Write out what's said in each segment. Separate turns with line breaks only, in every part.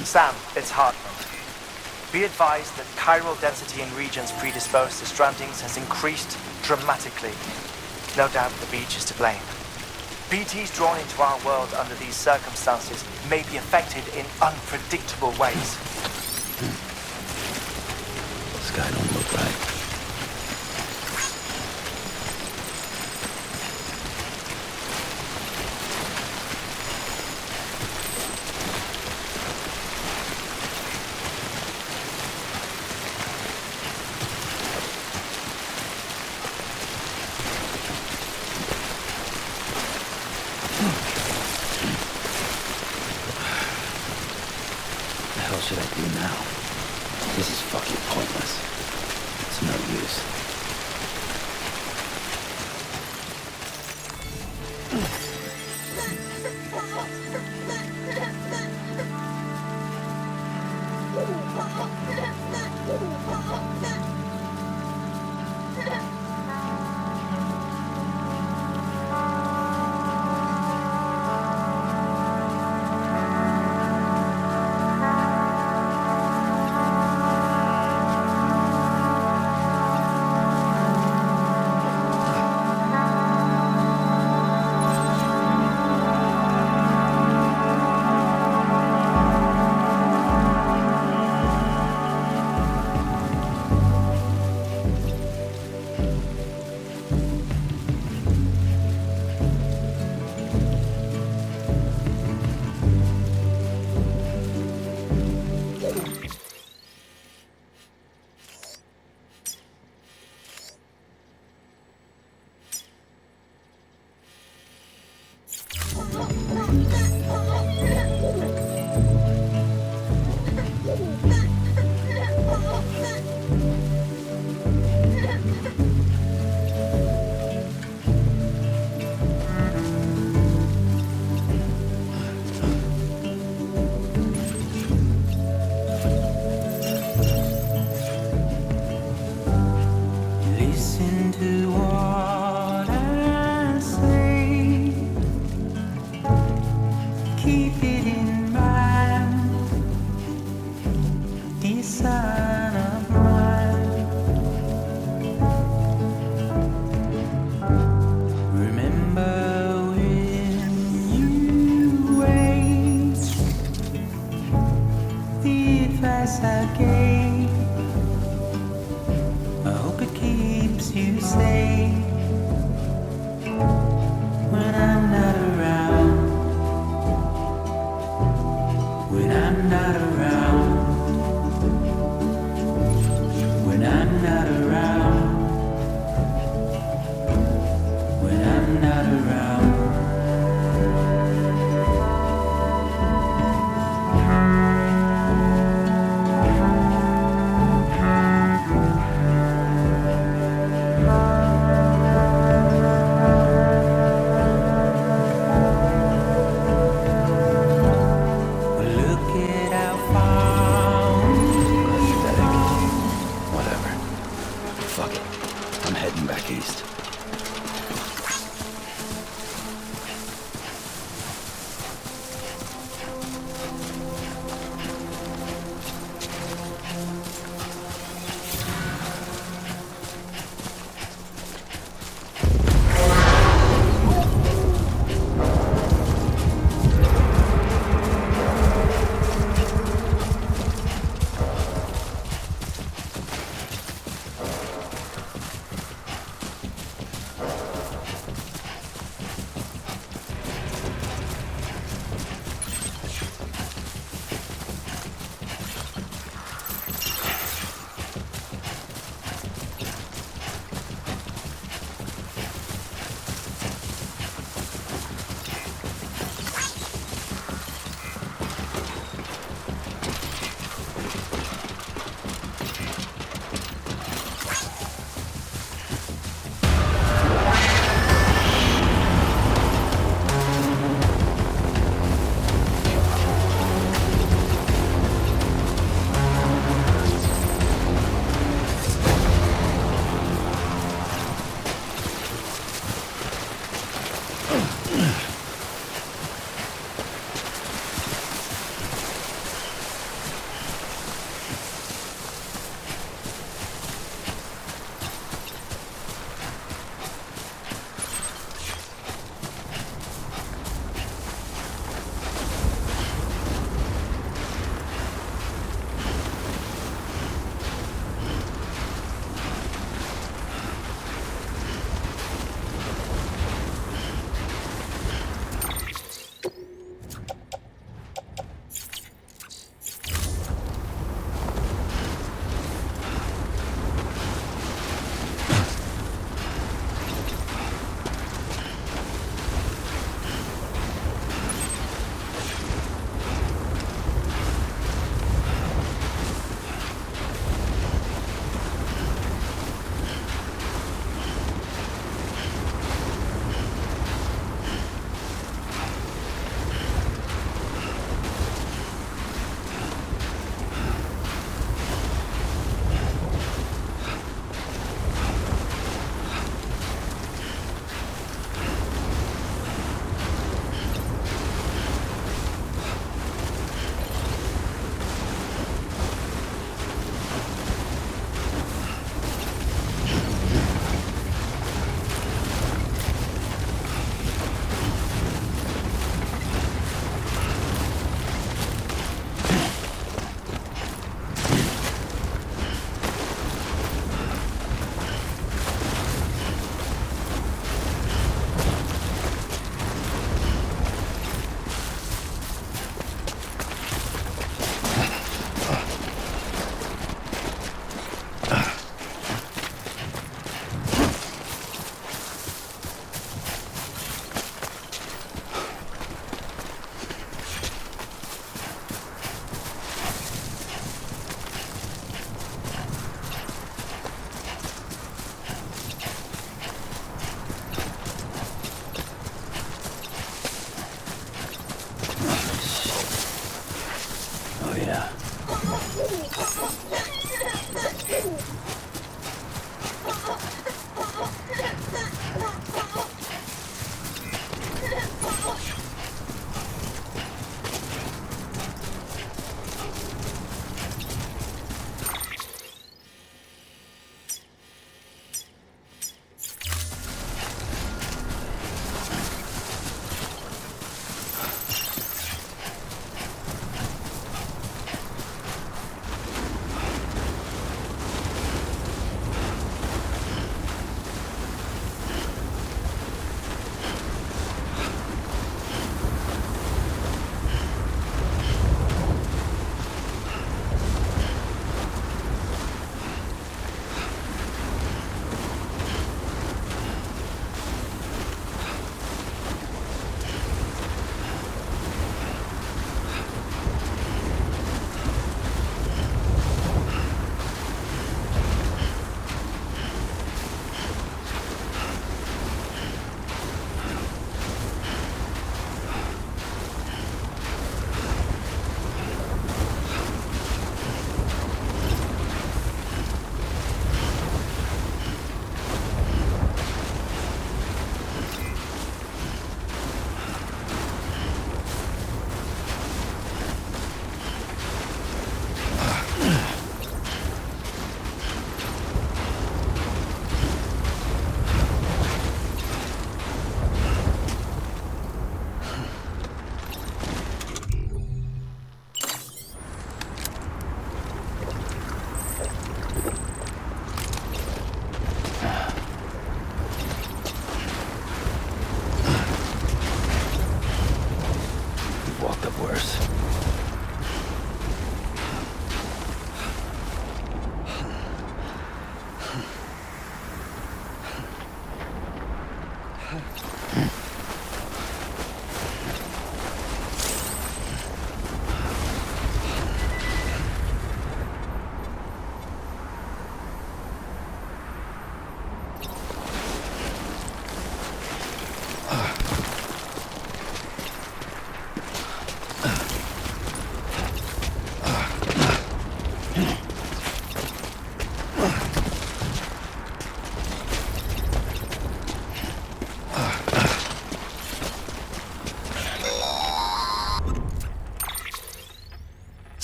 Sam, it's Hartman. Be advised that chiral density in regions predisposed to strandings has increased dramatically. No doubt the beach is to blame. BTs drawn into our world under these circumstances may be affected in unpredictable ways.
This guy don't look right. What the hell should I do now? This is fucking pointless. It's no use.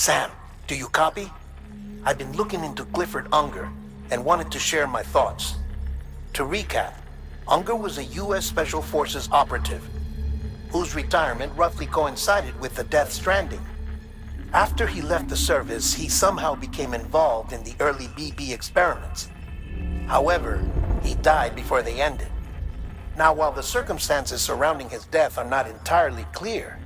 Sam, do you copy? I've been looking into Clifford Unger and wanted to share my thoughts. To recap, Unger was a U.S. Special Forces operative whose retirement roughly coincided with the Death Stranding. After he left the service, he somehow became involved in the early BB experiments. However, he died before they ended. Now, while the circumstances surrounding his death are not entirely clear,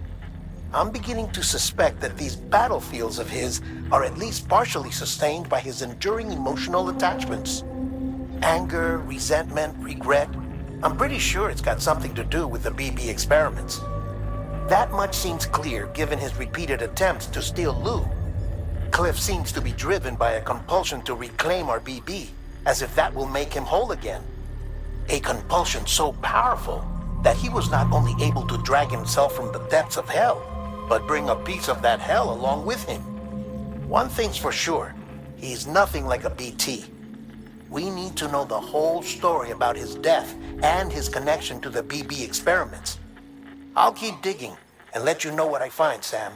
I'm beginning to suspect that these battlefields of his are at least partially sustained by his enduring emotional attachments. Anger, resentment, regret. I'm pretty sure it's got something to do with the BB experiments. That much seems clear given his repeated attempts to steal Lou. Cliff seems to be driven by a compulsion to reclaim our BB, as if that will make him whole again. A compulsion so powerful that he was not only able to drag himself from the depths of hell, but bring a piece of that hell along with him. One thing's for sure, he's nothing like a BT. We need to know the whole story about his death and his connection to the BB experiments. I'll keep digging and let you know what I find, Sam.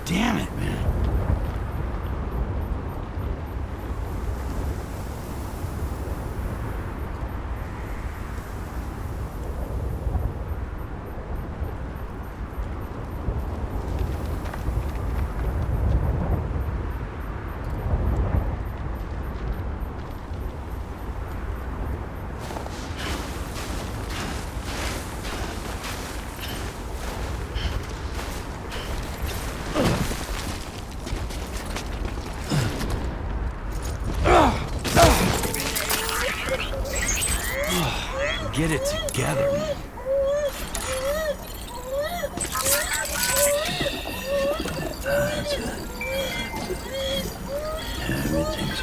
Damn it, man. Get it together, man. That's it. Everything's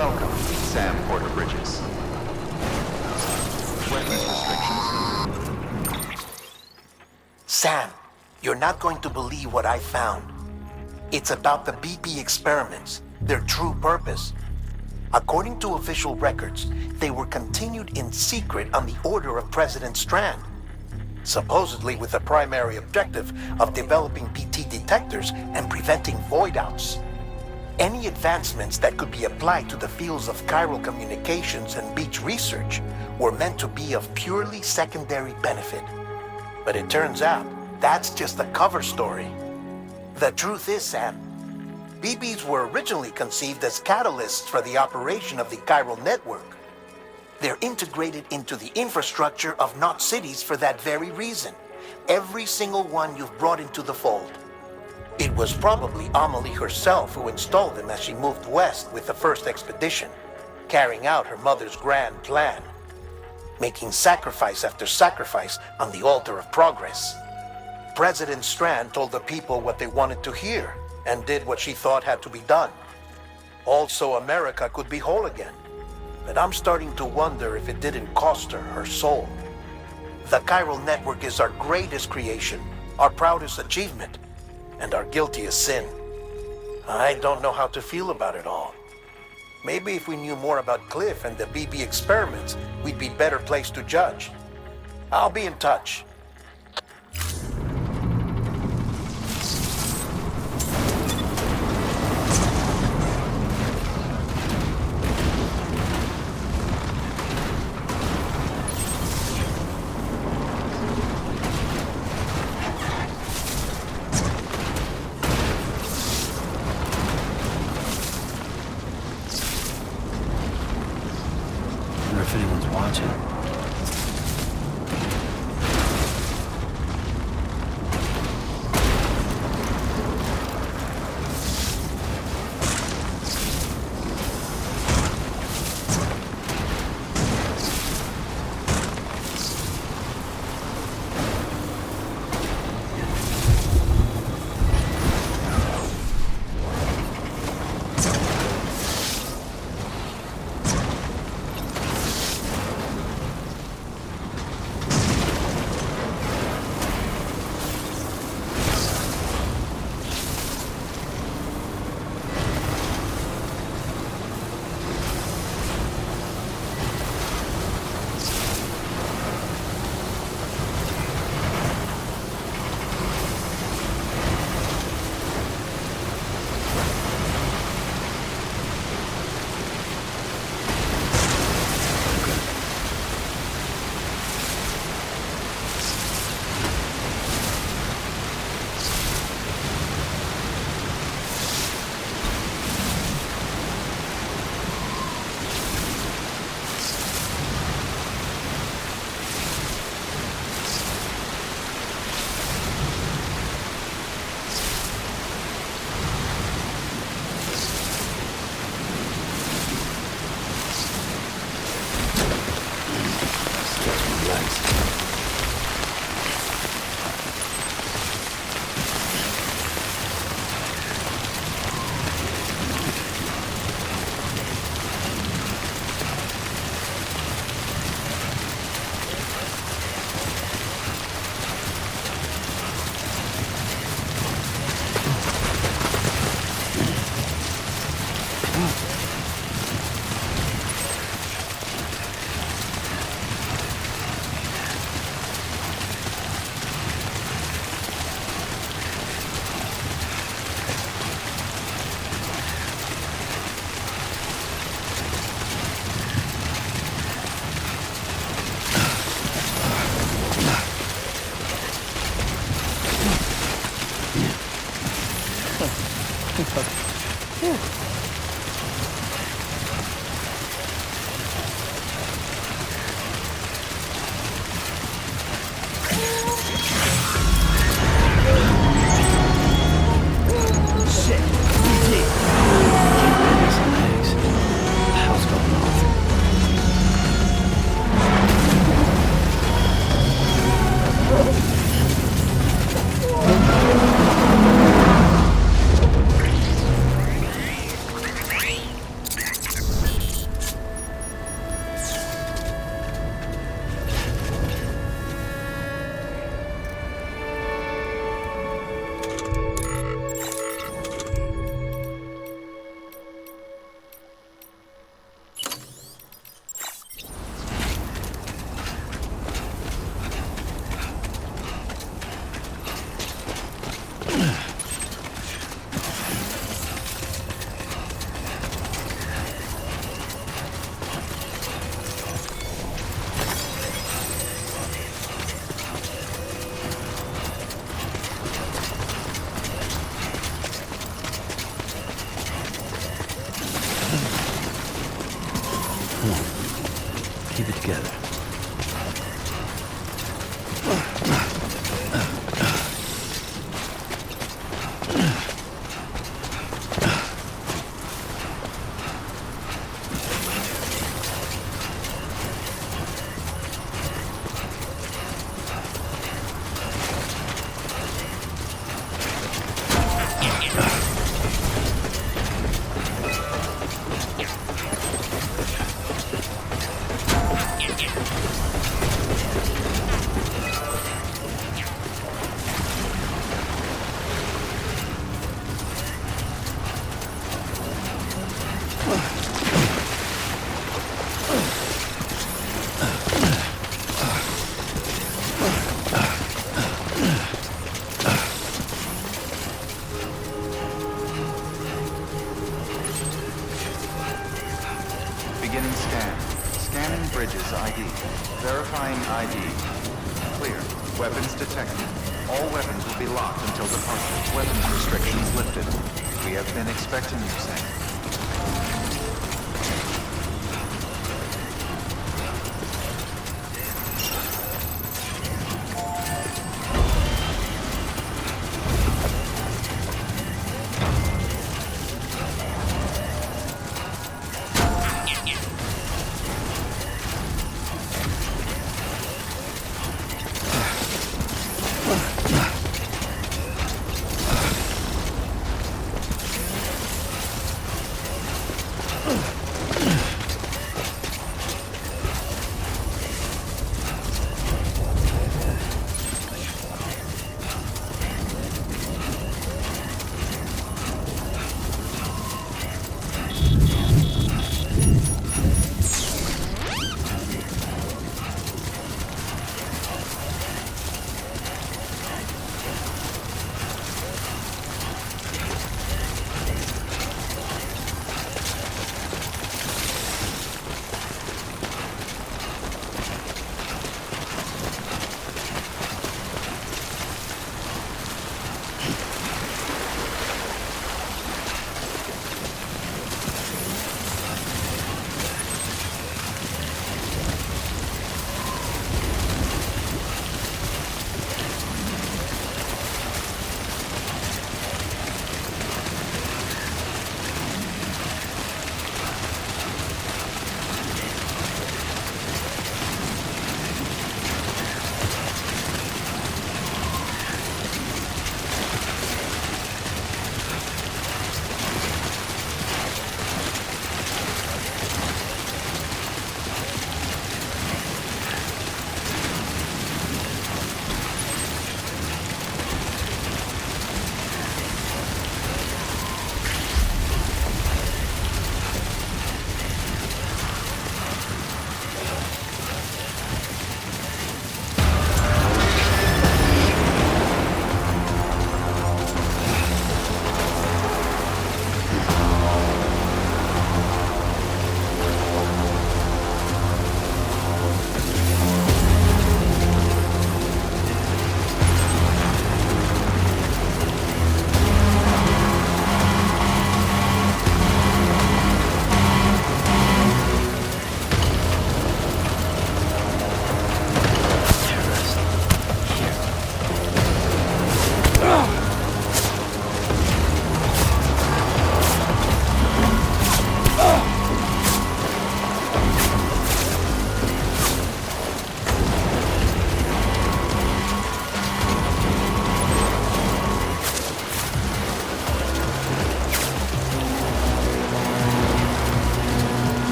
Welcome, Sam Porter Bridges. Weapons restrictions.
Sam, you're not going to believe what I found. It's about the BP experiments, their true purpose. According to official records, they were continued in secret on the order of President Strand, supposedly with the primary objective of developing BT detectors and preventing void-outs. Any advancements that could be applied to the fields of chiral communications and beach research were meant to be of purely secondary benefit. But it turns out, that's just a cover story. The truth is, Sam, BBs were originally conceived as catalysts for the operation of the chiral network. They're integrated into the infrastructure of Knot cities for that very reason. Every single one you've brought into the fold. It was probably Amelie herself who installed them as she moved west with the first expedition, carrying out her mother's grand plan, making sacrifice after sacrifice on the altar of progress. President Strand told the people what they wanted to hear and did what she thought had to be done. Also, America could be whole again. But I'm starting to wonder if it didn't cost her her soul. The chiral network is our greatest creation, our proudest achievement, and our guiltiest sin. I don't know how to feel about it all. Maybe if we knew more about Cliff and the BB experiments, we'd be better placed to judge. I'll be in touch.
I wonder if anyone's watching. Keep it together.
Beginning scan. Scanning bridges ID. Verifying ID. Clear. Weapons detected. All weapons will be locked until departure. Weapons restrictions lifted. We have been expecting you, Sam.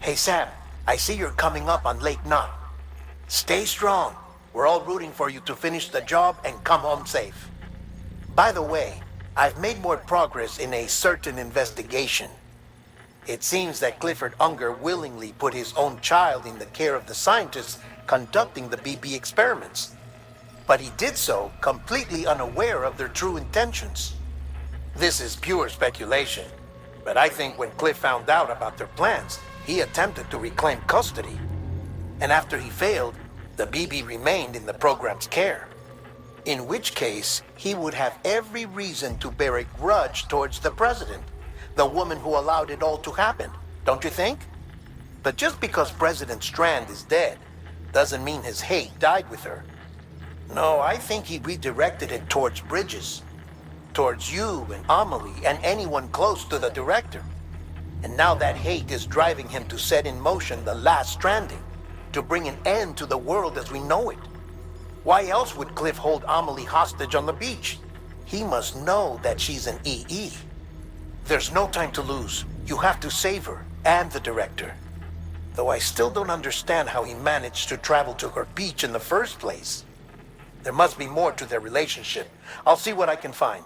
Hey Sam, I see you're coming up on Lake Knot. Stay strong. We're all rooting for you to finish the job and come home safe. By the way, I've made more progress in a certain investigation. It seems that Clifford Unger willingly put his own child in the care of the scientists conducting the BB experiments. But he did so completely unaware of their true intentions. This is pure speculation, but I think when Cliff found out about their plans, he attempted to reclaim custody. And after he failed, the BB remained in the program's care. In which case, he would have every reason to bear a grudge towards the president, the woman who allowed it all to happen, don't you think? But just because President Strand is dead, doesn't mean his hate died with her. No, I think he redirected it towards Bridges, towards you and Amelie and anyone close to the director. And now that hate is driving him to set in motion the last stranding, to bring an end to the world as we know it. Why else would Cliff hold Amelie hostage on the beach? He must know that she's an EE. There's no time to lose. You have to save her and the director. Though I still don't understand how he managed to travel to her beach in the first place. There must be more to their relationship. I'll see what I can find.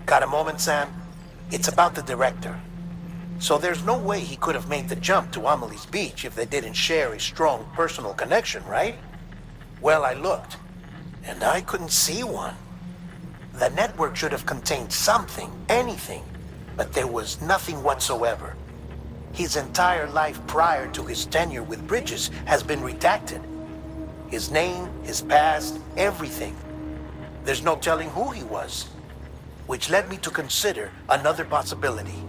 Got a moment, Sam? It's about the director. So there's no way he could have made the jump to Amelie's beach if they didn't share a strong personal connection, right? Well, I looked, and I couldn't see one. The network should have contained something, anything, but there was nothing whatsoever. His entire life prior to his tenure with Bridges has been redacted. His name, his past, everything. There's no telling who he was. Which led me to consider another possibility.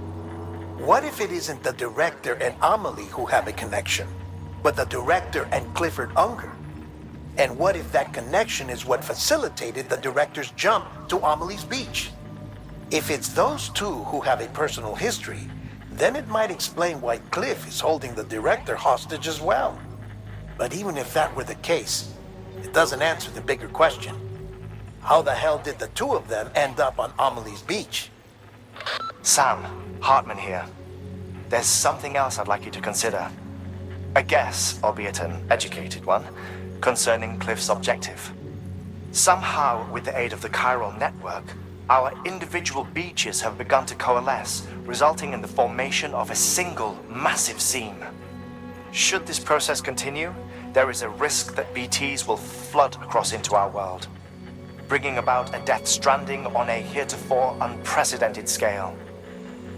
What if it isn't the director and Amelie who have a connection, but the director and Clifford Unger? And what if that connection is what facilitated the director's jump to Amelie's beach? If it's those two who have a personal history, then it might explain why Cliff is holding the director hostage as well. But even if that were the case, it doesn't answer the bigger question. How the hell did the two of them end up on Amelie's beach?
Sam, Hartman here. There's something else I'd like you to consider. A guess, albeit an educated one, concerning Cliff's objective. Somehow, with the aid of the chiral network, our individual beaches have begun to coalesce, resulting in the formation of a single massive seam. Should this process continue, there is a risk that BTs will flood across into our world, bringing about a death stranding on a heretofore unprecedented scale.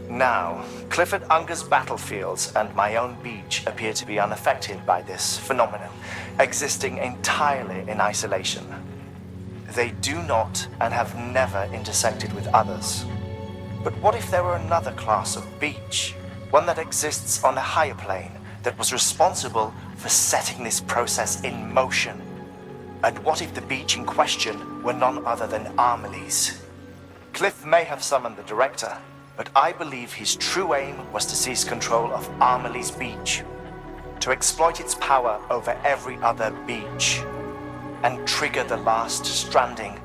Now, Clifford Unger's battlefields and my own beach appear to be unaffected by this phenomenon, existing entirely in isolation. They do not and have never intersected with others. But what if there were another class of beach, one that exists on a higher plane, that was responsible for setting this process in motion? And what if the beach in question were none other than Amelie's? Cliff may have summoned the director, but I believe his true aim was to seize control of Amelie's beach, to exploit its power over every other beach, and trigger the last stranding.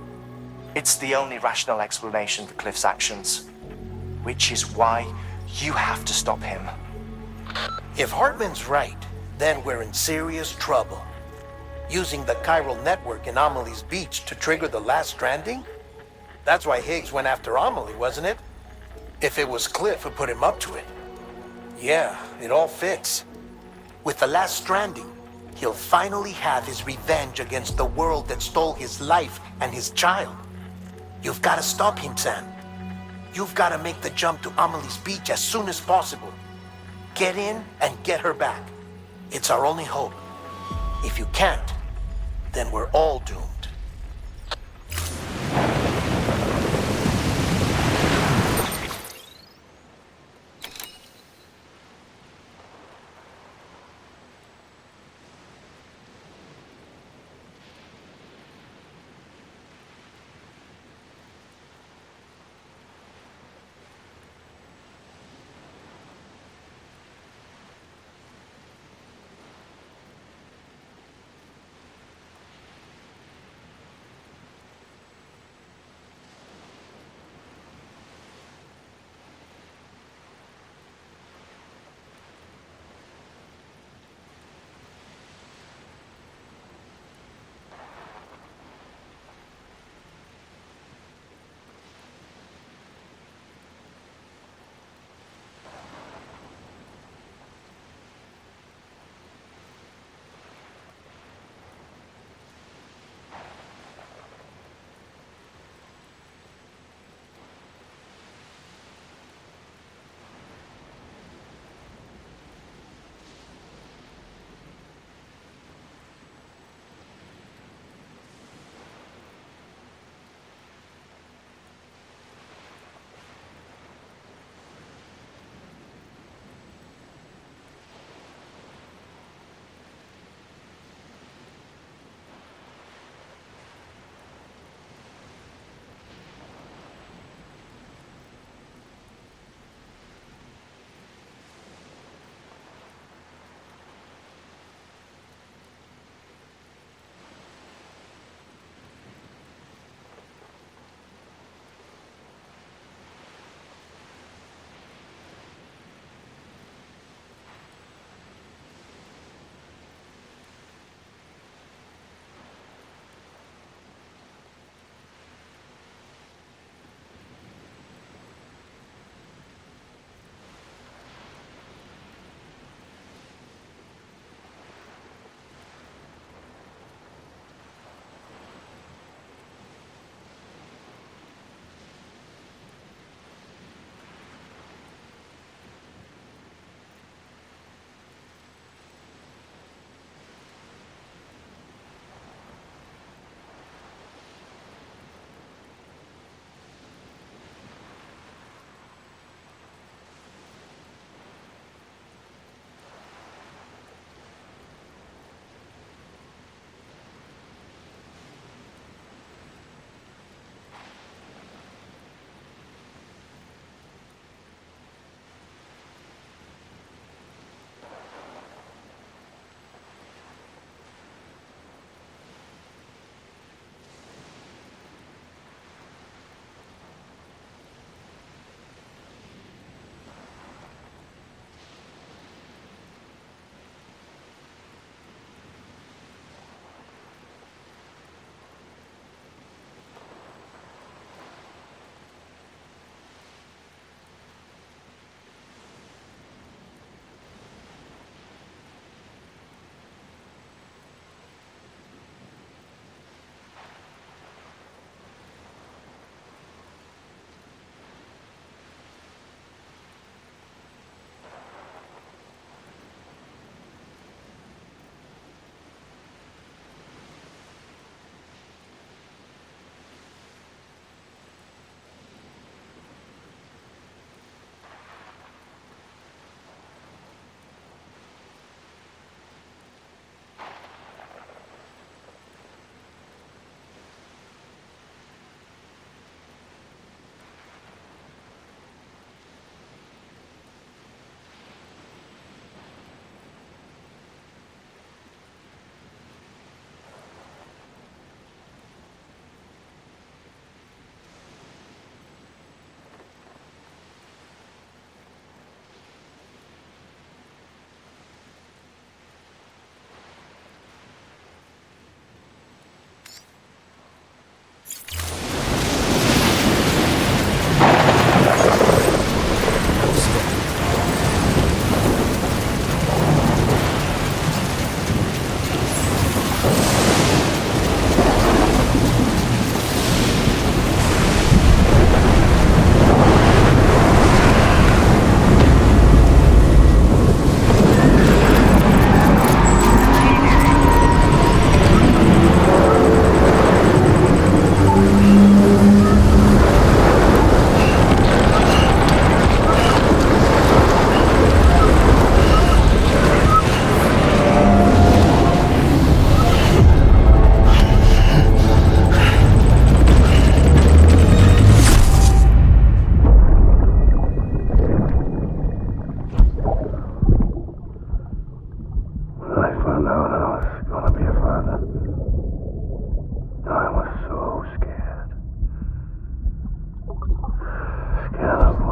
It's the only rational explanation for Cliff's actions, which is why you have to stop him.
If Hartman's right, then we're in serious trouble. Using the chiral network in Amelie's beach to trigger the last stranding? That's why Higgs went after Amelie, wasn't it? If it was Cliff who put him up to it. Yeah, it all fits. With the last stranding, he'll finally have his revenge against the world that stole his life and his child. You've got to stop him, Sam. You've got to make the jump to Amelie's beach as soon as possible. Get in and get her back. It's our only hope. If you can't, then we're all doomed.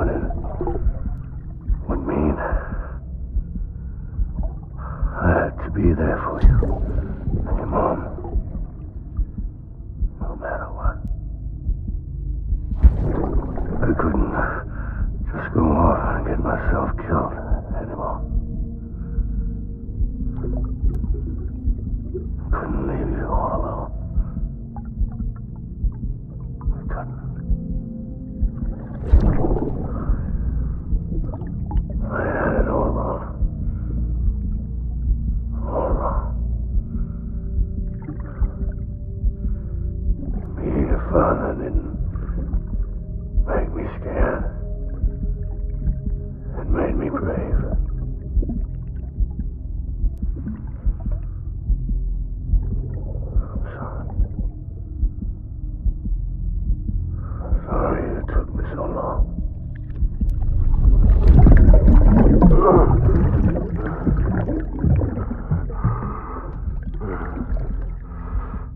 what it would mean. I had to be there for you and your mom, no matter what. I couldn't just go off and get myself killed anymore. Couldn't leave you all alone. I couldn't. I had it all wrong. All wrong. Being a father didn't make me scared. It made me brave. I'm sorry. I'm sorry it took me so long.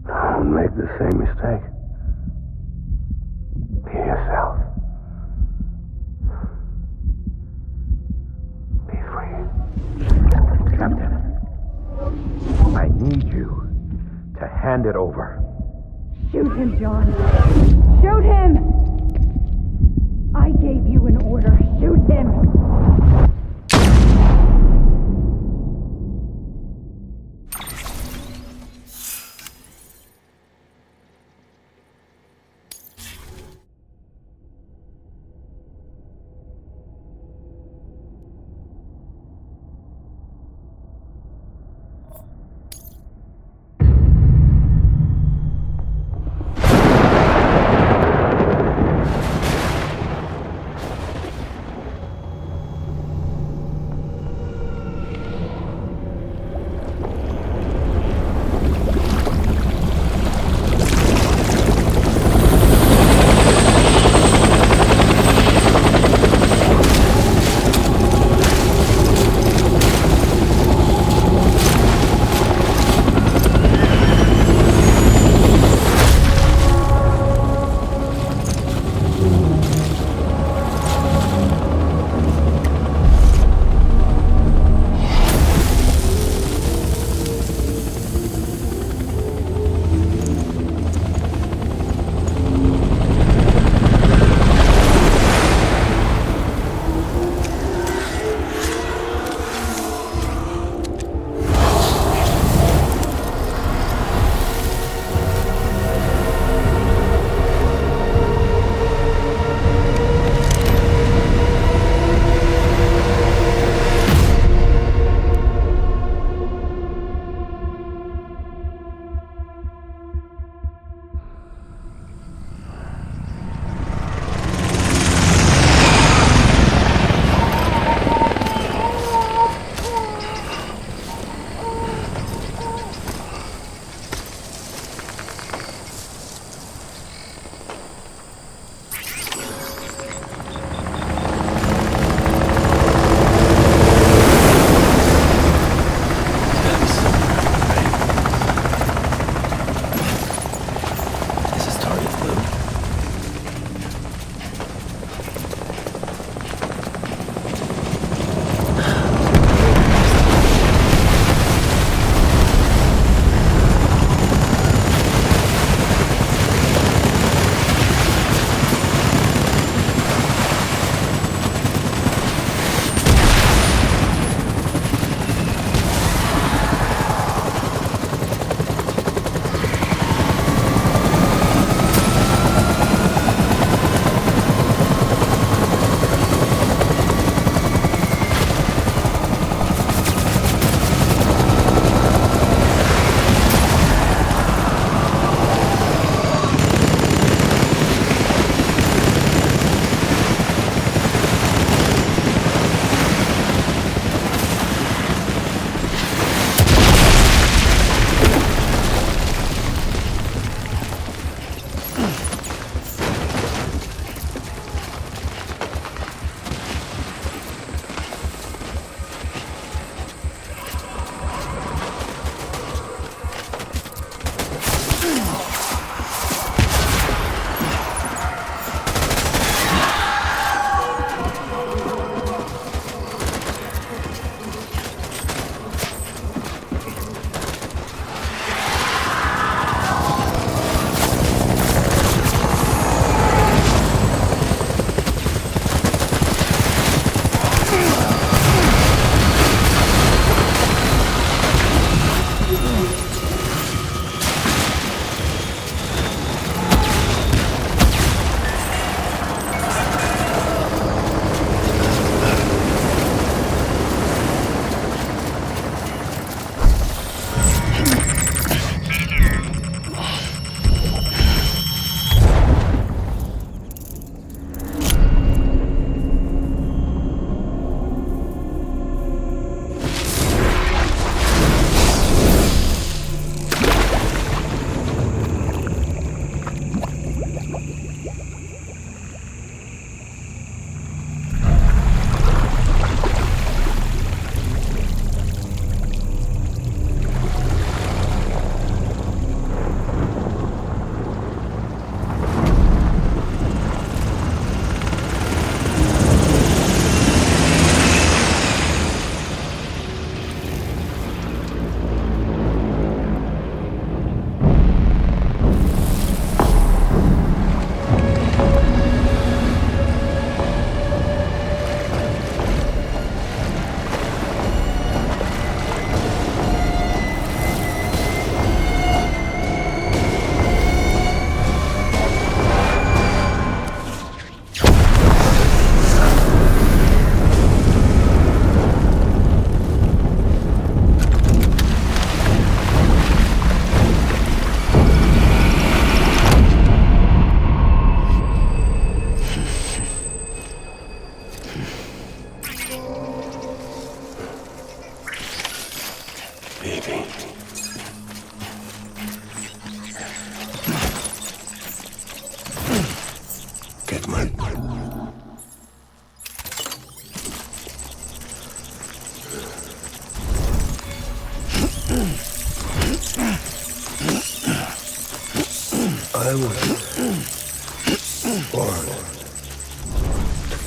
Don't make the same mistake. Be yourself. Be free.
Captain, I need you to hand it over.
Shoot him, John. Shoot him! I gave you an order. Shoot him!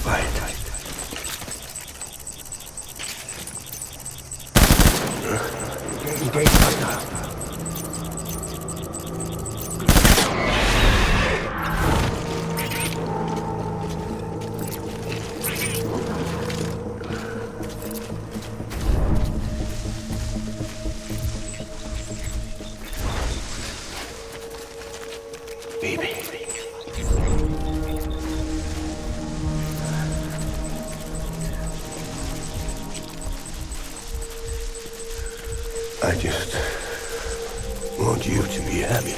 fight. Engage hunter. Baby. I just want you to be happy.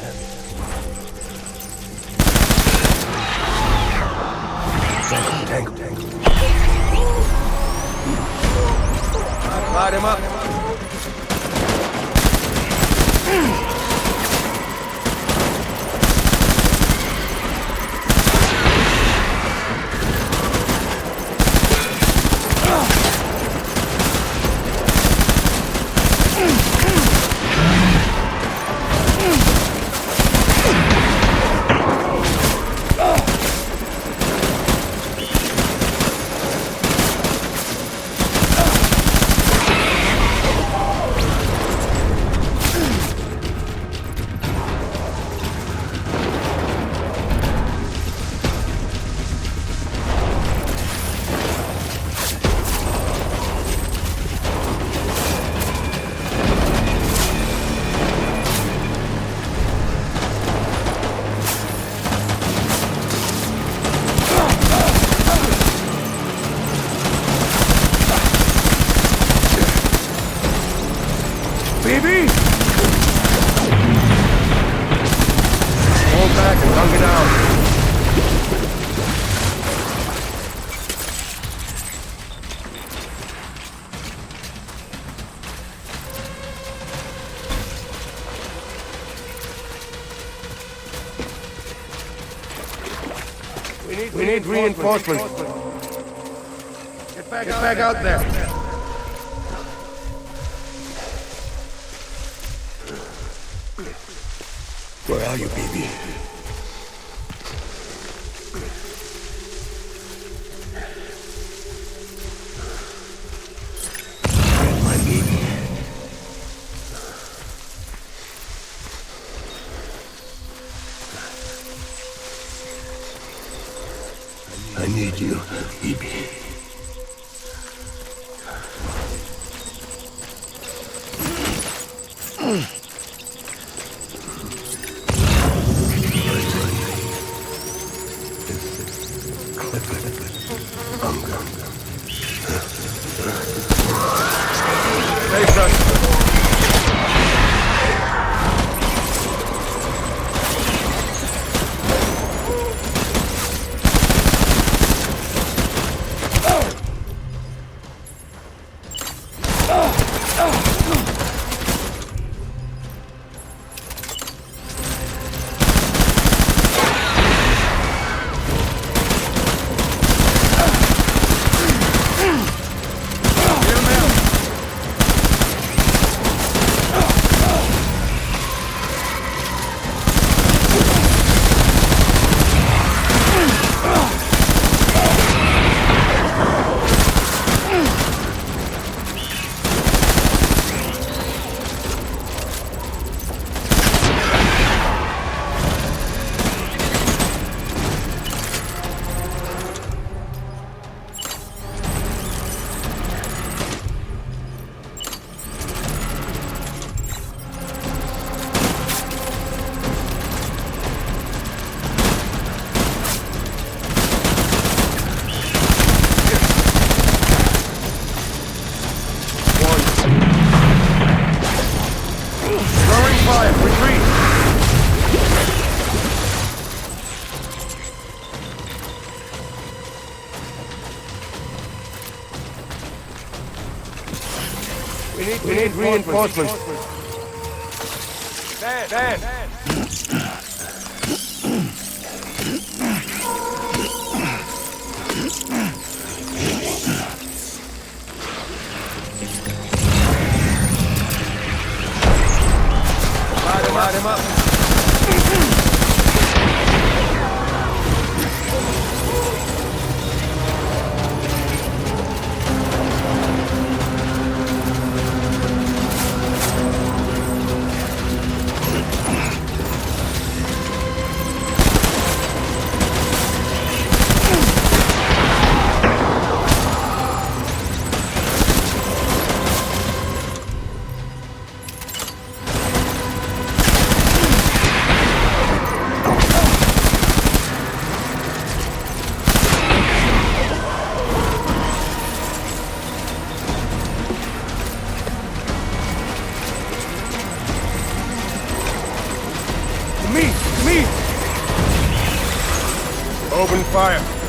Tango.
Light him up. Baby! Hold back and hunker down. We need reinforcements. Get back out there.
Where are you, baby? Where's my baby? I need you, baby.
We need reinforcements. Dan! Light him up.
fire.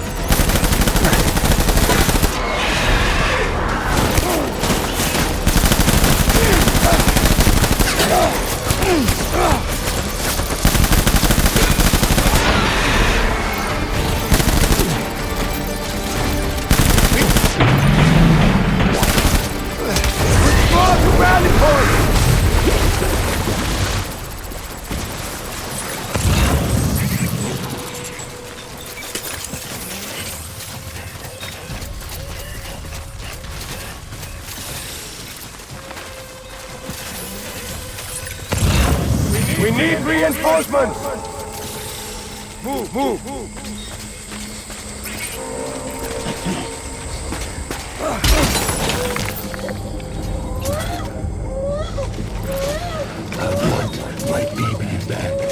We need reinforcements! Move, move, move!
I want my baby back.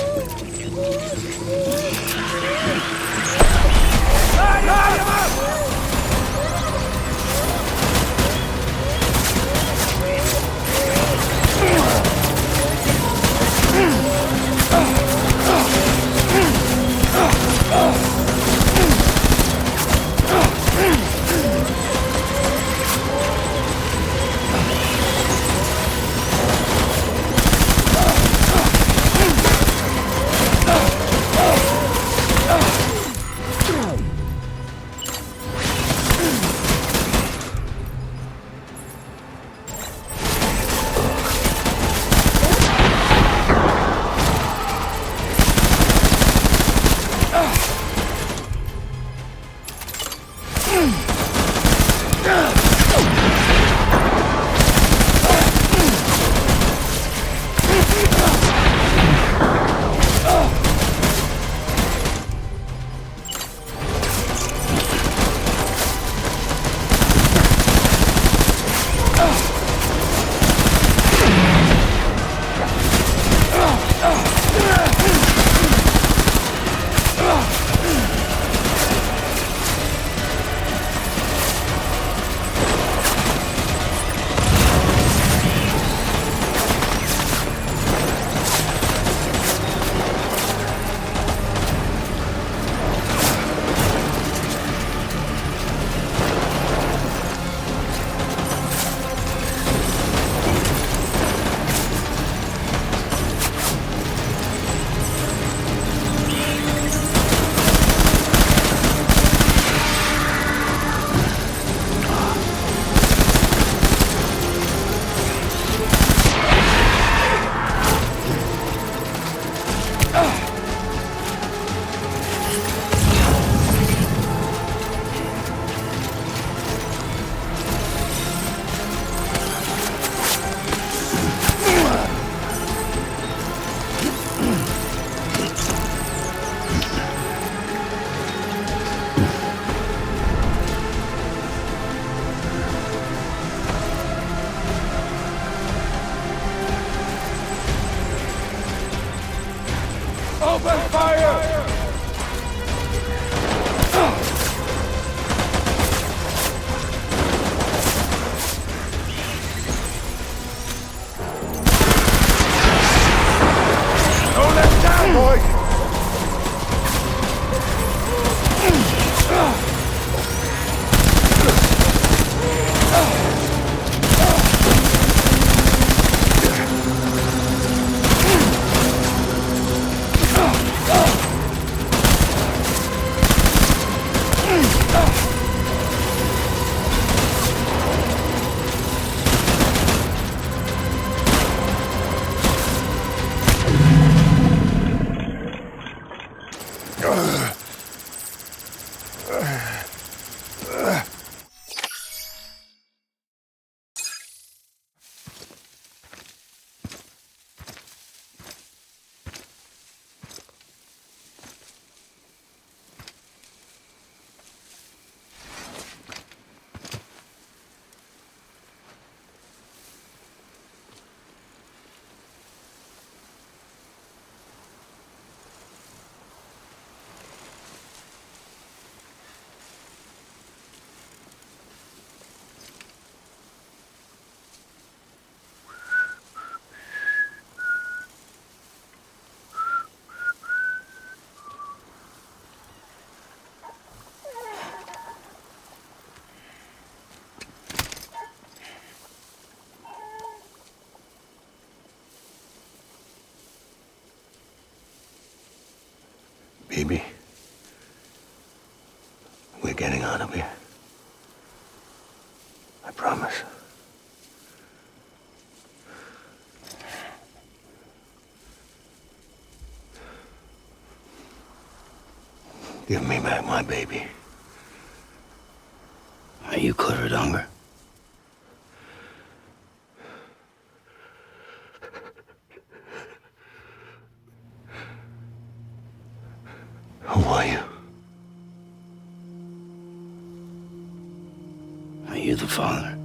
I promise. Give me back my baby.
Are you Clifford Unger?
Who are you?
Are you the father?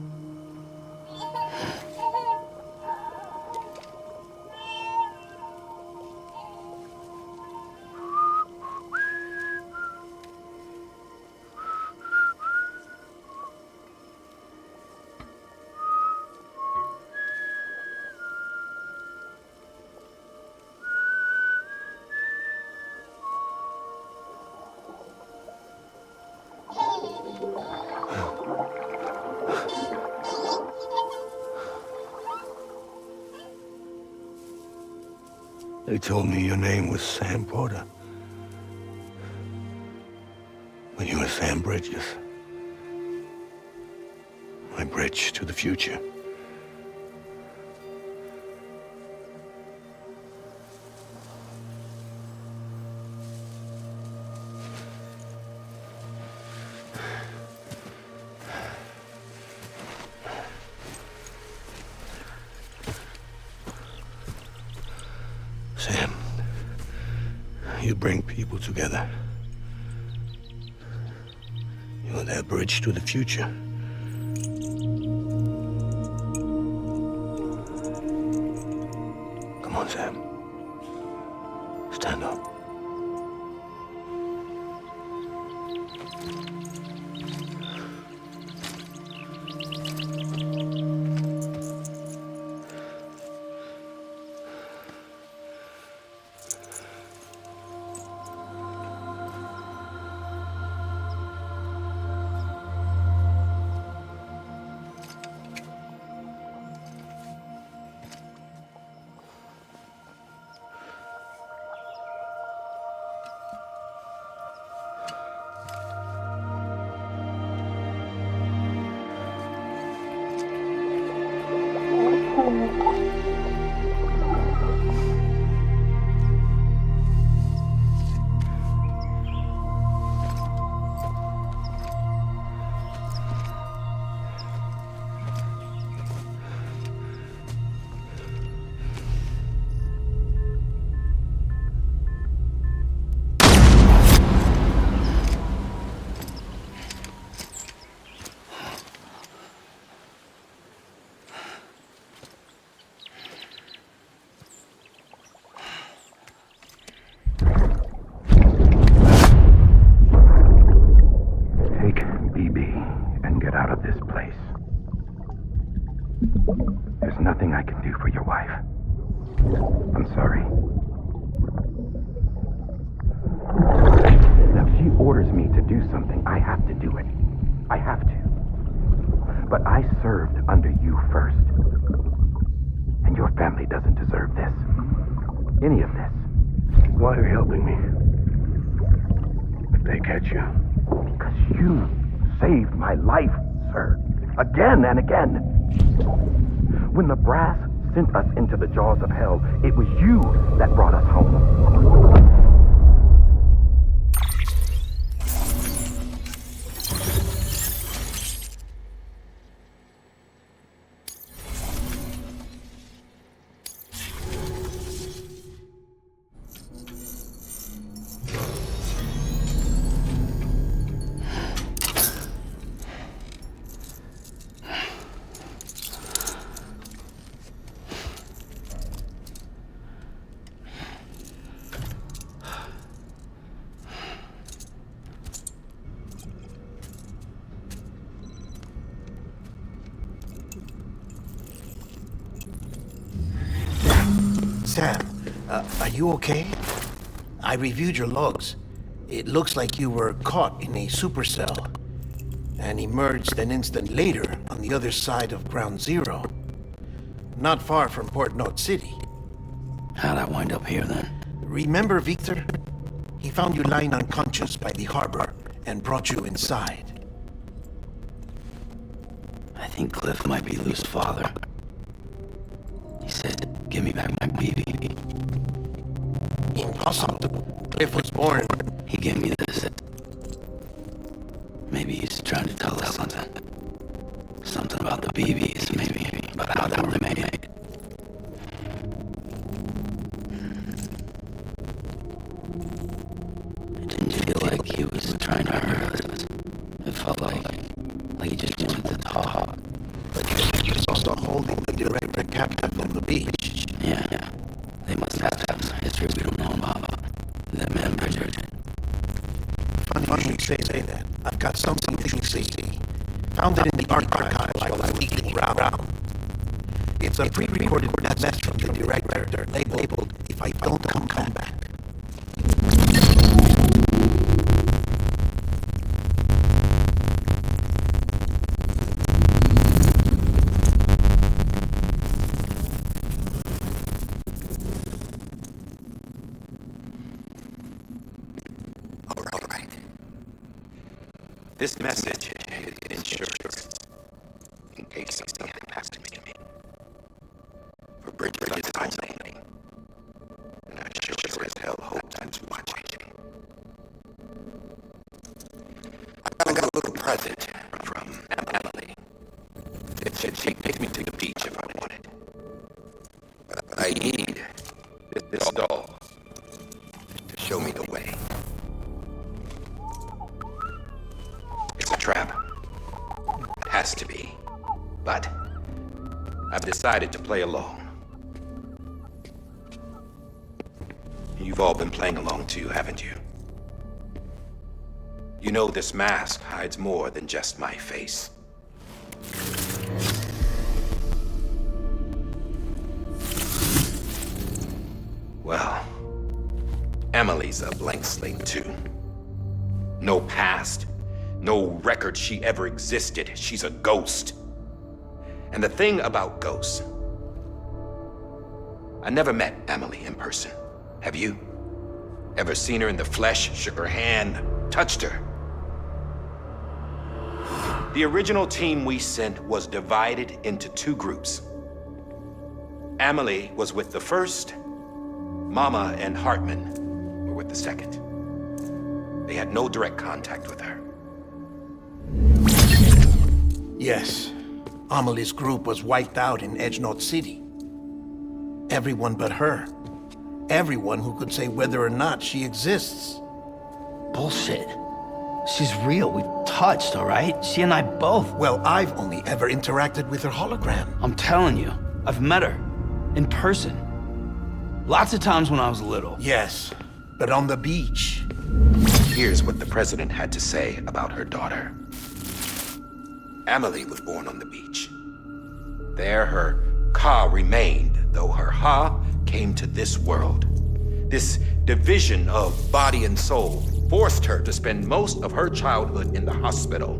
They told me your name was Sam Porter. But you were Sam Bridges. My bridge to the future. Sam, you bring people together. You're their bridge to the future. Come on, Sam. Stand up.
There's nothing I can do for your wife. I'm sorry. Now, if she orders me to do something, I have to do it. I have to. But I served under you first. And your family doesn't deserve this. Any of this.
Why are you helping me? If they catch you.
Because you saved my life, sir. Again and again. When the brass sent us into the jaws of hell, it was you that brought us home.
Sam, are you okay? I reviewed your logs. It looks like you were caught in a supercell and emerged an instant later on the other side of Ground Zero. Not far from Port Knot City.
How'd I wind up here then?
Remember Victor? He found you lying unconscious by the harbor and brought you inside.
I think Cliff might be Lou's father. He said, "Give me back my baby."
Impossible. Cliff was born.
He gave me this. Maybe he's trying to tell us something. Something about the BBs, maybe. About how they were made. It didn't feel like he was trying to hurt us. It felt like he just wanted to talk.
But he was also holding the director captive on the beach.
Yeah. They must have some history we don't know about. That man, Bridget.
Funny you say that. I've got something to see. Found it in the archives while I was looking around. It's a pre-recorded message from the director labeled, "If I don't come back."
All right. This message is insurance. In case something happens to me. For Bridget's only. And I sure as hell hope that's watching. I got a little present from Emily. It said she'd take me to the beach if I wanted. But I need this doll to show me the way. It's a trap. It has to be. But I've decided to play along. You've all been playing along too, haven't you? You know this mask hides more than just my face. Well, Emily's a blank slate too. No past, no record she ever existed. She's a ghost. And the thing about ghosts, I never met Emily in person. Have you? Ever seen her in the flesh, shook her hand, touched her? The original team we sent was divided into two groups. Emily was with the first. Mama and Hartman were with the second. They had no direct contact with her.
Yes. Amelie's group was wiped out in Edgenorth City. Everyone but her. Everyone who could say whether or not she exists.
Bullshit. She's real. We touched, all right? She and I both.
Well, I've only ever interacted with her hologram.
I'm telling you, I've met her. In person. Lots of times when I was little.
Yes, but on the beach.
Here's what the president had to say about her daughter. Emily was born on the beach. There her Ka remained, though her Ha came to this world. This division of body and soul forced her to spend most of her childhood in the hospital.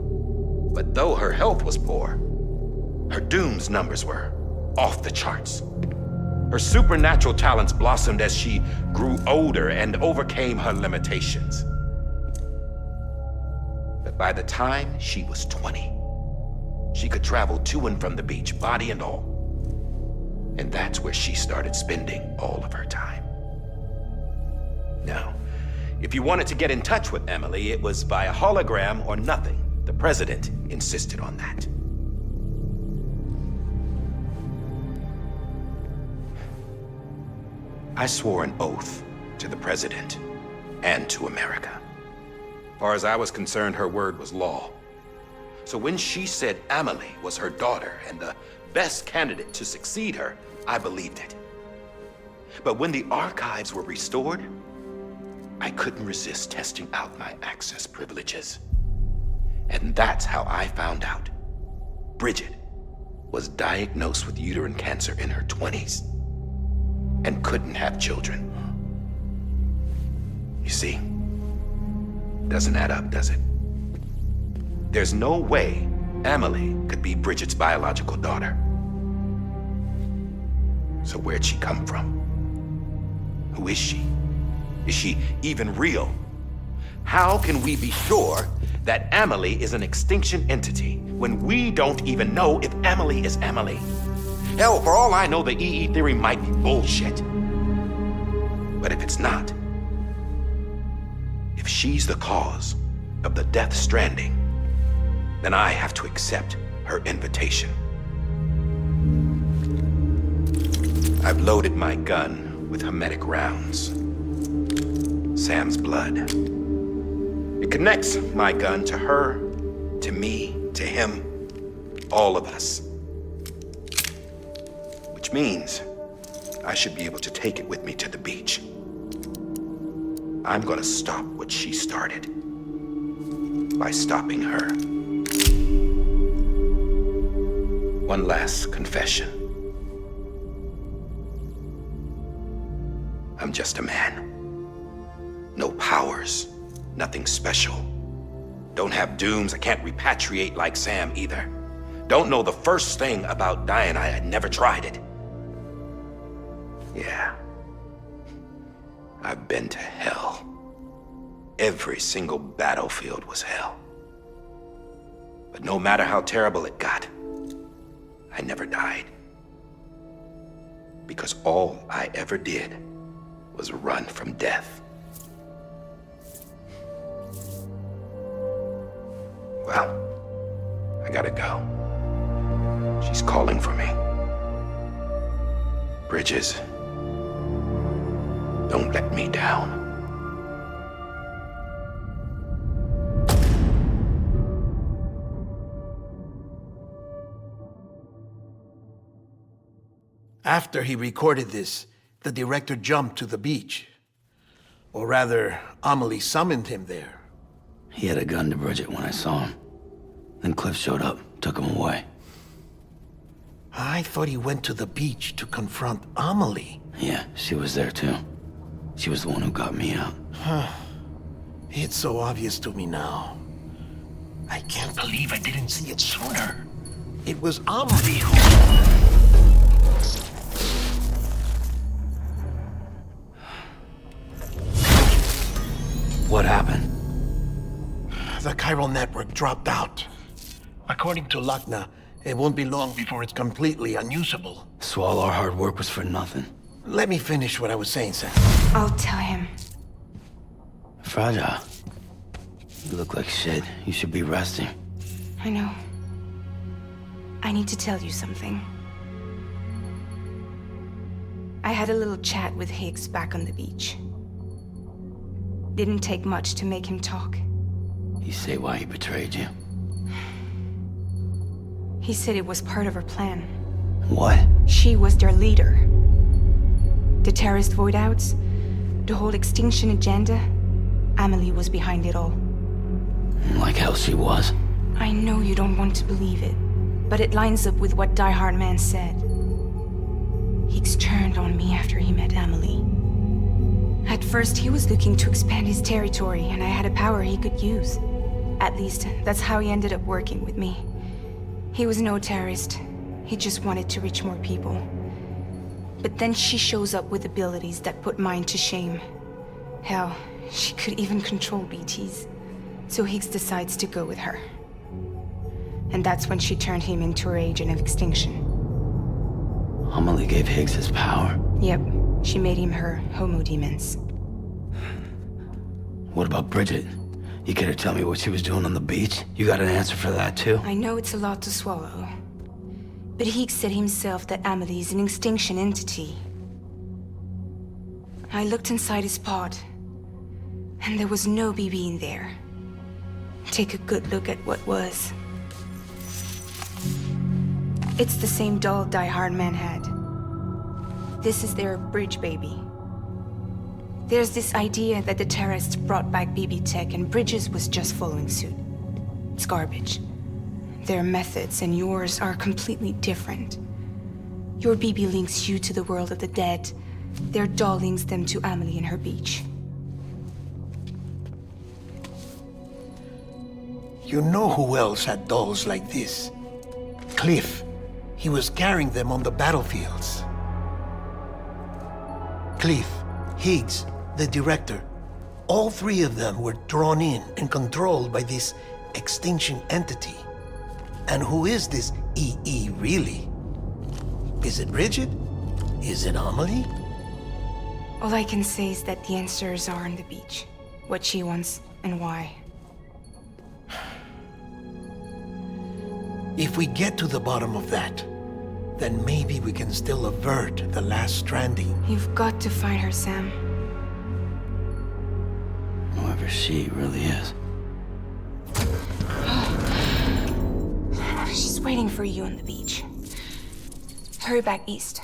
But though her health was poor, her Doom's numbers were off the charts. Her supernatural talents blossomed as she grew older and overcame her limitations. But by the time she was 20, she could travel to and from the beach, body and all. And that's where she started spending all of her time. Now, if you wanted to get in touch with Emily, it was via hologram or nothing. The president insisted on that. I swore an oath to the president and to America. As far as I was concerned, her word was law. So when she said Emily was her daughter and the best candidate to succeed her, I believed it. But when the archives were restored, I couldn't resist testing out my access privileges. And that's how I found out Bridget was diagnosed with uterine cancer in her 20s and couldn't have children. You see, doesn't add up, does it? There's no way Emily could be Bridget's biological daughter. So where'd she come from? Who is she? Is she even real?
How can we be sure that Amelie is an extinction entity when we don't even know if Amelie is Amelie? Hell, for all I know, the EE theory might be bullshit. But if it's not, if she's the cause of the Death Stranding, then I have to accept her invitation. I've loaded my gun with hermetic rounds. Sam's blood. It connects my gun to her, to me, to him, all of us. Which means I should be able to take it with me to the beach. I'm gonna stop what she started by stopping her. One last confession. I'm just a man. No powers, nothing special. Don't have dooms, I can't repatriate like Sam either. Don't know the first thing about dying, I had never tried it. Yeah. I've been to hell. Every single battlefield was hell. But no matter how terrible it got, I never died. Because all I ever did was run from death. Well, I gotta go. She's calling for me. Bridges, don't let me down.
After he recorded this, the director jumped to the beach. Or rather, Amelie summoned him there.
He had a gun to Bridget when I saw him. Then Cliff showed up, took him away.
I thought he went to the beach to confront Amelie.
Yeah, she was there too. She was the one who got me out.
It's so obvious to me now. I can't believe I didn't see it sooner. It was Amelie who...
What happened?
The chiral network dropped out. According to Lachna, it won't be long before it's completely unusable.
So all our hard work was for nothing.
Let me finish what I was saying, Sam.
I'll tell him.
Fragile. You look like shit. You should be resting.
I know. I need to tell you something. I had a little chat with Higgs back on the beach. Didn't take much to make him talk.
You say why he betrayed you?
He said it was part of her plan.
What?
She was their leader. The terrorist voidouts, the whole extinction agenda, Amelie was behind it all.
Like hell she was.
I know you don't want to believe it, but it lines up with what Die Hard Man said. Higgs turned on me after he met Amelie. At first, he was looking to expand his territory, and I had a power he could use. At least, that's how he ended up working with me. He was no terrorist. He just wanted to reach more people. But then she shows up with abilities that put mine to shame. Hell, she could even control BTs. So Higgs decides to go with her. And that's when she turned him into her agent of extinction.
Amelie gave Higgs his power?
Yep. She made him her Homo Demens.
What about Bridget? You care to tell me what she was doing on the beach? You got an answer for that too?
I know it's a lot to swallow. But Higgs said himself that Amelie is an extinction entity. I looked inside his pod, and there was no BB in there. Take a good look at what was. It's the same doll Die Hard Man had. This is their bridge baby. There's this idea that the terrorists brought back BB tech and Bridges was just following suit. It's garbage. Their methods and yours are completely different. Your BB links you to the world of the dead. Their doll links them to Amelie and her beach.
You know who else had dolls like this? Cliff. He was carrying them on the battlefields. Cliff, Higgs, the director. all three of them were drawn in and controlled by this extinction entity. And who is this EE really? Is it Bridget? Is it Amelie?
All I can say is that the answers are on the beach. What she wants and why.
If we get to the bottom of that, then maybe we can still avert the last stranding.
You've got to find her, Sam.
Whoever she really is.
She's waiting for you on the beach. Hurry back east.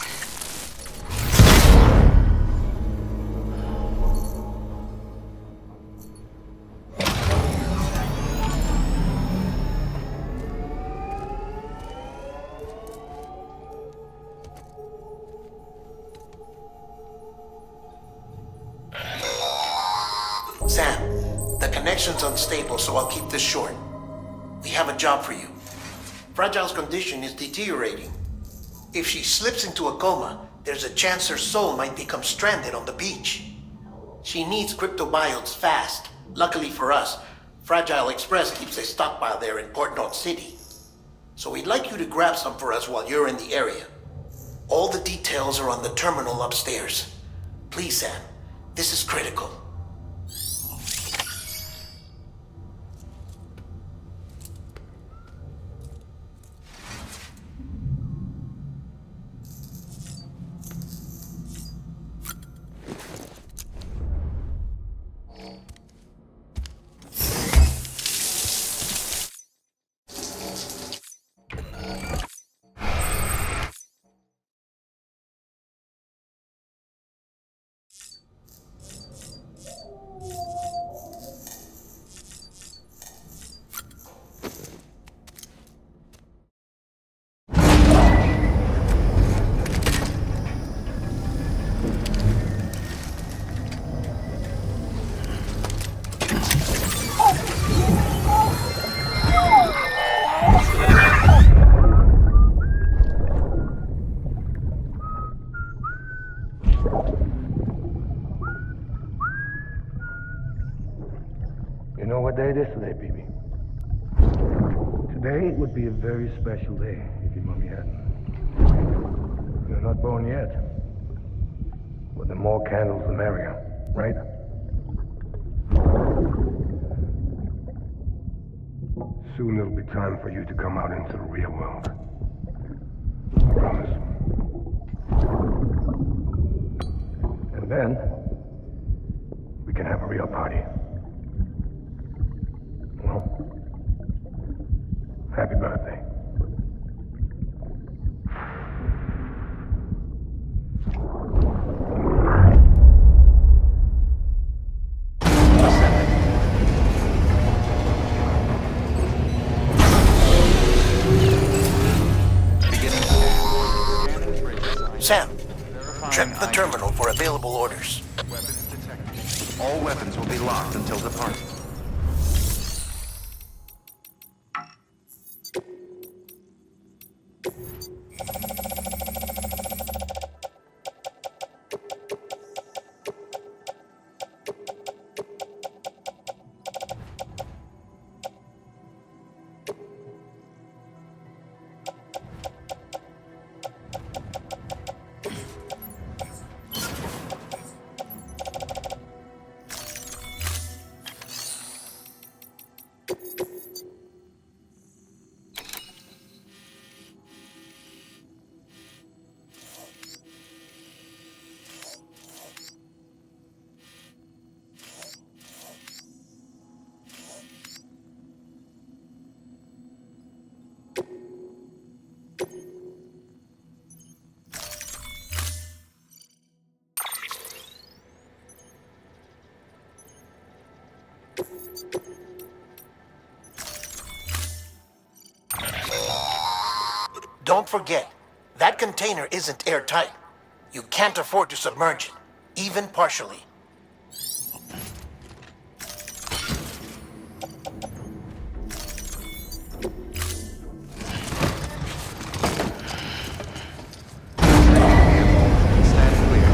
Sam, the connection's unstable, so I'll keep this short. We have a job for you. Fragile's condition is deteriorating. If she slips into a coma, there's a chance her soul might become stranded on the beach. She needs cryptobiotes fast. Luckily for us, Fragile Express keeps a stockpile there in Port North City. So we'd like you to grab some for us while you're in the area. All the details are on the terminal upstairs. Please, Sam, this is critical.
You know what day it is today, BB? Today would be a very special day if your mommy hadn't. You're not born yet. But the more candles, the merrier, right? Soon it'll be time for you to come out into the real world. I promise. And then, we can have a real party. Well, happy birthday.
Sam, check the terminal for available orders.
Weapons detected. All weapons will be locked until departure.
Don't forget, that container isn't airtight. You can't afford to submerge it, even partially.
Stand clear.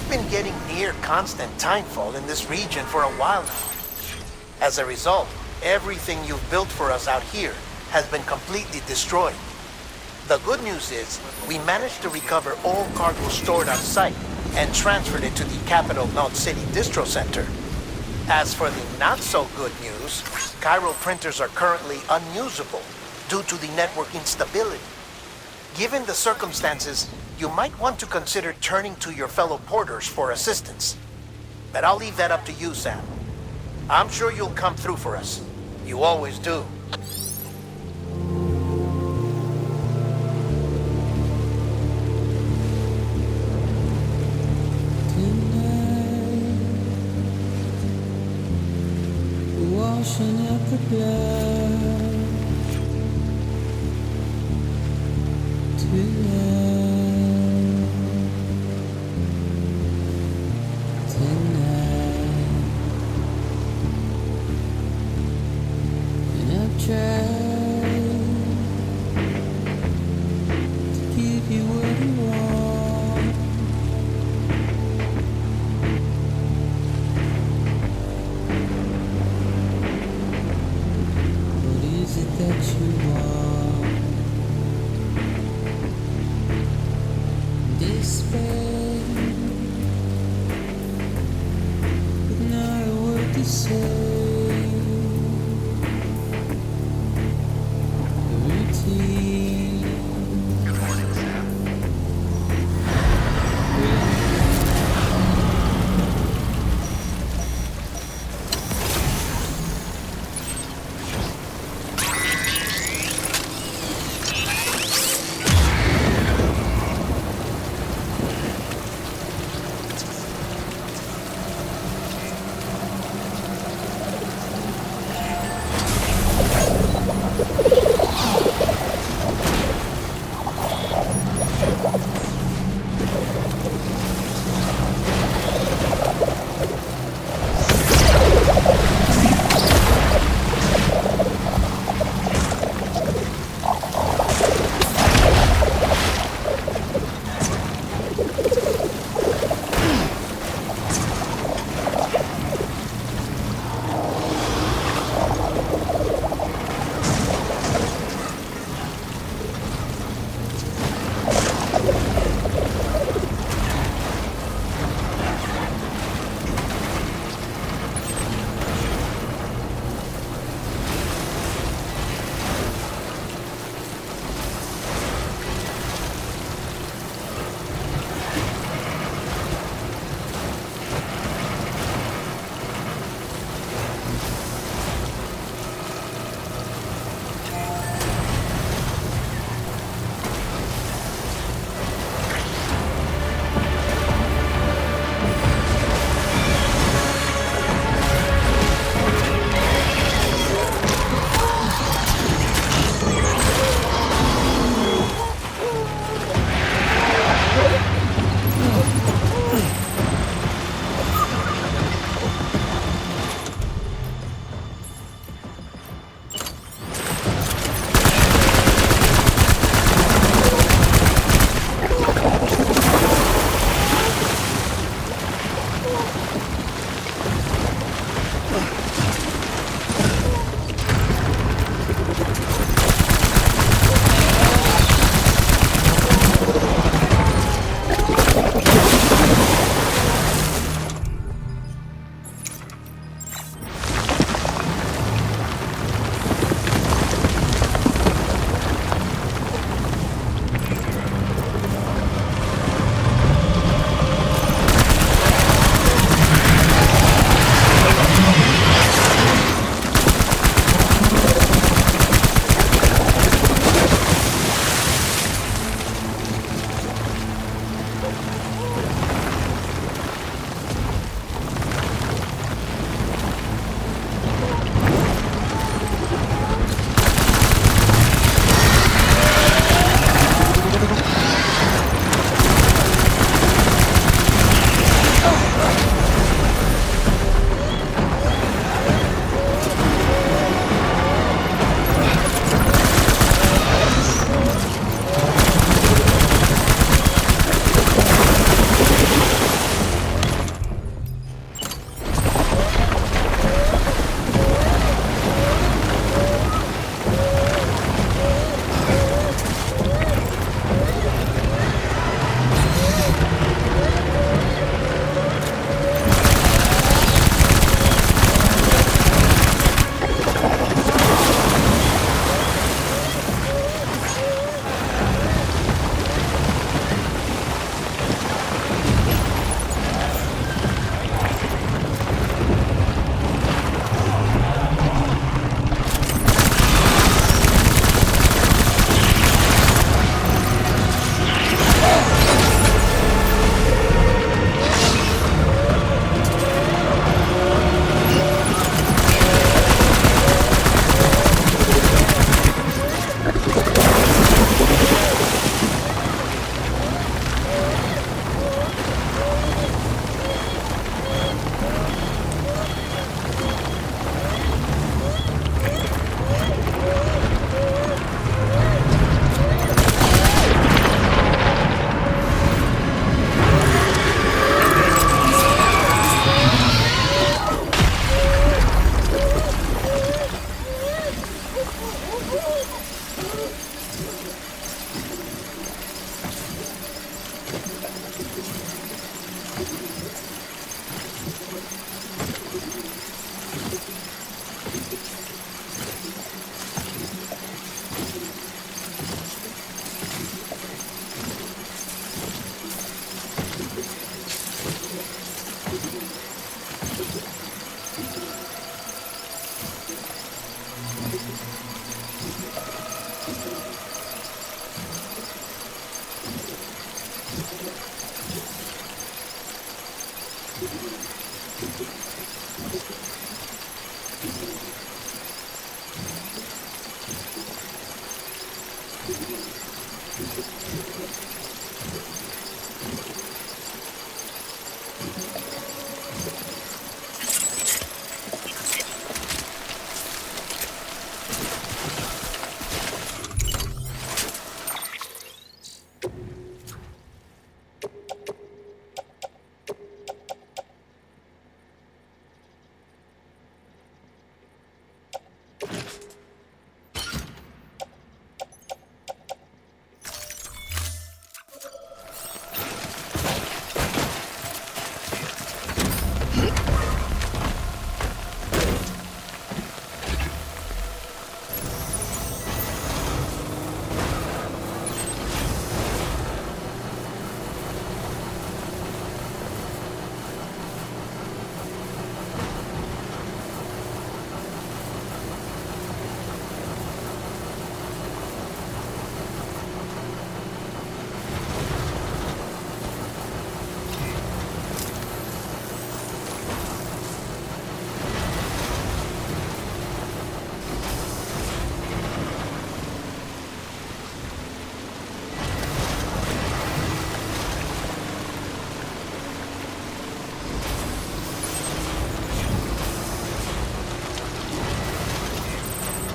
We've been getting near constant timefall in this region for a while now. As a result, everything you've built for us out here has been completely destroyed. The good news is, we managed to recover all cargo stored on site and transferred it to the Capital Knot City Distro Center. As for the not-so-good news, Chiral printers are currently unusable due to the network instability. Given the circumstances, you might want to consider turning to your fellow porters for assistance. But I'll leave that up to you, Sam. I'm sure you'll come through for us. You always do.
Washing up the blood tonight, and I've tried to give you what you want. What is it that you want? Despair, with not a word to say. Routine.
Good morning, Sam.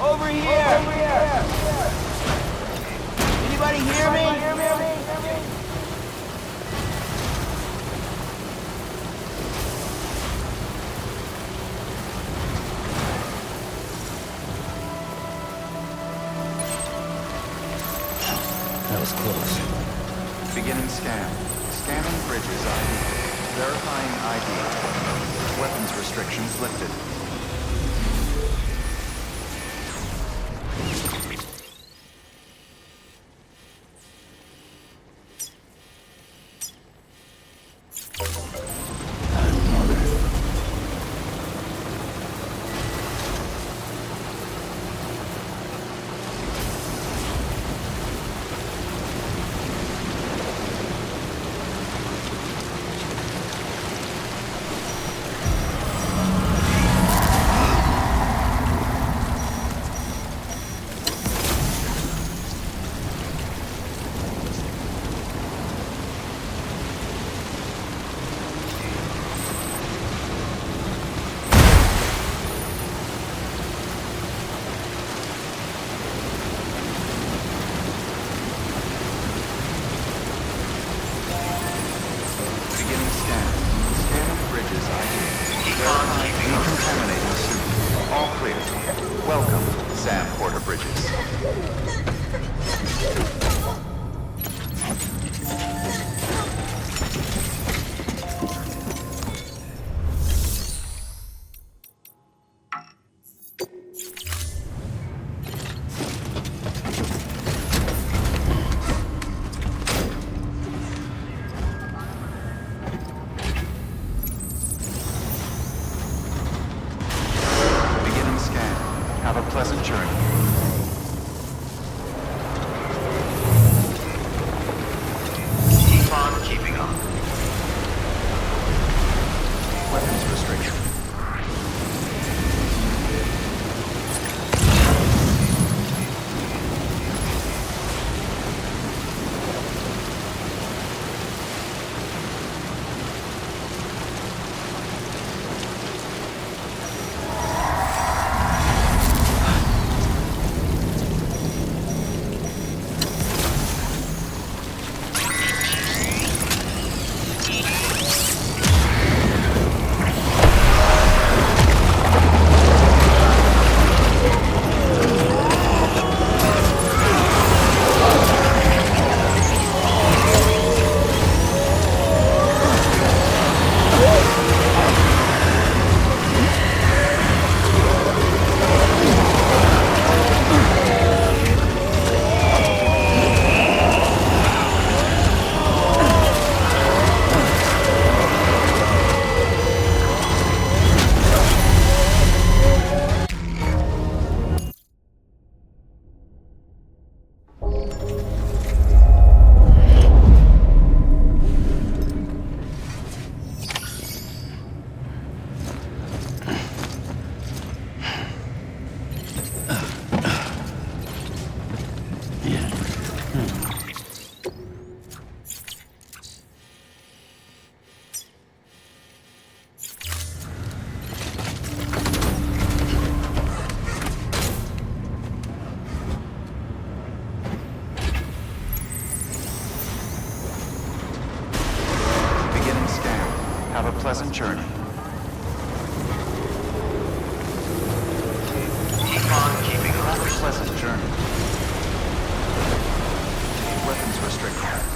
Over here! Anybody hear me?
That was close.
Beginning scan. Scanning bridges ID. Verifying ID. Weapons restrictions lifted. Have a pleasant journey. Keep on keeping on. Have a pleasant journey. Weapons restricted.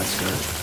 that's good.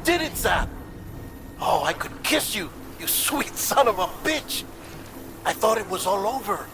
did it, Sam! Oh, I could kiss you, you sweet son of a bitch! I thought it was all over.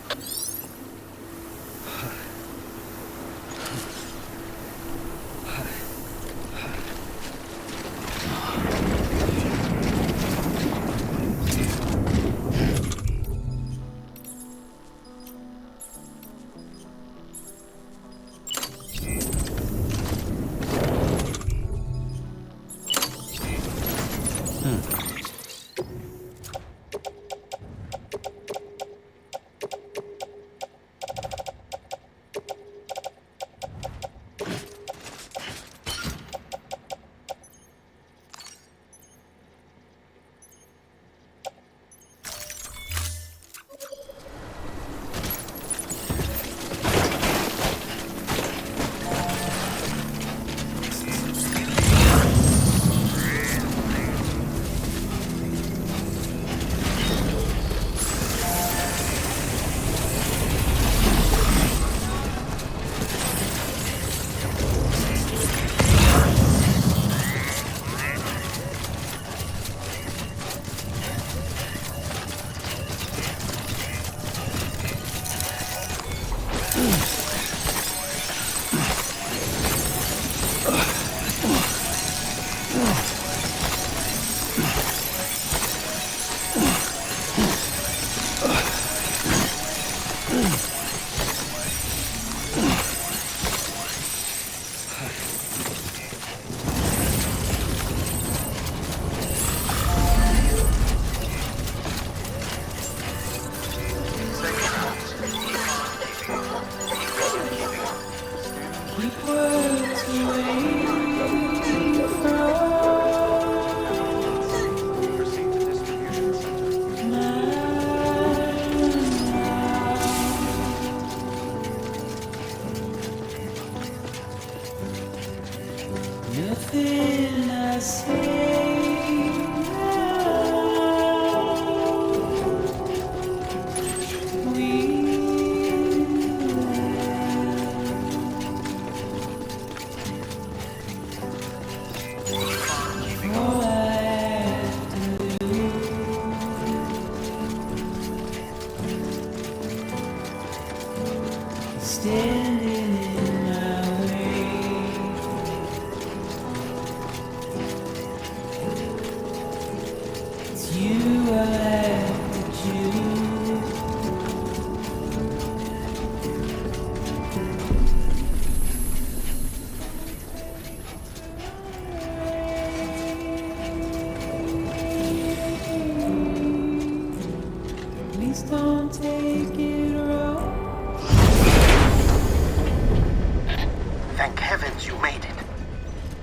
Thank heavens you made it.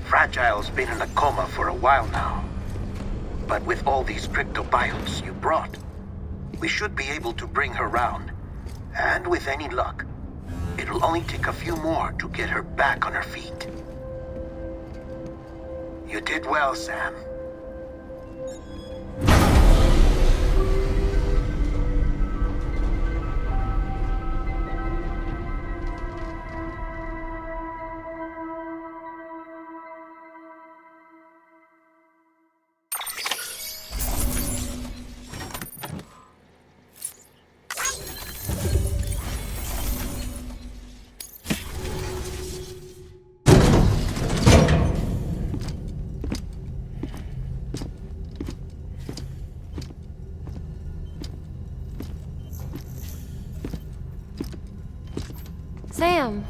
Fragile's been in a coma for a while now. But with all these cryptobiotes you brought, we should be able to bring her round. And with any luck, it'll only take a few more to get her back on her feet. You did well, Sam.
Sam.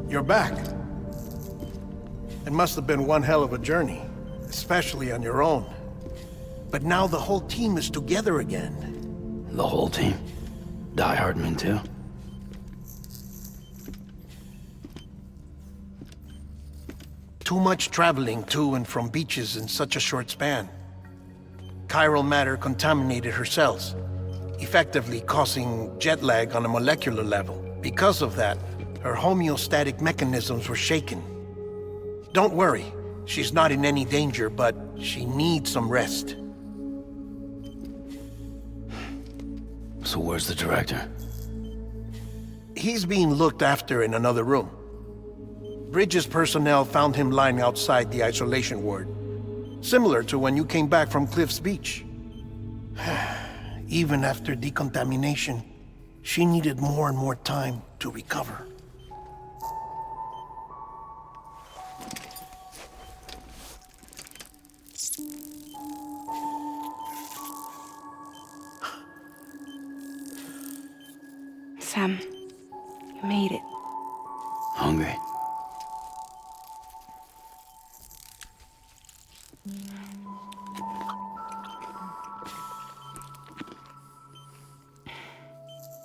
You're back. It must have been one hell of a journey, especially on your own. But now the whole team is together again.
The whole team? Die Hardman too?
Too much traveling to and from beaches in such a short span. Chiral matter contaminated her cells, effectively causing jet lag on a molecular level. Because of that, her homeostatic mechanisms were shaken. Don't worry, she's not in any danger, but she needs some rest.
So where's the director?
He's being looked after in another room. Bridges personnel found him lying outside the isolation ward, similar to when you came back from Cliff's Beach. Even after decontamination, she needed more and more time to recover.
Sam, you made it.
Hungry?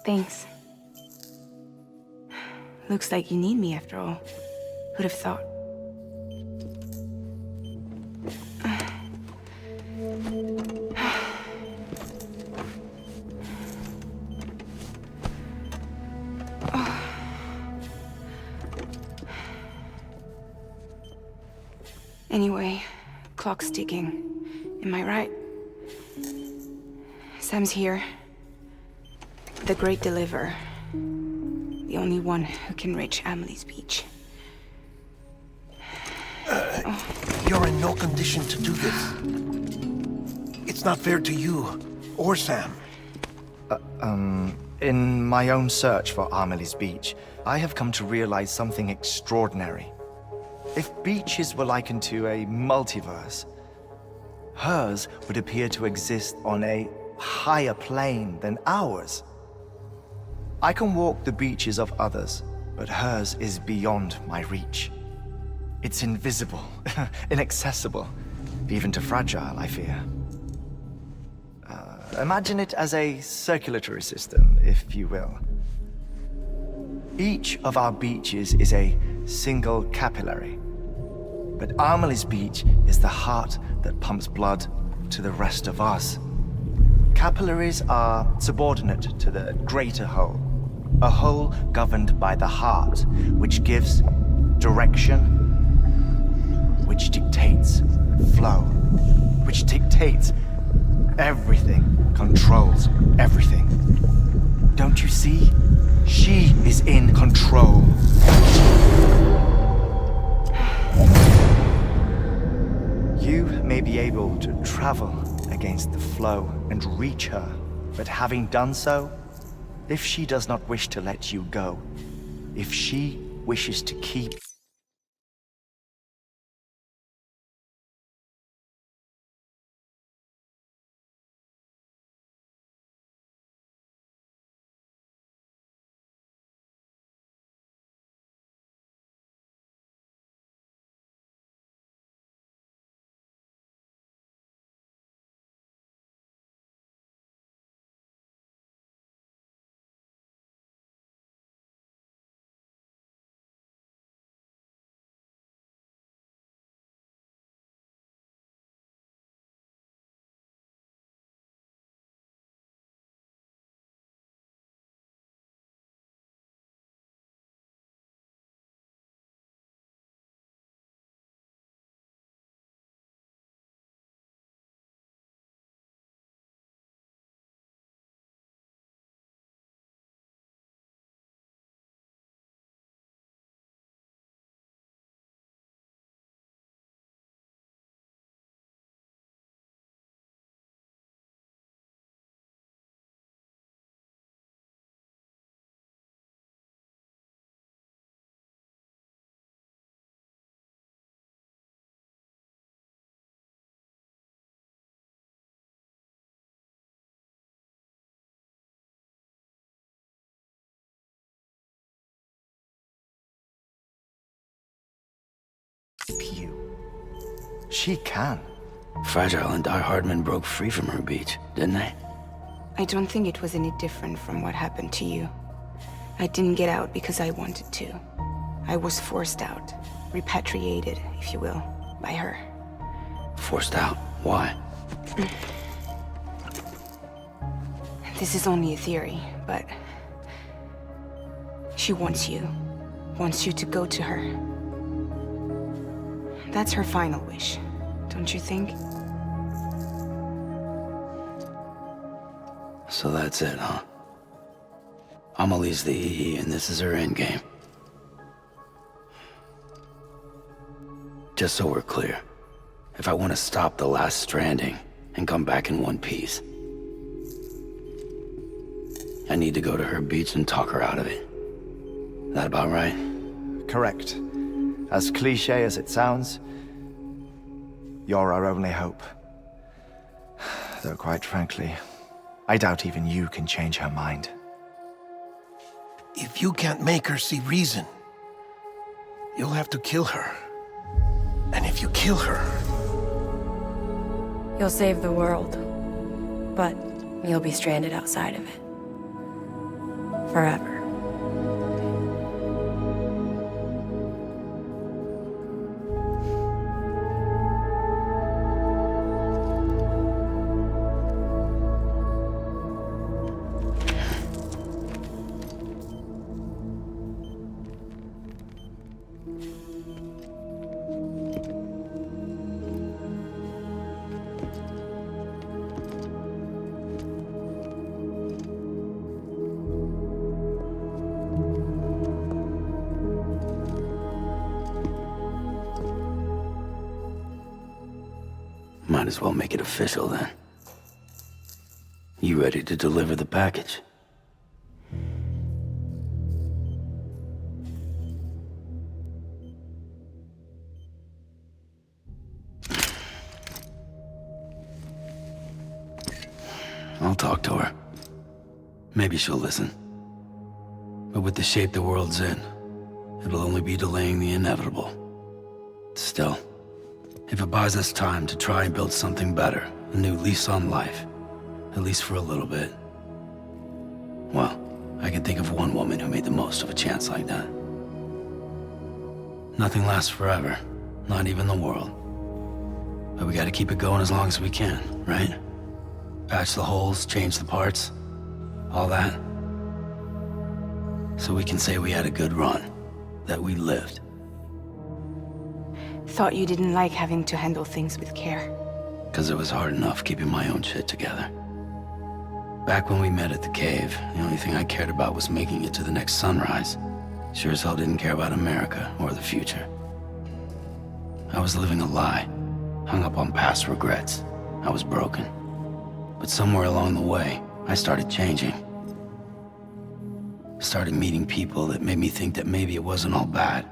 Thanks. Looks like you need me after all. Who'd have thought? Anyway, clock's ticking. Am I right? Sam's here. The Great Deliverer. The only one who can reach Amelie's Beach.
You're in no condition to do this. It's not fair to you or Sam.
In my own search for Amelie's Beach, I have come to realize something extraordinary. If beaches were likened to a multiverse, hers would appear to exist on a higher plane than ours. I can walk the beaches of others, but hers is beyond my reach. It's invisible, inaccessible, even to fragile, I fear. Imagine it as a circulatory system, if you will. Each of our beaches is a single capillary, but Amelie's Beach is the heart that pumps blood to the rest of us. Capillaries are subordinate to the greater whole, a whole governed by the heart, which gives direction, which dictates flow, which dictates everything, controls everything. Don't you see? She is in control. You may be able to travel against the flow and reach her, but having done so, if she does not wish to let you go, if she wishes to keep you. She can.
Fragile and Die Hardman broke free from her beach, didn't they?
I don't think it was any different from what happened to you. I didn't get out because I wanted to. I was forced out. Repatriated, if you will, by her.
Forced out? Why?
This is only a theory, but... she wants you. Wants you to go to her. That's her final wish, don't you think?
So that's it, huh? Amelie's the EE, and this is her endgame. Just so we're clear, if I want to stop the last stranding and come back in one piece, I need to go to her beach and talk her out of it. That about right?
Correct. As cliche as it sounds, you're our only hope. Though quite frankly, I doubt even you can change her mind.
If you can't make her see reason, you'll have to kill her. And if you kill her...
You'll save the world, but you'll be stranded outside of it. Forever.
Might as well make it official then. You ready to deliver the package? I'll talk to her. Maybe she'll listen. But with the shape the world's in, it'll only be delaying the inevitable. Still, if it buys us time to try and build something better, a new lease on life, at least for a little bit, well, I can think of one woman who made the most of a chance like that. Nothing lasts forever, not even the world. But we gotta keep it going as long as we can, right? Patch the holes, change the parts, all that. So we can say we had a good run, that we lived.
Thought you didn't like having to handle things with care.
'Cause it was hard enough keeping my own shit together. Back when we met at the cave, the only thing I cared about was making it to the next sunrise. Sure as hell didn't care about America or the future. I was living a lie, hung up on past regrets. I was broken. But somewhere along the way, I started changing. Started meeting people that made me think that maybe it wasn't all bad.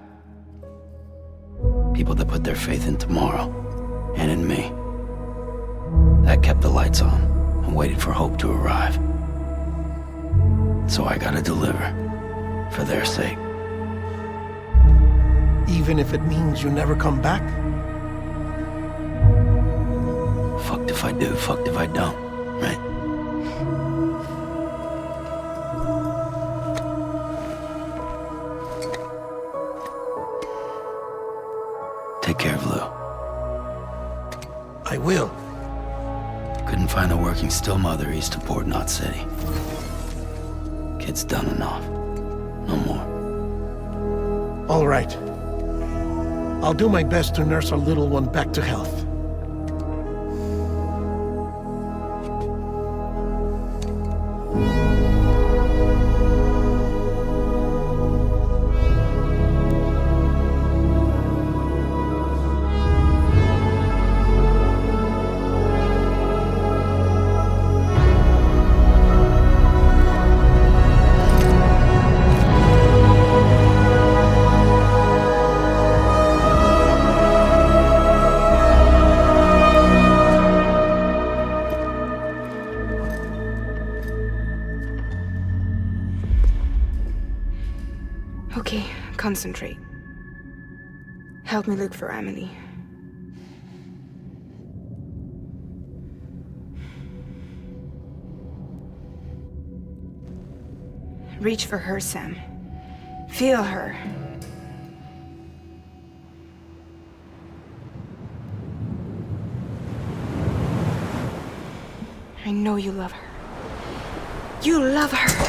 People that put their faith in tomorrow, and in me. That kept the lights on, and waited for hope to arrive. So I gotta deliver, for their sake.
Even if it means you never come back?
Fucked if I do, fucked if I don't, right? Take care of Lou.
I will.
Couldn't find a working still mother east of Port Knot City. Kid's done enough. No more.
All right. I'll do my best to nurse our little one back to health.
Okay, concentrate. Help me look for Emily. Reach for her, Sam. Feel her. I know you love her. You love her!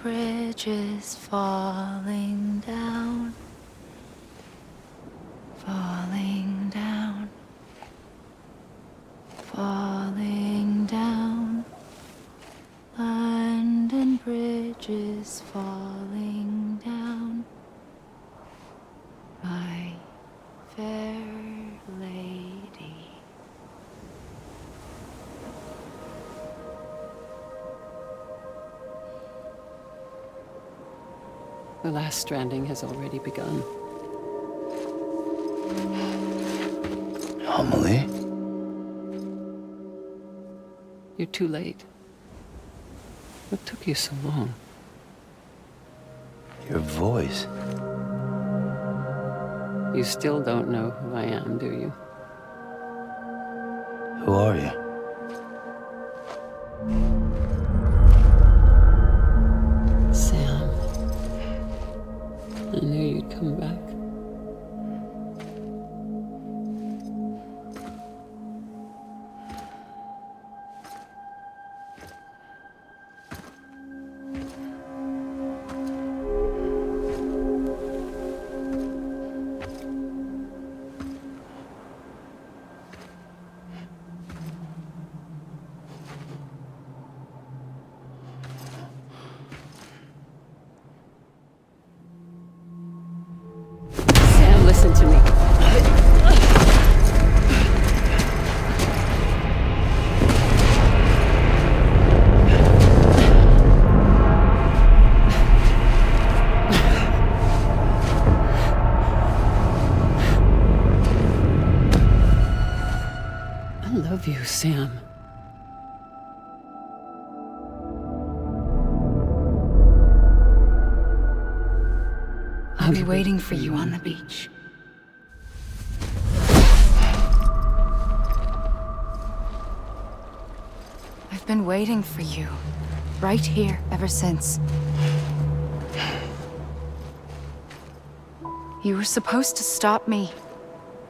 bridges falling down, falling down, falling down. London Bridge is falling down, my fair lady.
The last stranding has already begun.
Amelie?
You're too late. What took you so long?
Your voice.
You still don't know who I am, do you?
Who are you?
Sam. I knew you'd come back. Listen to me. I love you, Sam.
I'll be waiting for you on the beach. I've been waiting for you, right here, ever since. You were supposed to stop me.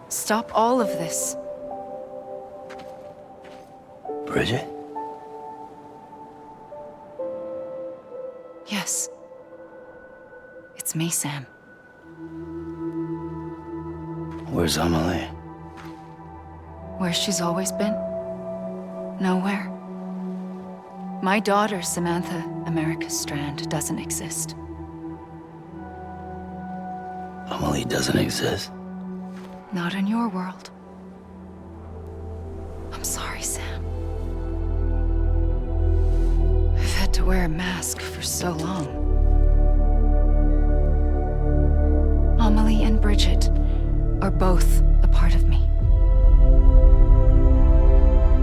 Stop all of this.
Bridget?
Yes. It's me, Sam.
Where's Amelie?
Where she's always been. Nowhere. My daughter, Samantha America Strand, doesn't exist.
Amelie doesn't exist?
Not in your world. I'm sorry, Sam. I've had to wear a mask for so long. Amelie and Bridget are both a part of me.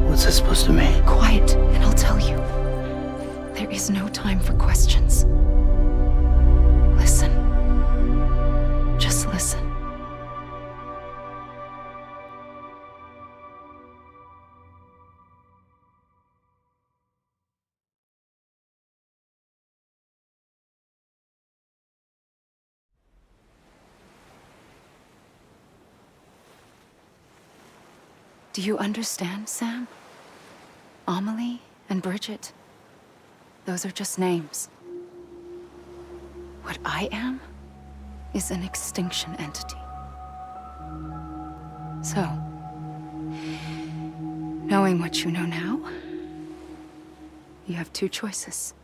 What's that supposed to mean?
Quiet, and I'll tell you. There is no time for questions. Listen. Just listen. Do you understand, Sam? Amelie and Bridget, those are just names. What I am is an extinction entity. So, knowing what you know now, you have two choices.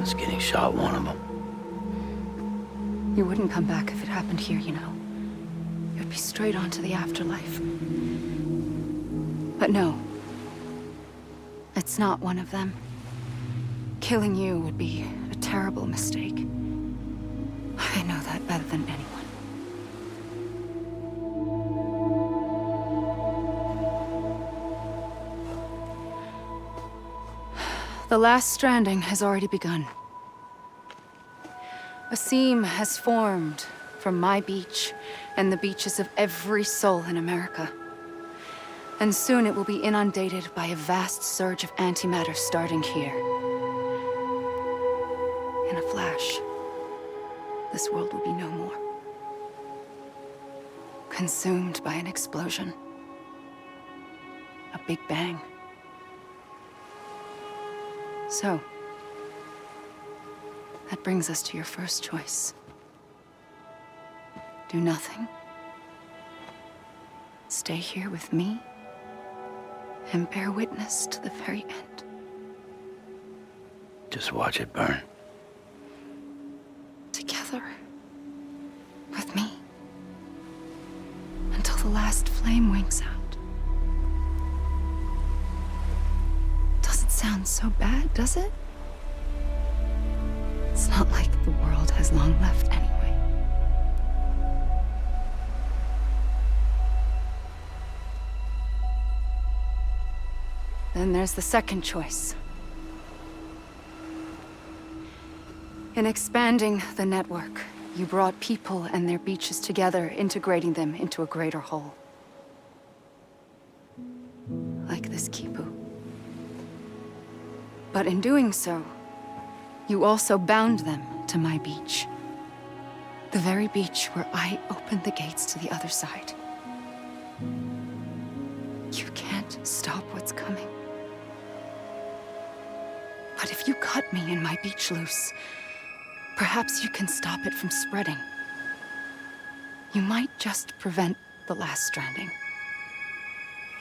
Is getting shot one of them?
You wouldn't come back if it happened here, you know. You'd be straight on to the afterlife. But no. It's not one of them. Killing you would be a terrible mistake. I know that better than anyone. The last stranding has already begun. A seam has formed from my beach and the beaches of every soul in America. And soon it will be inundated by a vast surge of antimatter starting here. In a flash, this world will be no more. Consumed by an explosion. A big bang. So, that brings us to your first choice. Do nothing. Stay here with me and bear witness to the very end.
Just watch it burn.
Together. With me. Until the last flame winks out. Doesn't sound so bad, does it? It's not like the world has long left anyway. Then there's the second choice. In expanding the network, you brought people and their beaches together, integrating them into a greater whole. Like this Kipu. But in doing so, you also bound them to my beach. The very beach where I opened the gates to the other side. You can't stop what's coming. But if you cut me and my beach loose, perhaps you can stop it from spreading. You might just prevent the last stranding.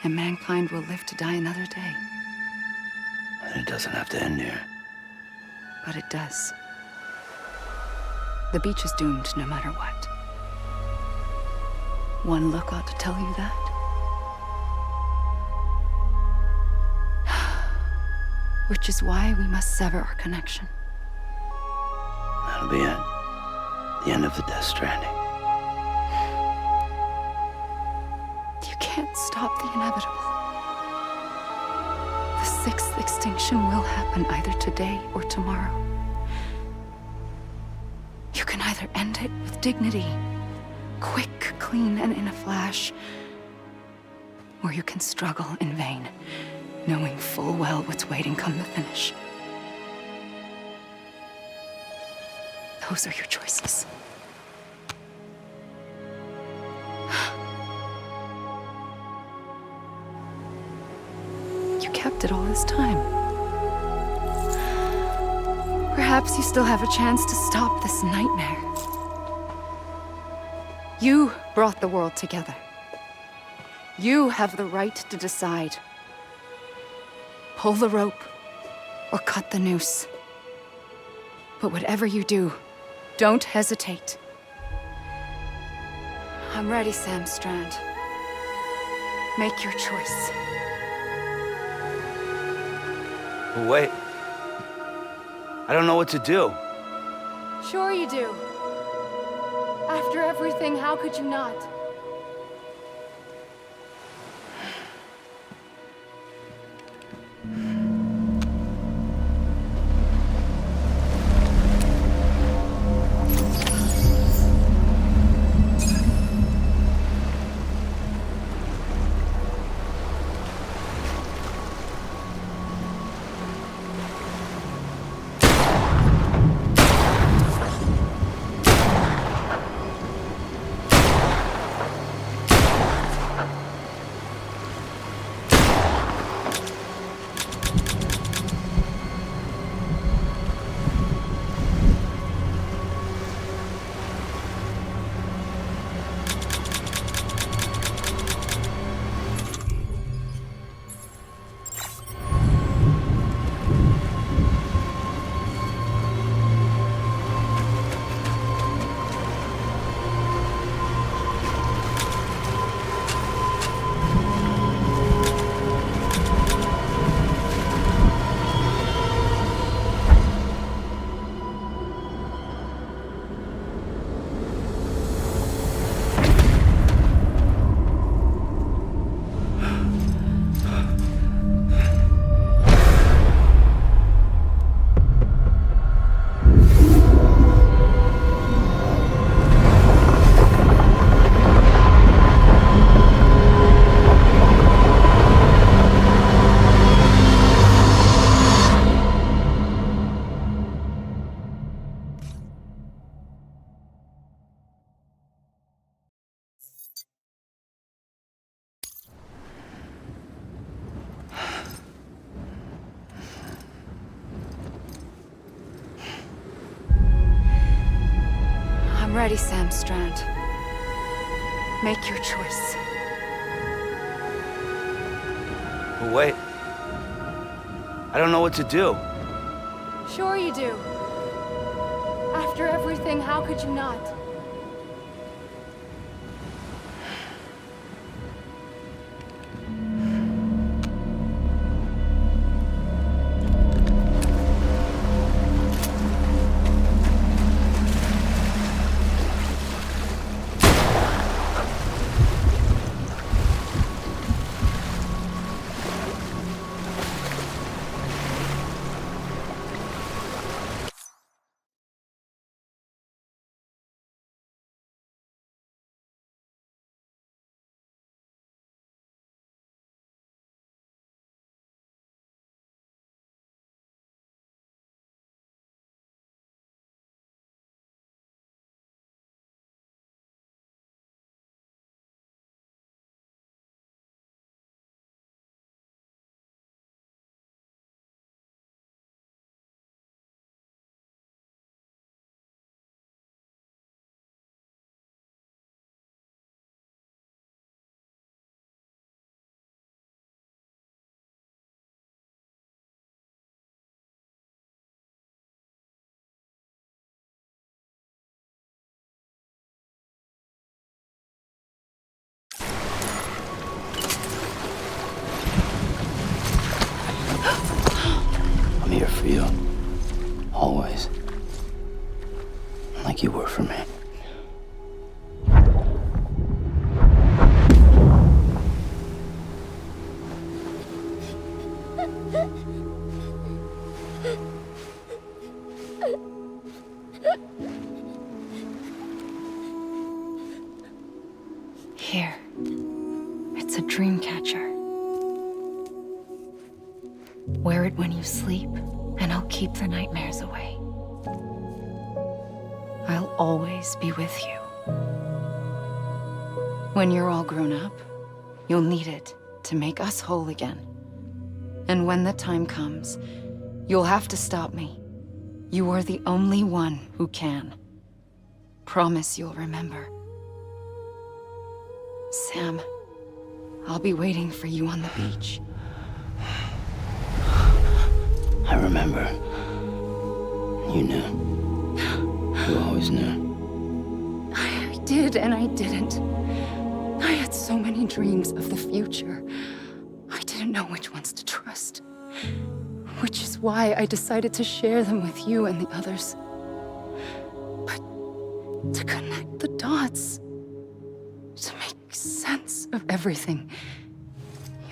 And mankind will live to die another day.
And it doesn't have to end here.
But it does. The beach is doomed no matter what. One look ought to tell you that. Which is why we must sever our connection.
That'll be it. The end of the Death Stranding.
You can't stop the inevitable. The sixth extinction will happen either today or tomorrow. You can either end it with dignity, quick, clean, and in a flash, or you can struggle in vain, knowing full well what's waiting come the finish. Those are your choices. You kept it all this time. Perhaps you still have a chance to stop this nightmare. You brought the world together. You have the right to decide. Pull the rope, or cut the noose. But whatever you do, don't hesitate. I'm ready, Sam Strand. Make your choice.
But wait. I don't know what to do.
Sure you do. After everything, how could you not? ready, Sam Strand. Make your choice.
But wait. I don't know what to do.
Sure you do. After everything, how could you not?
I'm here for you. Always. Like you were for me.
Here. It's a dream catcher. Wear it when you sleep, and I'll keep the nightmares away. I'll always be with you. When you're all grown up, you'll need it to make us whole again. And when the time comes, you'll have to stop me. You are the only one who can. Promise you'll remember. Sam, I'll be waiting for you on the beach.
I remember. You knew. You always knew.
I did and I didn't. I had so many dreams of the future. I didn't know which ones to trust. Which is why I decided to share them with you and the others. But to connect the dots, to make sense of everything,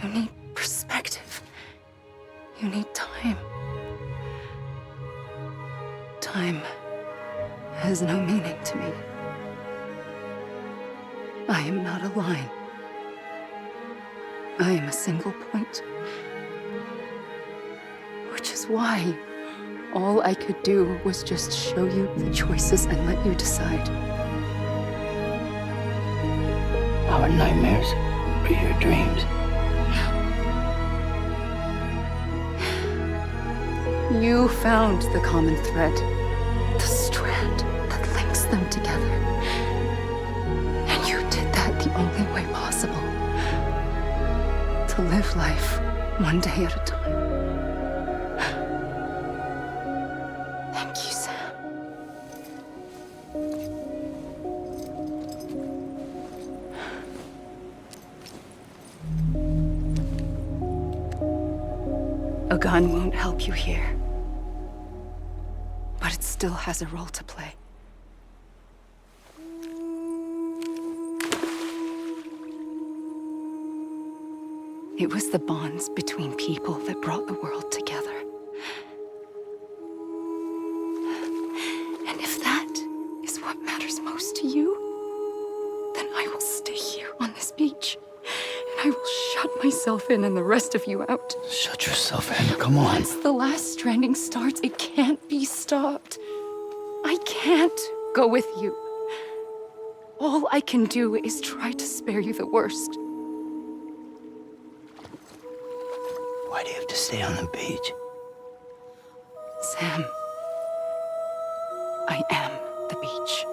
you need perspective. You need time. Time has no meaning to me. I am not a line. I am a single point. Which is why all I could do was just show you the choices and let you decide.
Our nightmares are your dreams.
You found the common thread, the strand that links them together. And you did that the only way possible. To live life one day at a time. Thank you, Sam. A gun won't help you here. But it still has a role to play. It was the bonds between people that brought the world together. And if that is what matters most to you, then I will stay here on this beach. And I will shut myself in and the rest of you out.
Shut yourself in, come on.
Once the last stranding starts, it can't be stopped. I can't go with you. All I can do is try to spare you the worst.
Why do you have to stay on the beach?
Sam, I am the beach.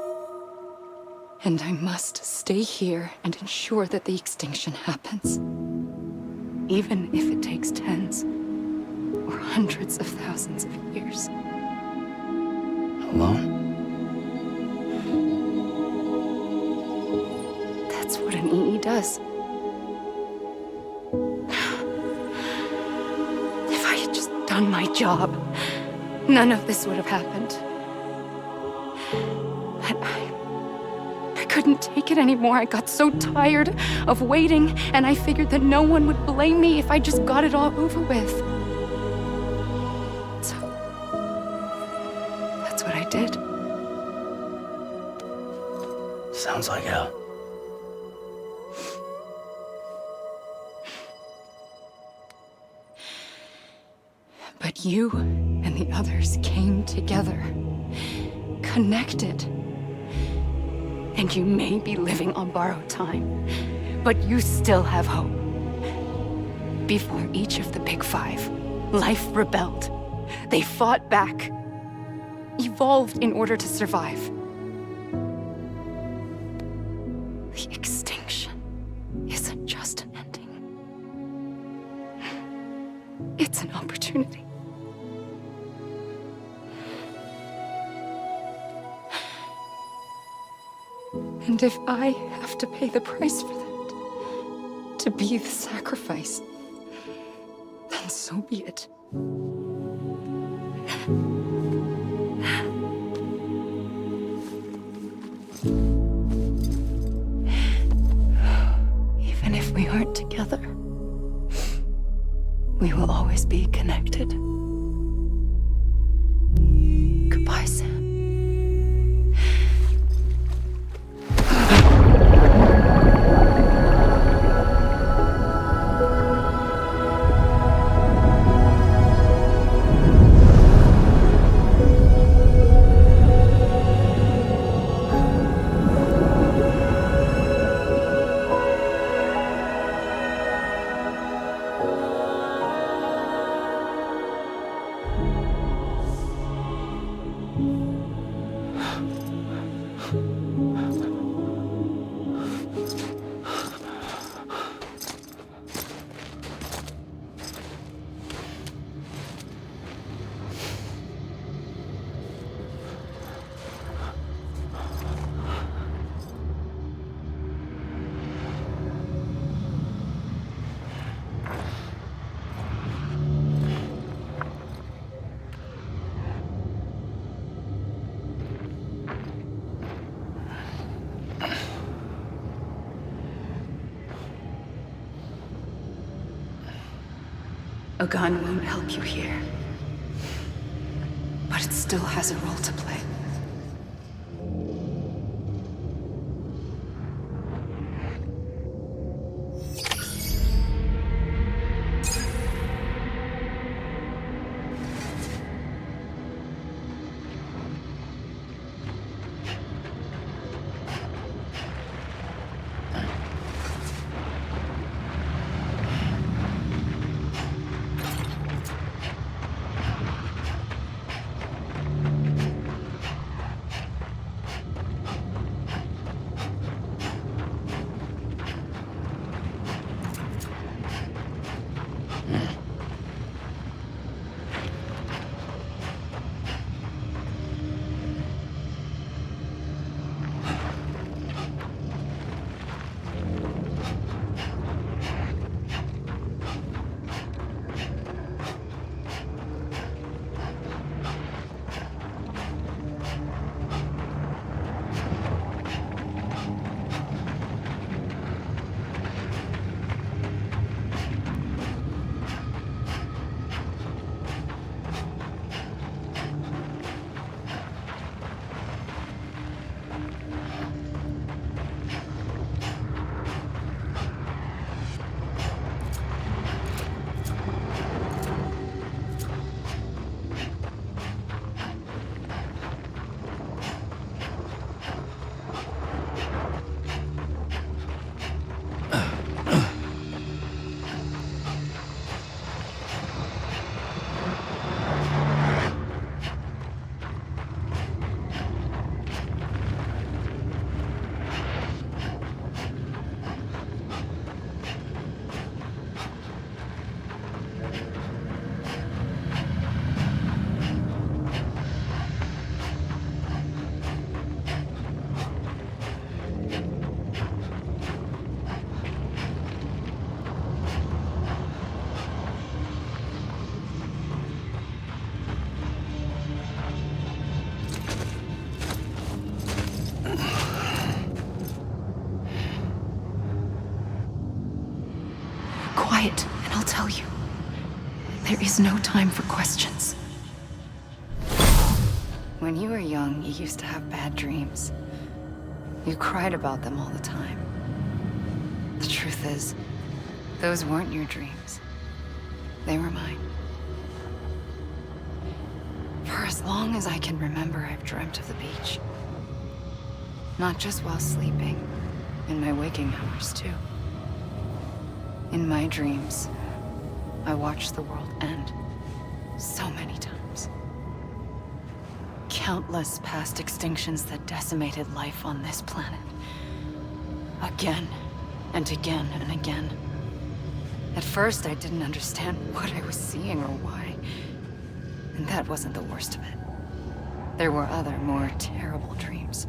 And I must stay here and ensure that the extinction happens. Even if it takes tens or hundreds of thousands of years.
Alone?
That's what an EE does. If I had just done my job, none of this would have happened. But I couldn't take it anymore. I got so tired of waiting, and I figured that no one would blame me if I just got it all over with. So, that's what I did.
Sounds like hell.
But you and the others came together, connected. And you may be living on borrowed time, but you still have hope. Before each of the Big Five, life rebelled. They fought back, evolved in order to survive. The extinction isn't just an ending. It's an opportunity. And if I have to pay the price for that, to be the sacrifice, then so be it. Even if we aren't together, we will always be connected. Goodbye, Sam. A gun won't help you here, but it still has a role to play. quiet, and I'll tell you. There is no time for questions. When you were young, you used to have bad dreams. You cried about them all the time. The truth is, those weren't your dreams. They were mine. For as long as I can remember, I've dreamt of the beach. Not just while sleeping, in my waking hours too. In my dreams, I watched the world end so many times. Countless past extinctions that decimated life on this planet. Again, and again, and again. At first, I didn't understand what I was seeing or why. And that wasn't the worst of it. There were other, more terrible dreams.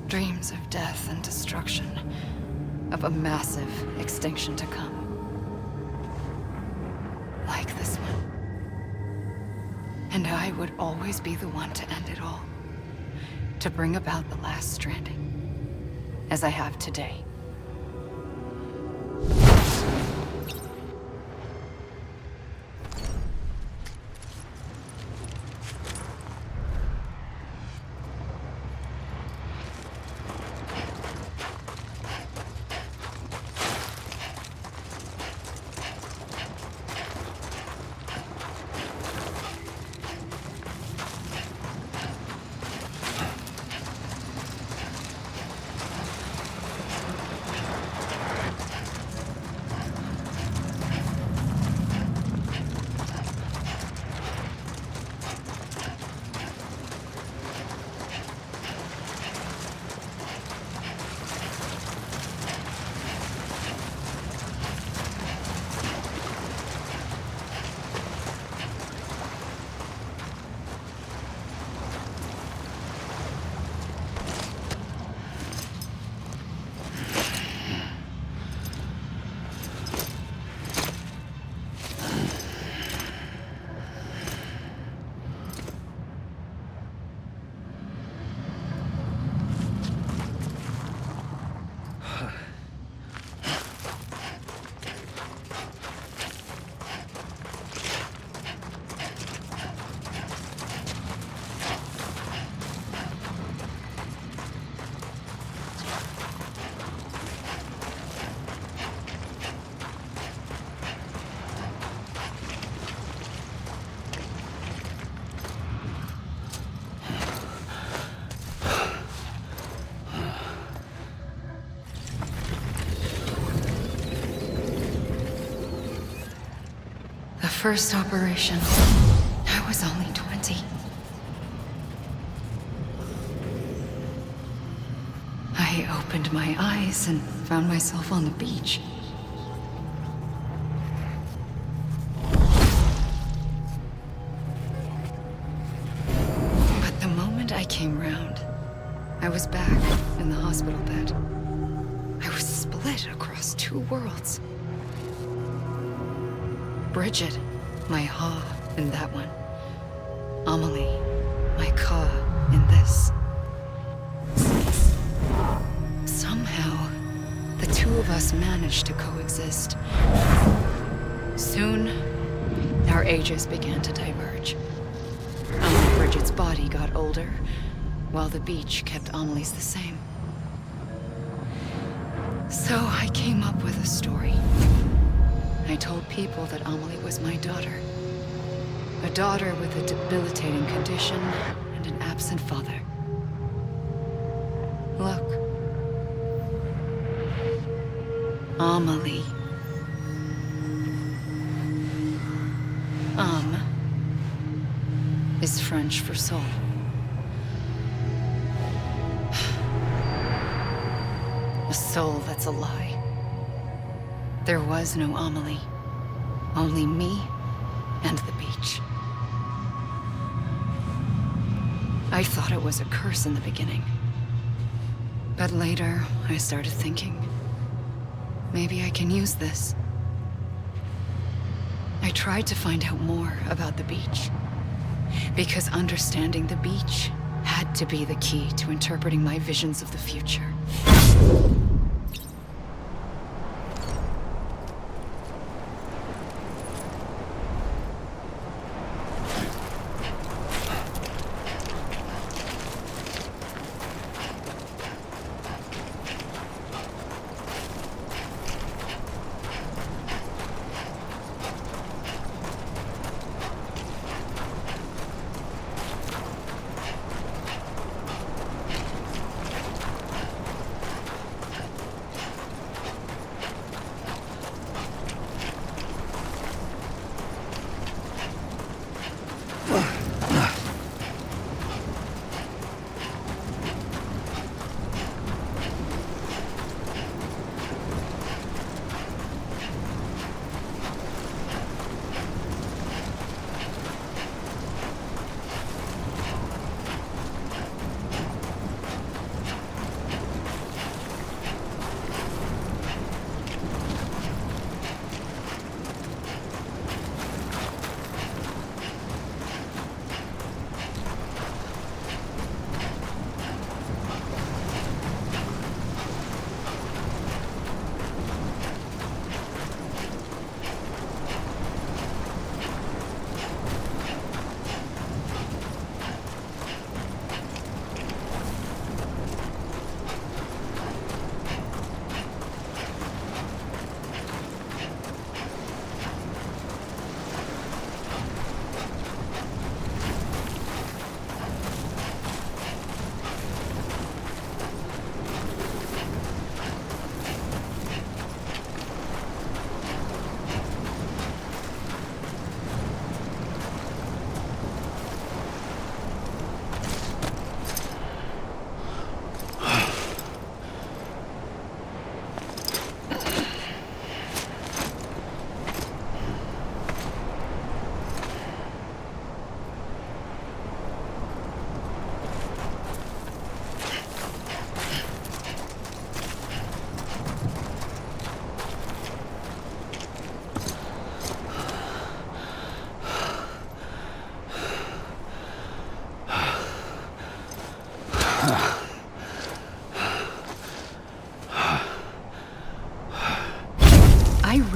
Dreams of death and destruction. Of a massive extinction to come. Like this one. And I would always be the one to end it all. To bring about the last stranding. As I have today. First operation, I was only 20. I opened my eyes and found myself on the beach. But the moment I came round, I was back in the hospital bed. I was split across two worlds. Bridget, my Ha in that one. Amelie, my Ka in this. Somehow, the two of us managed to coexist. Soon, our ages began to diverge. Bridget's body got older, while the beach kept Amelie's the same. So I came up with a story. I told people that Amelie was my daughter. A daughter with a debilitating condition and an absent father. Look. Amelie. Is French for soul. A soul that's a lie. There was no Amelie. Only me and the beach. I thought it was a curse in the beginning. But later, I started thinking, maybe I can use this. I tried to find out more about the beach. Because understanding the beach had to be the key to interpreting my visions of the future.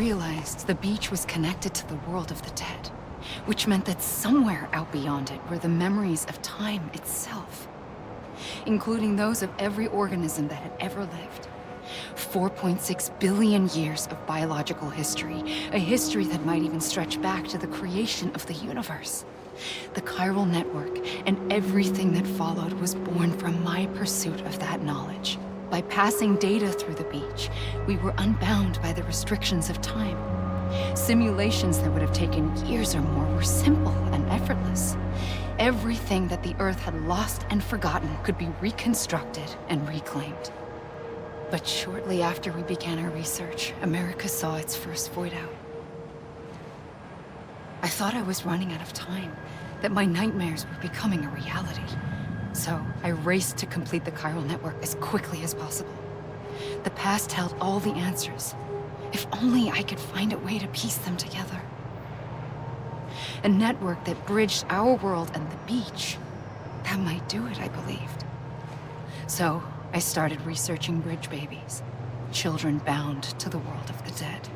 realized the beach was connected to the world of the dead, which meant that somewhere out beyond it were the memories of time itself, including those of every organism that had ever lived. 4.6 billion years of biological history, a history that might even stretch back to the creation of the universe. The chiral network and everything that followed was born from my pursuit of that knowledge. By passing data through the beach, we were unbound by the restrictions of time. Simulations that would have taken years or more were simple and effortless. Everything that the Earth had lost and forgotten could be reconstructed and reclaimed. But shortly after we began our research, America saw its first void out. I thought I was running out of time, that my nightmares were becoming a reality. So I raced to complete the chiral network as quickly as possible. The past held all the answers. If only I could find a way to piece them together. A network that bridged our world and the beach. That might do it, I believed. So I started researching bridge babies, children bound to the world of the dead.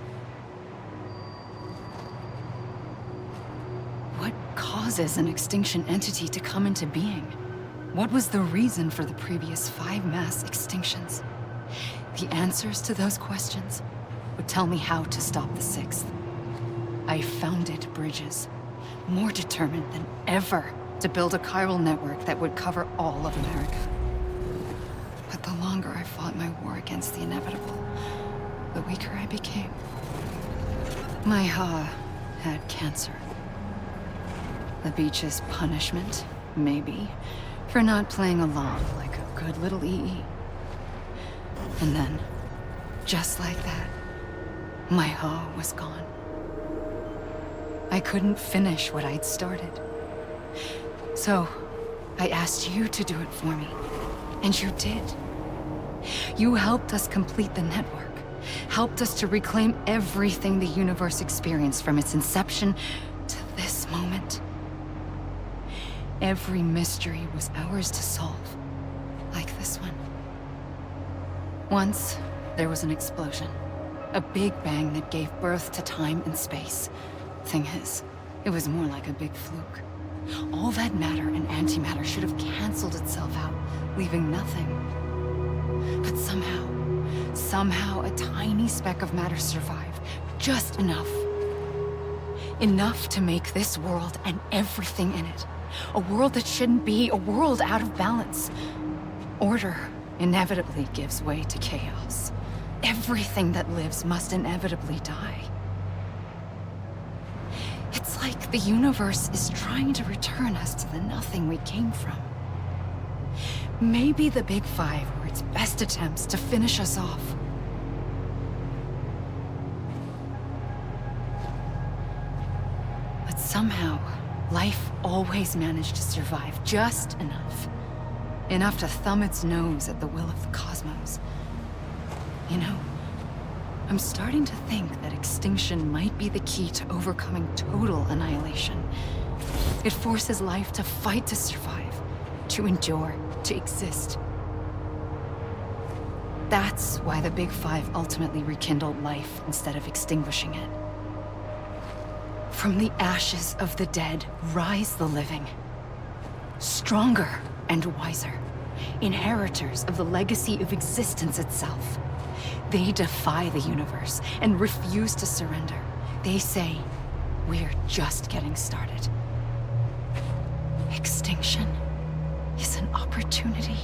What causes an extinction entity to come into being? What was the reason for the previous 5 mass extinctions? The answers to those questions would tell me how to stop the 6th. I founded bridges, more determined than ever to build a chiral network that would cover all of America. But the longer I fought my war against the inevitable, the weaker I became. My Ha had cancer. The beach's punishment, maybe, for not playing along like a good little EE. And then, just like that, my Ha was gone. I couldn't finish what I'd started. So, I asked you to do it for me, and you did. You helped us complete the network, helped us to reclaim everything the universe experienced from its inception to this moment. Every mystery was ours to solve, like this one. Once, there was an explosion. A big bang that gave birth to time and space. Thing is, it was more like a big fluke. All that matter and antimatter should have canceled itself out, leaving nothing. But somehow a tiny speck of matter survived. Just enough. Enough to make this world and everything in it. A world that shouldn't be, a world out of balance. Order inevitably gives way to chaos. Everything that lives must inevitably die. It's like the universe is trying to return us to the nothing we came from. Maybe the Big Five were its best attempts to finish us off. But somehow, life always managed to survive just enough. Enough to thumb its nose at the will of the cosmos. You know, I'm starting to think that extinction might be the key to overcoming total annihilation. It forces life to fight to survive, to endure, to exist. That's why the Big Five ultimately rekindled life instead of extinguishing it. From the ashes of the dead rise the living. Stronger and wiser. Inheritors of the legacy of existence itself. They defy the universe and refuse to surrender. They say, we're just getting started. Extinction is an opportunity.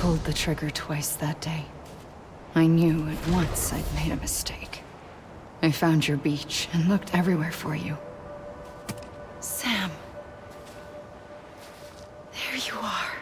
pulled the trigger twice that day. I knew at once I'd made a mistake. I found your beach and looked everywhere for you. Sam. There you are.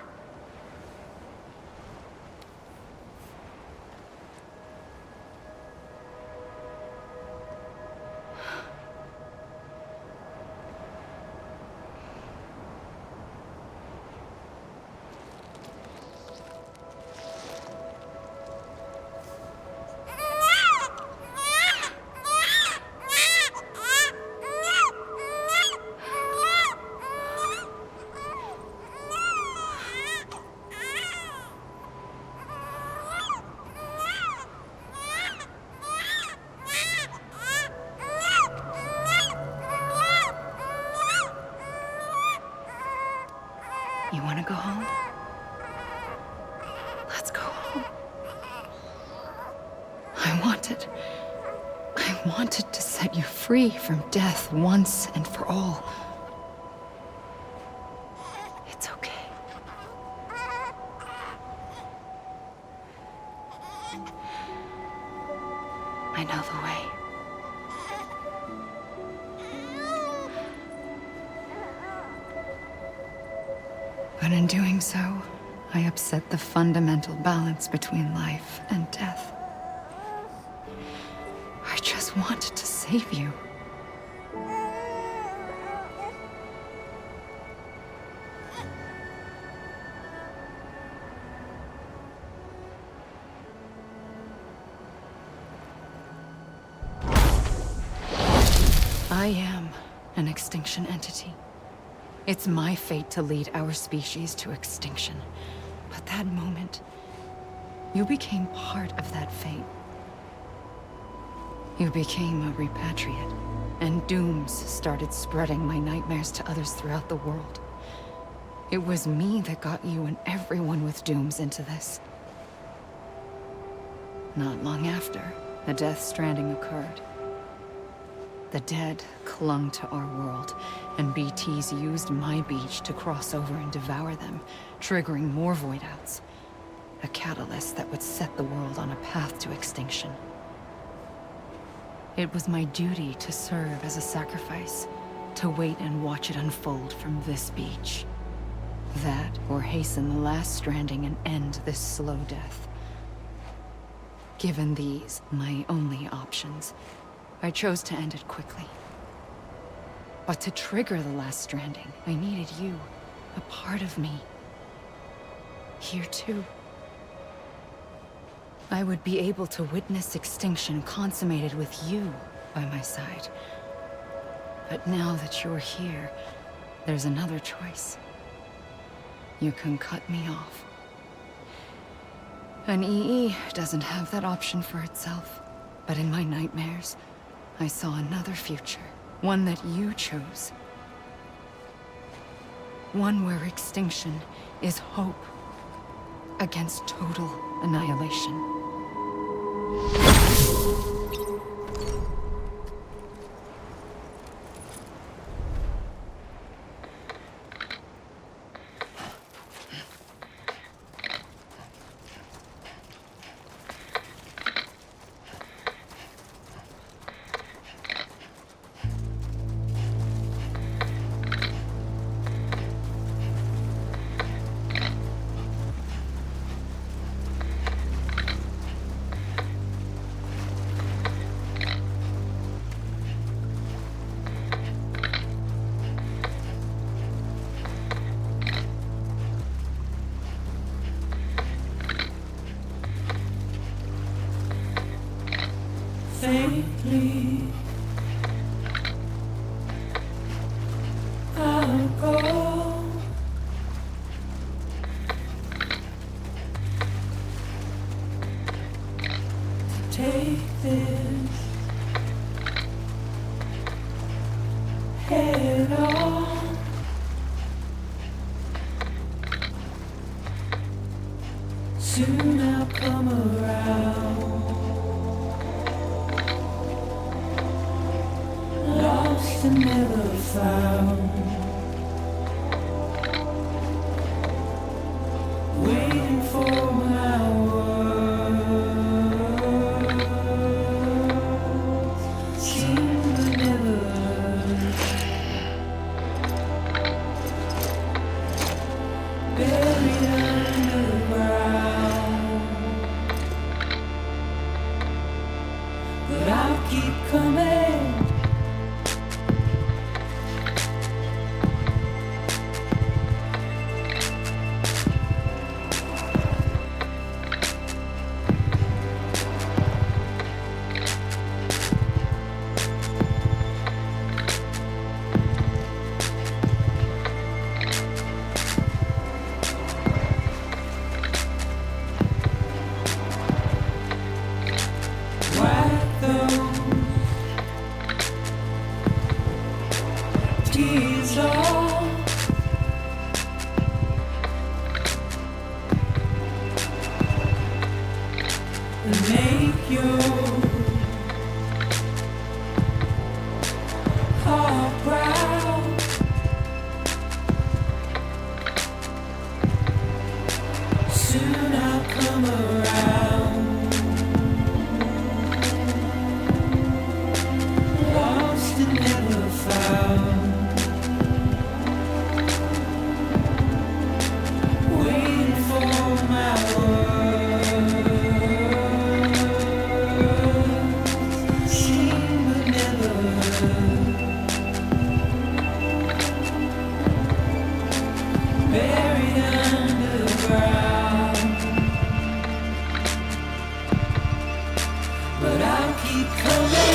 You want to go home? Let's go home. I wanted to set you free from death once and for all. It's okay. I know the way. But in doing so, I upset the fundamental balance between life and death. I just wanted to save you. I am an extinction entity. It's my fate to lead our species to extinction. But that moment, you became part of that fate. You became a repatriate, and dooms started spreading my nightmares to others throughout the world. It was me that got you and everyone with dooms into this. Not long after, the Death Stranding occurred. The dead clung to our world, and BTs used my beach to cross over and devour them, triggering more void-outs. A catalyst that would set the world on a path to extinction. It was my duty to serve as a sacrifice, to wait and watch it unfold from this beach. That, or hasten the last stranding and end this slow death. Given these, my only options, I chose to end it quickly. But to trigger the last stranding, I needed you, a part of me. Here too. I would be able to witness extinction consummated with you by my side. But now that you're here, there's another choice. You can cut me off. An EE doesn't have that option for itself. But in my nightmares, I saw another future. One that you chose. One where extinction is hope against total annihilation.
Faintly, I'll go. Take this head on. Soon I'll come around. Lost and never found. Waiting for my is all. And make your heart proud. Soon I'll come around. Lost and never found. Waiting for my words. Seen but never heard. Buried underground. But I'll keep coming.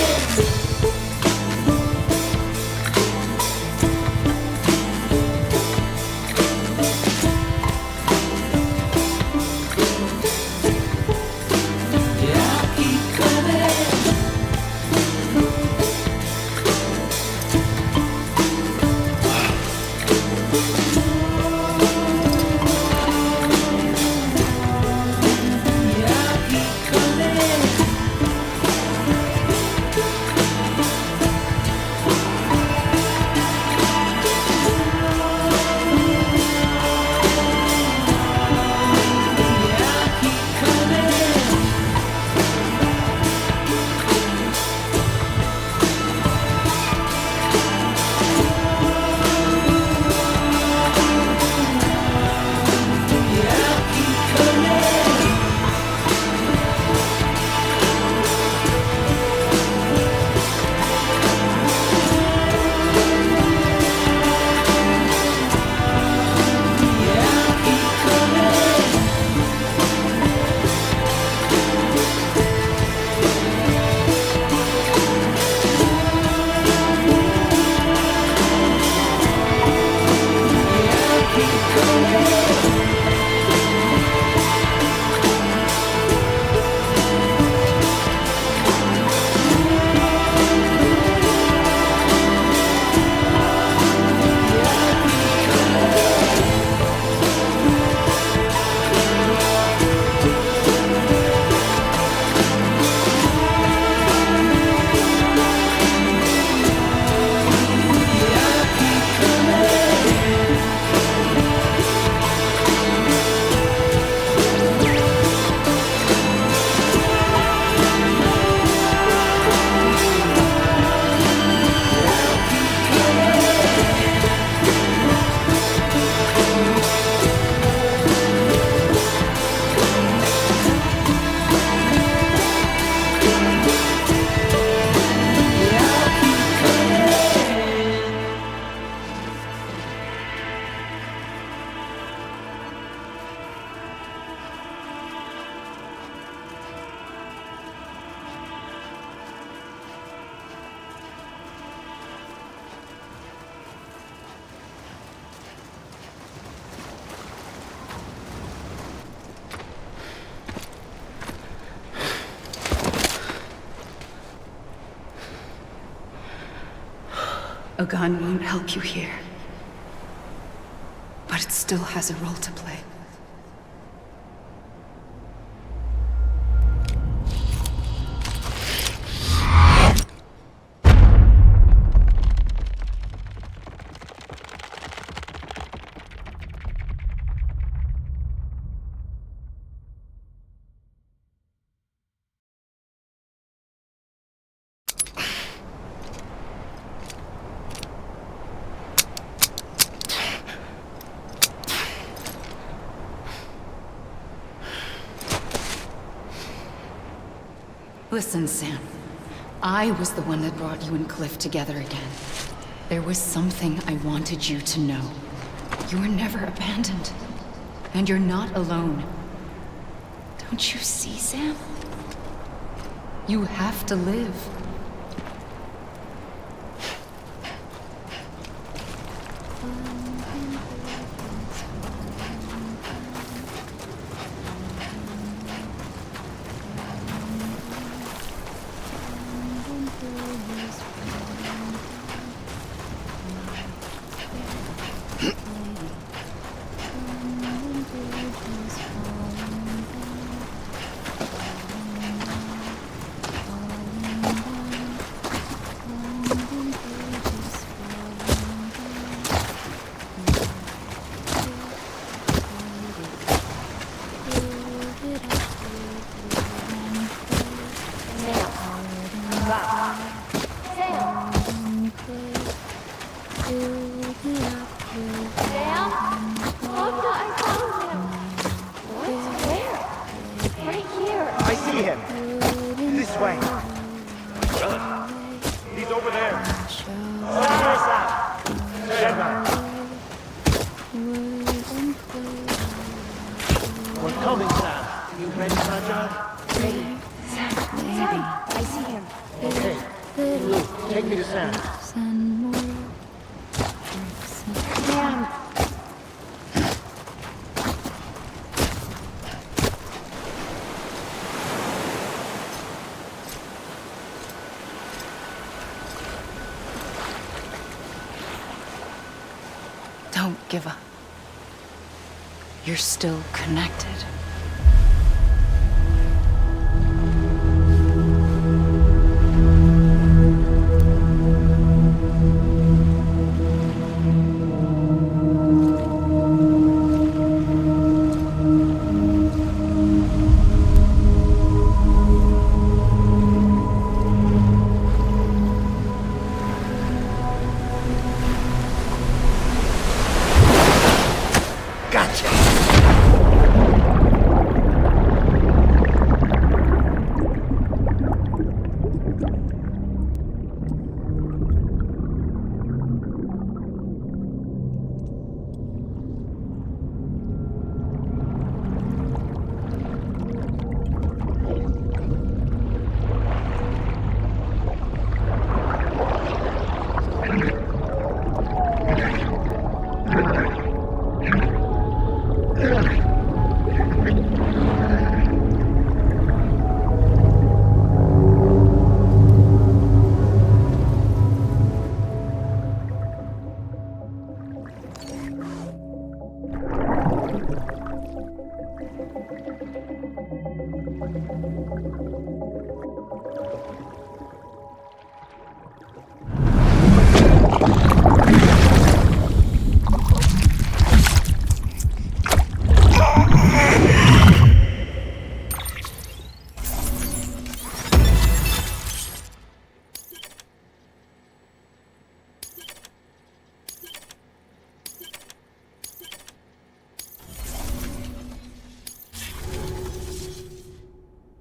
A gun won't help you here, but it still has a role to play. Listen, Sam. I was the one that brought you and Cliff together again. There was something I wanted you to know. You were never abandoned. And you're not alone. Don't you see, Sam? You have to live.
I see him. This way. He's over there. Where's that? We're coming, Sam. You ready, Fragile?
Ready. Sam, I see him.
Okay. Luke, take me to Sam.
Sam.
Don't give up. You're still connected.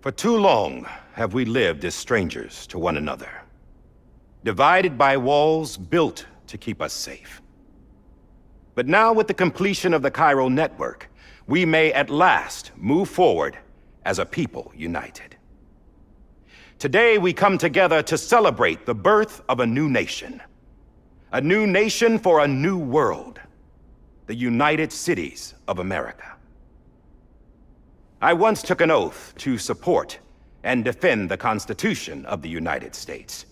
For too long have we lived as strangers to one another, divided by walls built to keep us safe. But now, with the completion of the chiral network, we may at last move forward as a people united. Today we come together to celebrate the birth of a new nation for a new world, the United Cities of America. I once took an oath to support and defend the Constitution of the United States.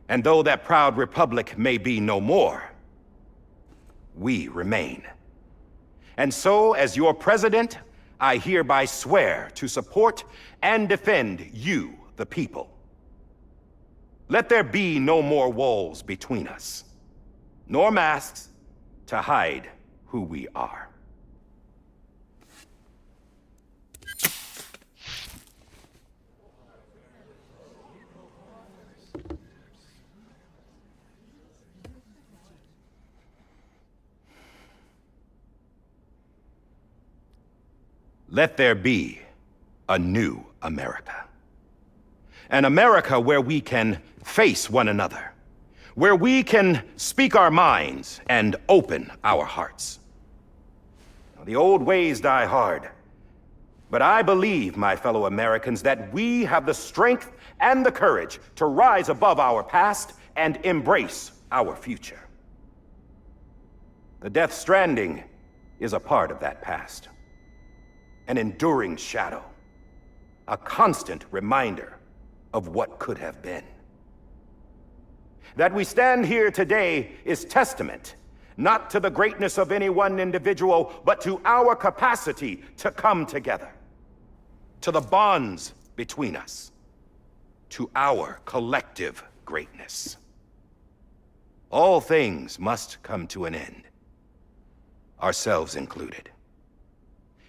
And though that proud republic may be no more, we remain. And so, as your president, I hereby swear to support and defend you, the people. Let there be no more walls between us, nor masks to hide who we are. Let there be a new America. An America where we can face one another, where we can speak our minds and open our hearts. Now, the old ways die hard, but I believe, my fellow Americans, that we have the strength and the courage to rise above our past and embrace our future. The Death Stranding is a part of that past. An enduring shadow, a constant reminder of what could have been. That we stand here today is testament not to the greatness of any one individual, but to our capacity to come together, to the bonds between us, to our collective greatness. All things must come to an end, ourselves included.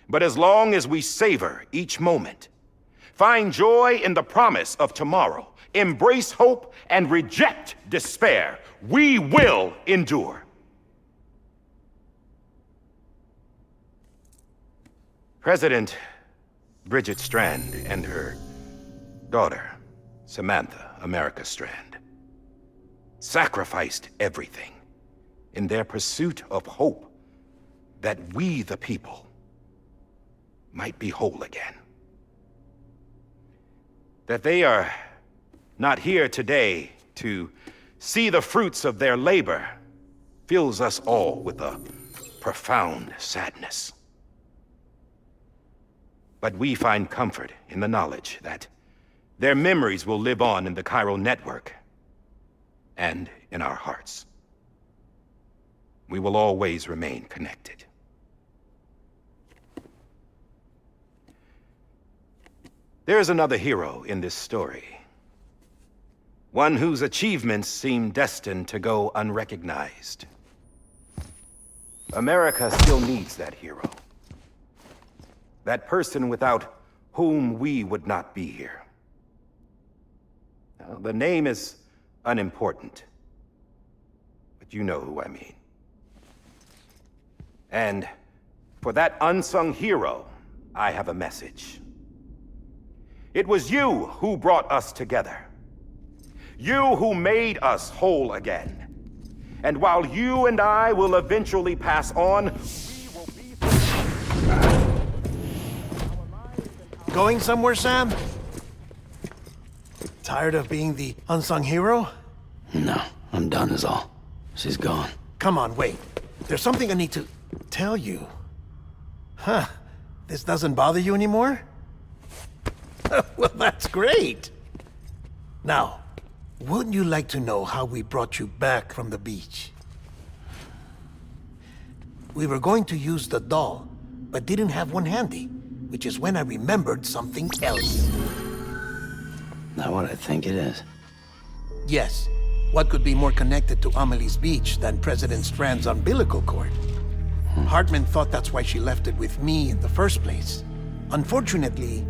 But as long as we savor each moment, find joy in the promise of tomorrow, embrace hope, and reject despair, we will endure. President Bridget Strand and her daughter, Samantha America Strand, sacrificed everything in their pursuit of hope that we, the people, might be whole again. That they are not here today to see the fruits of their labor fills us all with a profound sadness. But we find comfort in the knowledge that their memories will live on in the chiral network and in our hearts. We will always remain connected. There's another hero in this story. One whose achievements seem destined to go unrecognized. America still needs that hero. That person without whom we would not be here. Now, the name is unimportant, but you know who I mean. And for that unsung hero, I have a message. It was you who brought us together. You who made us whole again. And while you and I will eventually pass on, we will be...
Going somewhere, Sam? Tired of being the unsung hero?
No, I'm done is all. She's gone.
Come on, wait. There's something I need to tell you. Huh. This doesn't bother you anymore? Well, that's great. Now, wouldn't you like to know how we brought you back from the beach? We were going to use the doll, but didn't have one handy, which is when I remembered something else.
Not what I think it is.
Yes. What could be more connected to Amelie's beach than President Strand's umbilical cord? Hartman thought that's why she left it with me in the first place. Unfortunately...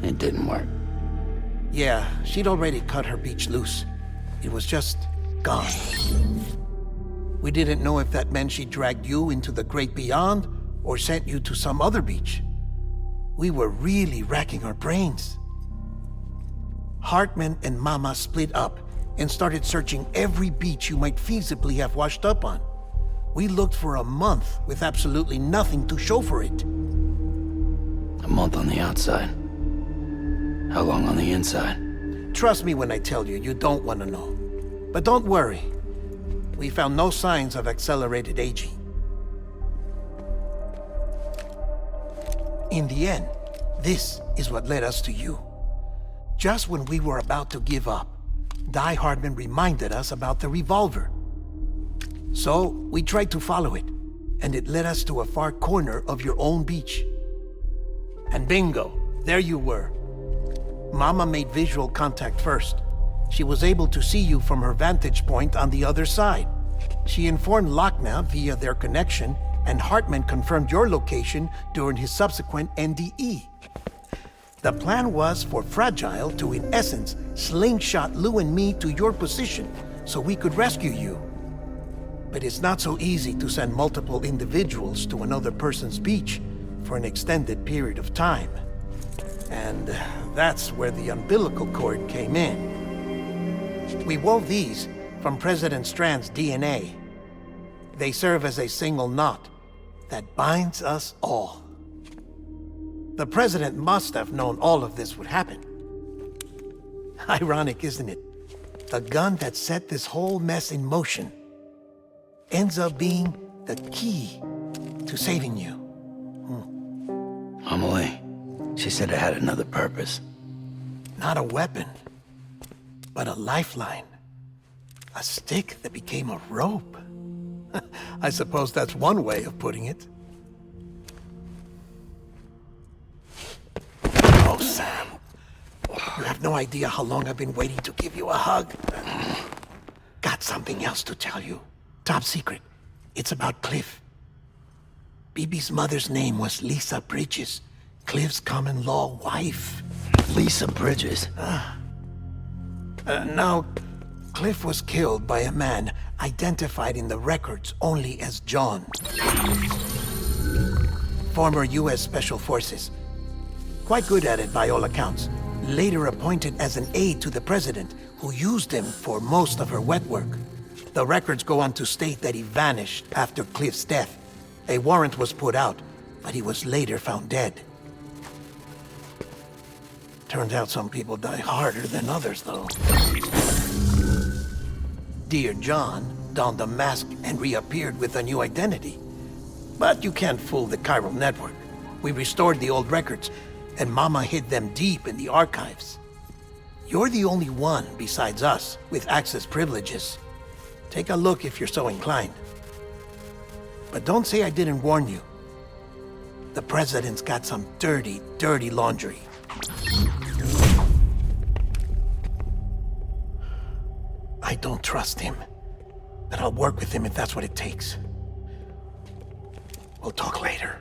It didn't work.
Yeah, she'd already cut her beach loose. It was just gone. We didn't know if that meant she dragged you into the great beyond or sent you to some other beach. We were really racking our brains. Hartman and Mama split up and started searching every beach you might feasibly have washed up on. We looked for a month with absolutely nothing to show for it.
A month on the outside. How long on the inside?
Trust me when I tell you, you don't want to know. But don't worry. We found no signs of accelerated aging. In the end, this is what led us to you. Just when we were about to give up, Die Hardman reminded us about the revolver. So, we tried to follow it, and it led us to a far corner of your own beach. And bingo, there you were. Mama made visual contact first. She was able to see you from her vantage point on the other side. She informed Lochna via their connection, and Hartman confirmed your location during his subsequent NDE. The plan was for Fragile to, in essence, slingshot Lou and me to your position so we could rescue you. But it's not so easy to send multiple individuals to another person's beach for an extended period of time. And that's where the umbilical cord came in. We wove these from President Strand's DNA. They serve as a single knot that binds us all. The President must have known all of this would happen. Ironic, isn't it? The gun that set this whole mess in motion ends up being the key to saving you.
Amelie, she said it had another purpose.
Not a weapon, but a lifeline. A stick that became a rope. I suppose that's one way of putting it. Oh, Sam. You have no idea how long I've been waiting to give you a hug. Got something else to tell you. Top secret. It's about Cliff. Bibi's mother's name was Lisa Bridges, Cliff's common-law wife.
Lisa Bridges?
Now, Cliff was killed by a man identified in the records only as John. Former U.S. Special Forces. Quite good at it by all accounts. Later appointed as an aide to the president, who used him for most of her wet work. The records go on to state that he vanished after Cliff's death. A warrant was put out, but he was later found dead. Turns out some people die harder than others, though. Dear John donned a mask and reappeared with a new identity. But you can't fool the chiral network. We restored the old records, and Mama hid them deep in the archives. You're the only one besides us with access privileges. Take a look if you're so inclined. But don't say I didn't warn you. The president's got some dirty, dirty laundry. I don't trust him, but I'll work with him if that's what it takes. We'll talk later.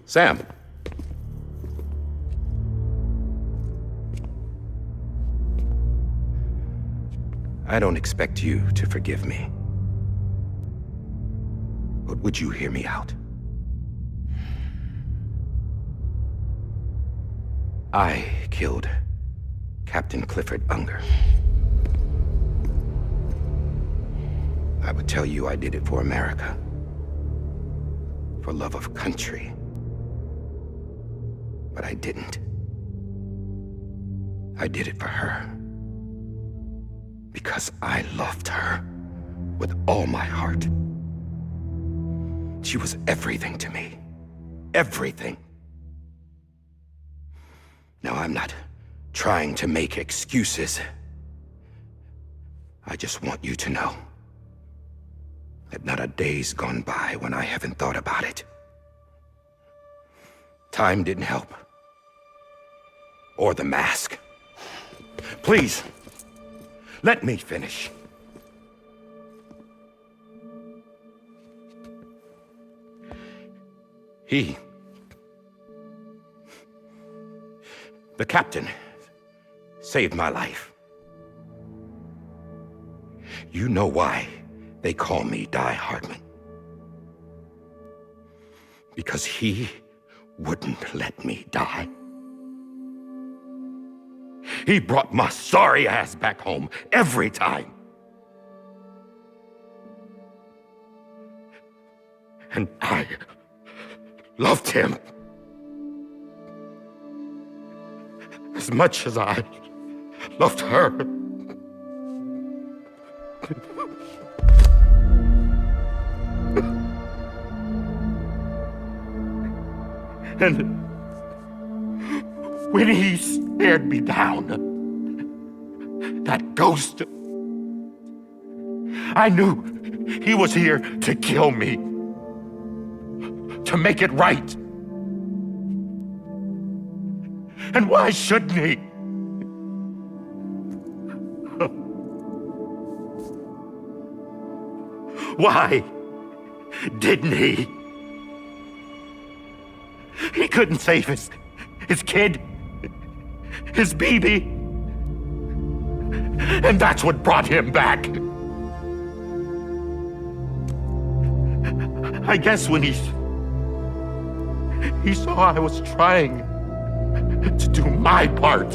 Sam. I don't expect you to forgive me. But would you hear me out? I killed Captain Clifford Unger. I would tell you I did it for America. For love of country. But I didn't. I did it for her. Because I loved her with all my heart. She was everything to me. Everything. Now, I'm not trying to make excuses. I just want you to know that not a day's gone by when I haven't thought about it. Time didn't help. Or the mask. Please, let me finish. The captain, saved my life. You know why they call me Die Hardman. Because he wouldn't let me die. He brought my sorry ass back home every time. And I loved him as much as I loved her. And when he stared me down, that ghost, I knew he was here to kill me, to make it right. And why shouldn't he? Why didn't he? He couldn't save his kid, his baby. And that's what brought him back. I guess when he saw I was trying to do my part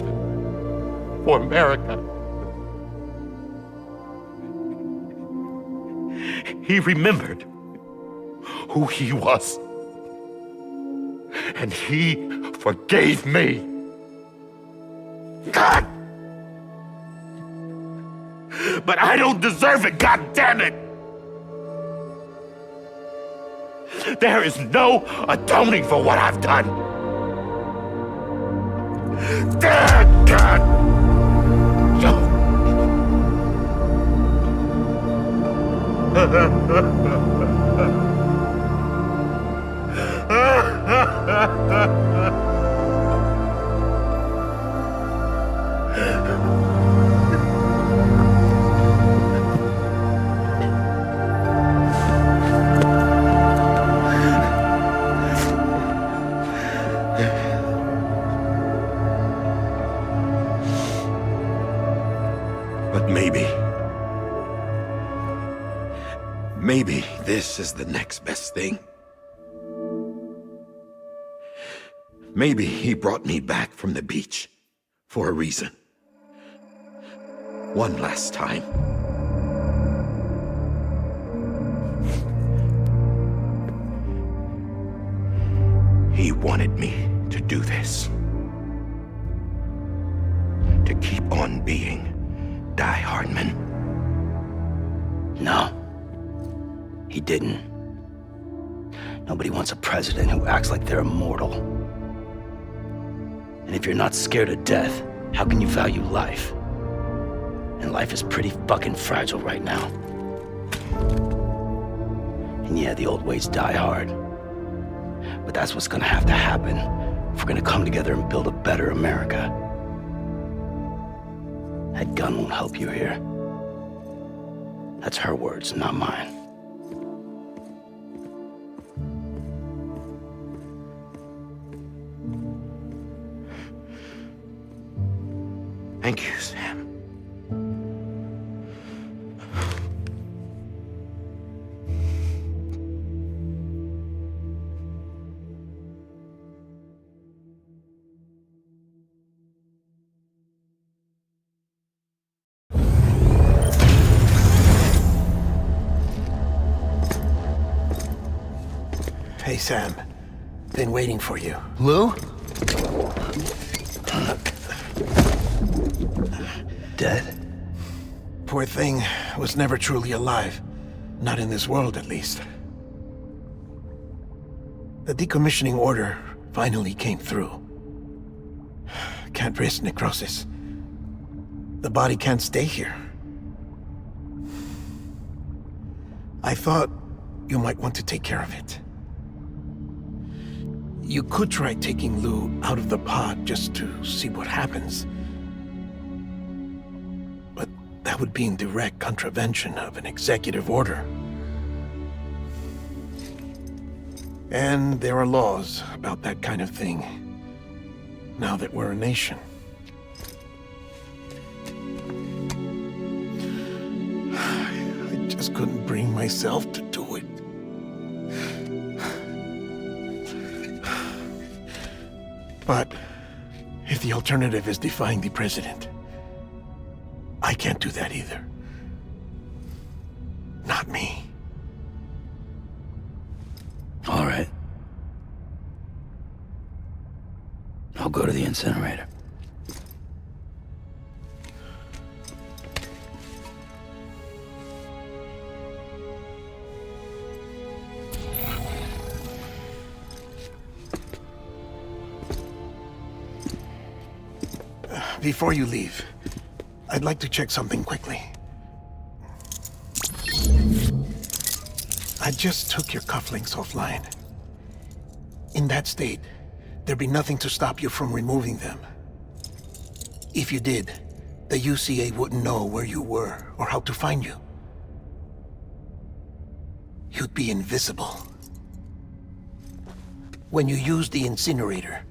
for America, he remembered who he was. And he forgave me. God! But I don't deserve it, God damn it! There is no atoning for what I've done. Dad! But maybe this is the next best thing. Maybe he brought me back from the beach for a reason. One last time. He wanted me to do this. To keep on being Die Hardman.
No. He didn't. Nobody wants a president who acts like they're immortal. And if you're not scared of death, how can you value life? And life is pretty fucking fragile right now. And yeah, the old ways die hard. But that's what's gonna have to happen if we're gonna come together and build a better America. That gun won't help you here. That's her words, not mine.
Thank you, Sam.
Hey, Sam. Been waiting for you.
Lou? Dead?
Poor thing was never truly alive. Not in this world, at least. The decommissioning order finally came through. Can't risk necrosis. The body can't stay here. I thought you might want to take care of it. You could try taking Lou out of the pod just to see what happens. But that would be in direct contravention of an executive order. And there are laws about that kind of thing, now that we're a nation. I just couldn't bring myself to do it. But if the alternative is defying the president, I can't do that either. Not me.
All right. I'll go to the incinerator.
Before you leave, I'd like to check something quickly. I just took your cufflinks offline. In that state, there'd be nothing to stop you from removing them. If you did, the UCA wouldn't know where you were or how to find you. You'd be invisible. When you use the incinerator,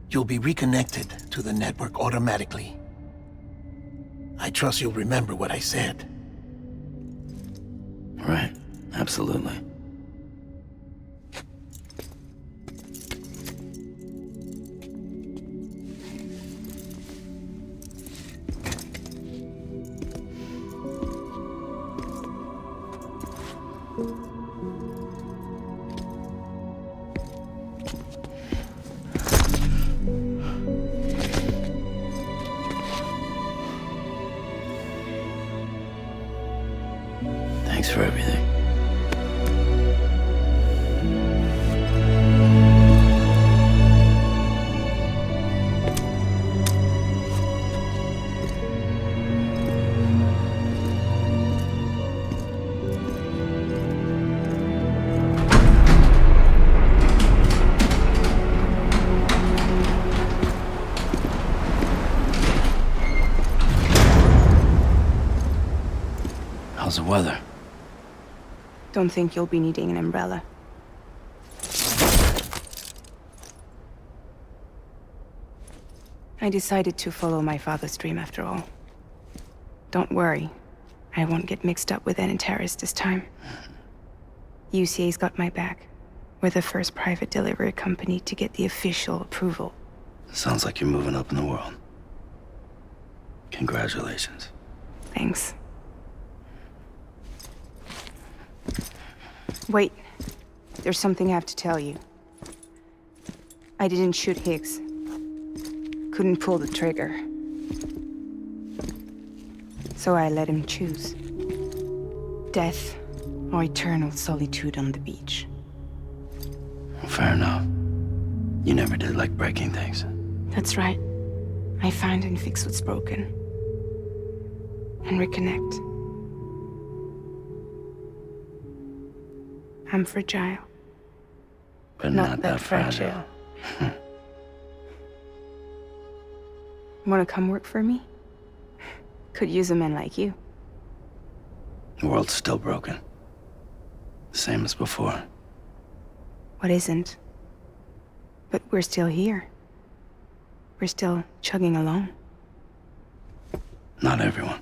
you'll be reconnected to the network automatically. I trust you'll remember what I said.
Right, absolutely. Thanks for everything. weather.
Don't think you'll be needing an umbrella. I decided to follow my father's dream after all. Don't worry. I won't get mixed up with any terrorists this time. UCA's got my back. We're the first private delivery company to get the official approval.
Sounds like you're moving up in the world. Congratulations.
Thanks. Wait. There's something I have to tell you. I didn't shoot Higgs. Couldn't pull the trigger. So I let him choose. Death or eternal solitude on the beach.
Fair enough. You never did like breaking things.
That's right. I find and fix what's broken. And reconnect. I'm fragile.
But not that fragile.
Wanna come work for me? Could use a man like you.
The world's still broken. The same as before.
What isn't? But we're still here. We're still chugging along.
Not everyone.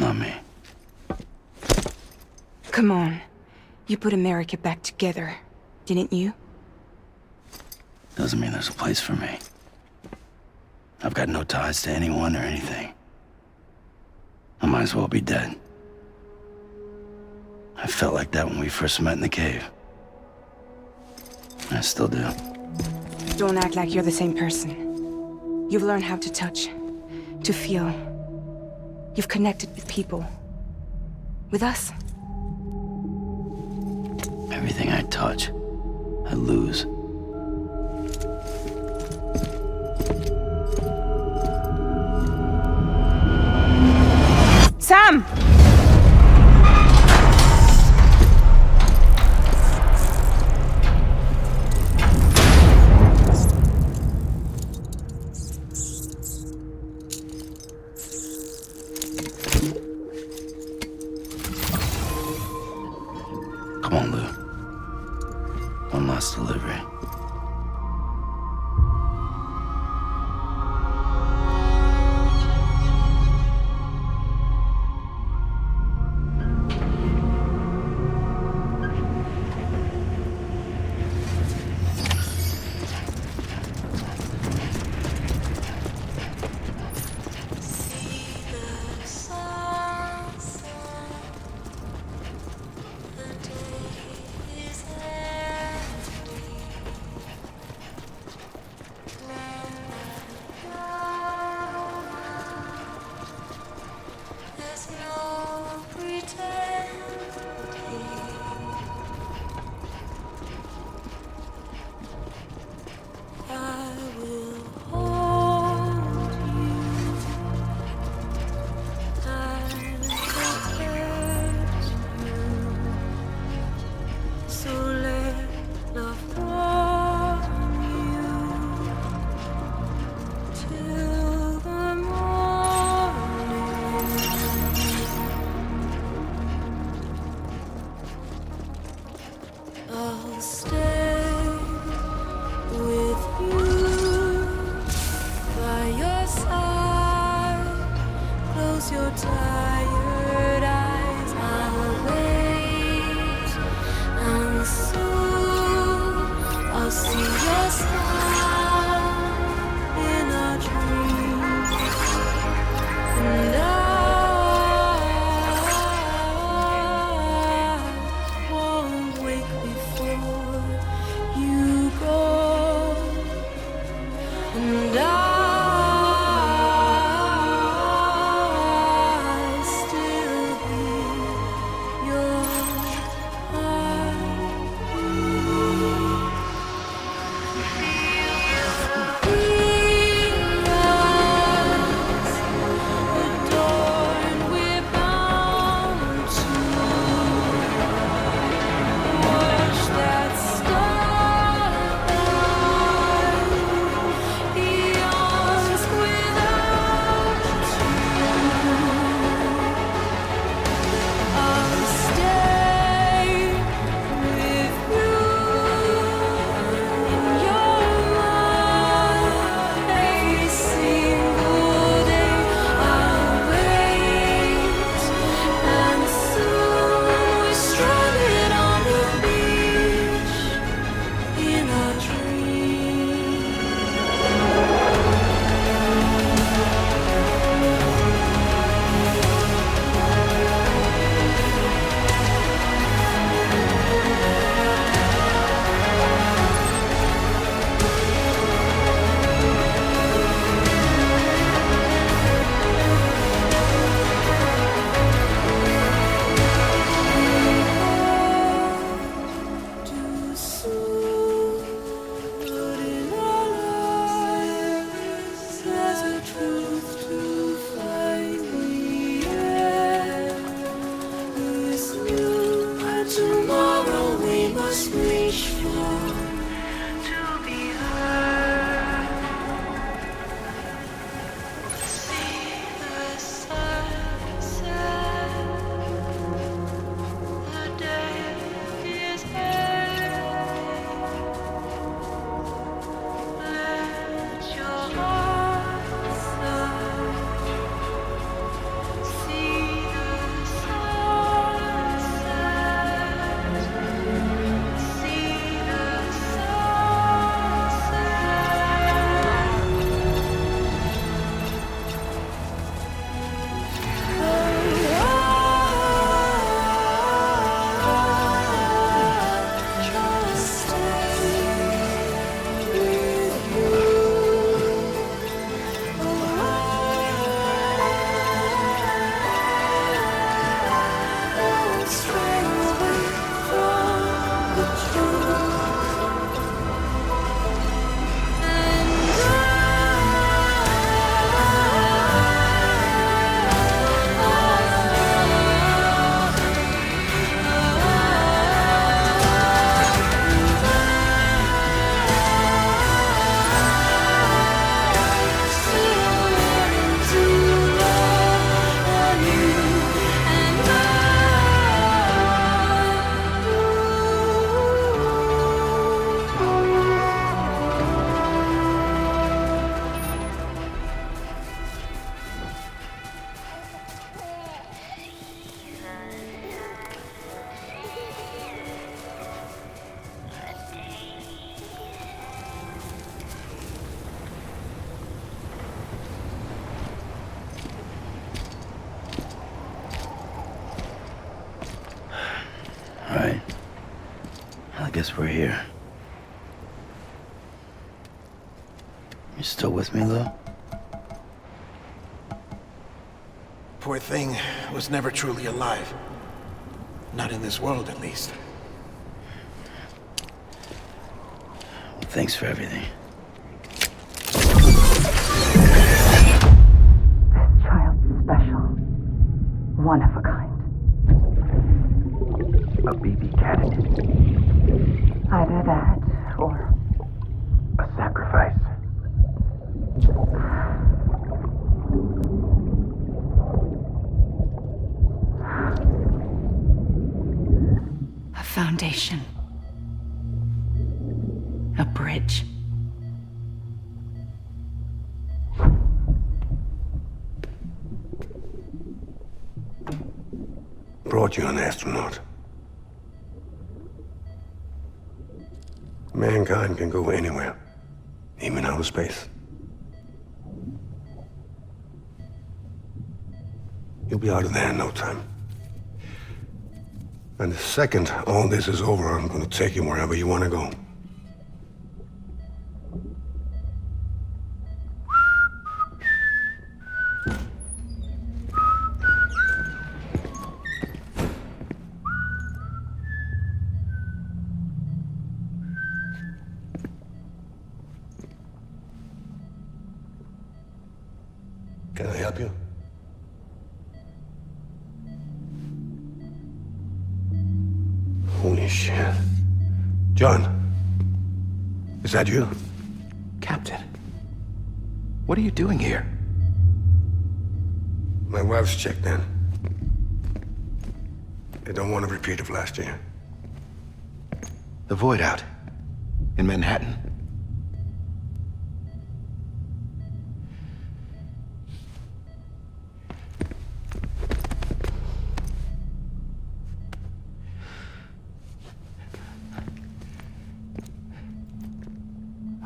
Not me.
Come on. You put America back together, didn't you?
Doesn't mean there's a place for me. I've got no ties to anyone or anything. I might as well be dead. I felt like that when we first met in the cave. I still do.
Don't act like you're the same person. You've learned how to touch, to feel. You've connected with people. With us.
Everything I touch, I lose.
Sam!
Come on, Lou. One last delivery. I guess we're here. You still with me, though?
Poor thing was never truly alive. Not in this world, at least.
Thanks for everything.
This child's special. One of a kind.
A BB candidate.
Either that, or
a sacrifice.
A foundation. A bridge.
Brought you an astronaut. Mankind can go anywhere, even outer space. You'll be out of there in no time. And the second all this is over, I'm gonna take you wherever you wanna go. Can I help you? Holy shit. John, is that you?
Captain, what are you doing here?
My wife's checked in. They don't want a repeat of last year.
The void out in Manhattan.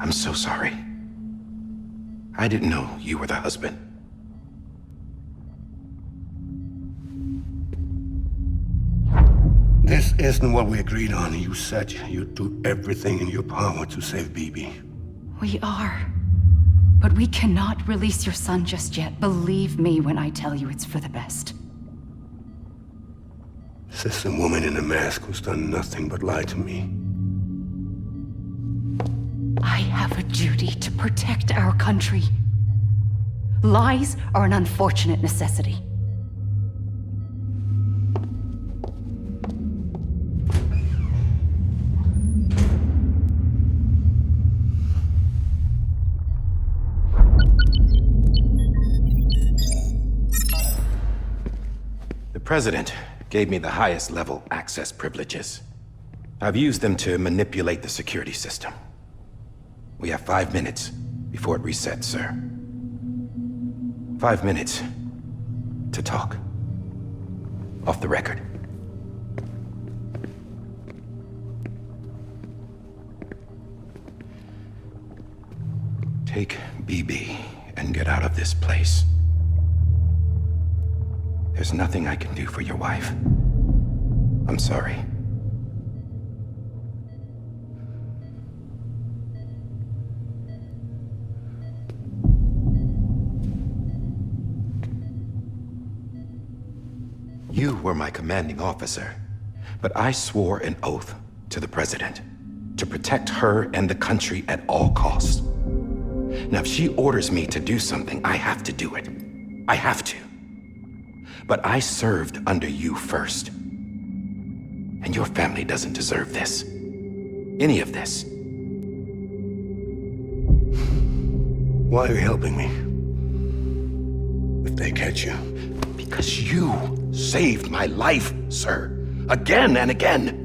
I'm so sorry. I didn't know you were the husband.
This isn't what we agreed on. You said you'd do everything in your power to save BB.
We are. But we cannot release your son just yet. Believe me when I tell you it's for the best.
This is a woman in a mask who's done nothing but lie to me.
I have a duty to protect our country. Lies are an unfortunate necessity.
The President gave me the highest level access privileges. I've used them to manipulate the security system. We have 5 minutes before it resets, sir. 5 minutes to talk. Off the record. Take BB and get out of this place. There's nothing I can do for your wife. I'm sorry. You were my commanding officer, but I swore an oath to the President to protect her and the country at all costs. Now, if she orders me to do something, I have to do it. I have to. But I served under you first. And your family doesn't deserve this. Any of this.
Why are you helping me? If they catch you.
Because you saved my life, sir. Again and again.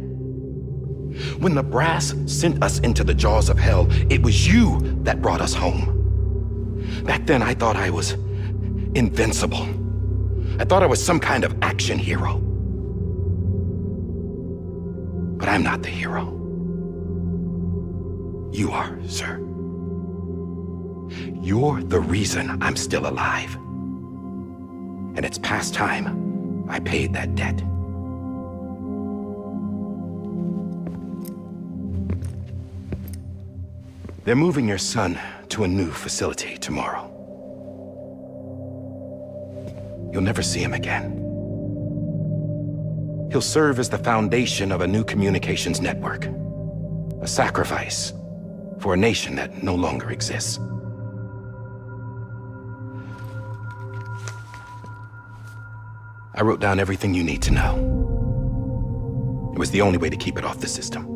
When the brass sent us into the jaws of hell, it was you that brought us home. Back then, I thought I was invincible. I thought I was some kind of action hero. But I'm not the hero. You are, sir. You're the reason I'm still alive. And it's past time I paid that debt. They're moving your son to a new facility tomorrow. You'll never see him again. He'll serve as the foundation of a new communications network. A sacrifice for a nation that no longer exists. I wrote down everything you need to know. It was the only way to keep it off the system.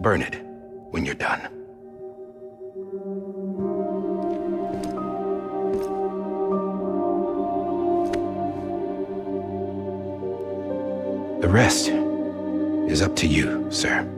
Burn it when you're done. The rest is up to you, sir.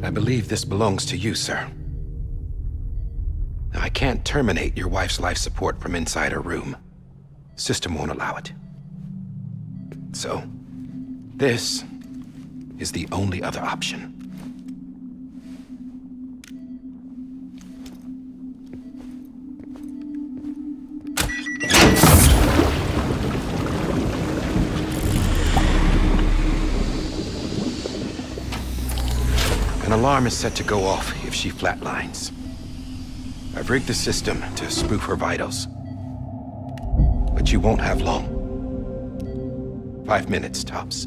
I believe this belongs to you, sir. I can't terminate your wife's life support from inside her room. System won't allow it. So, this is the only other option. An alarm is set to go off if she flatlines. I've rigged the system to spoof her vitals. But you won't have long. 5 minutes, tops.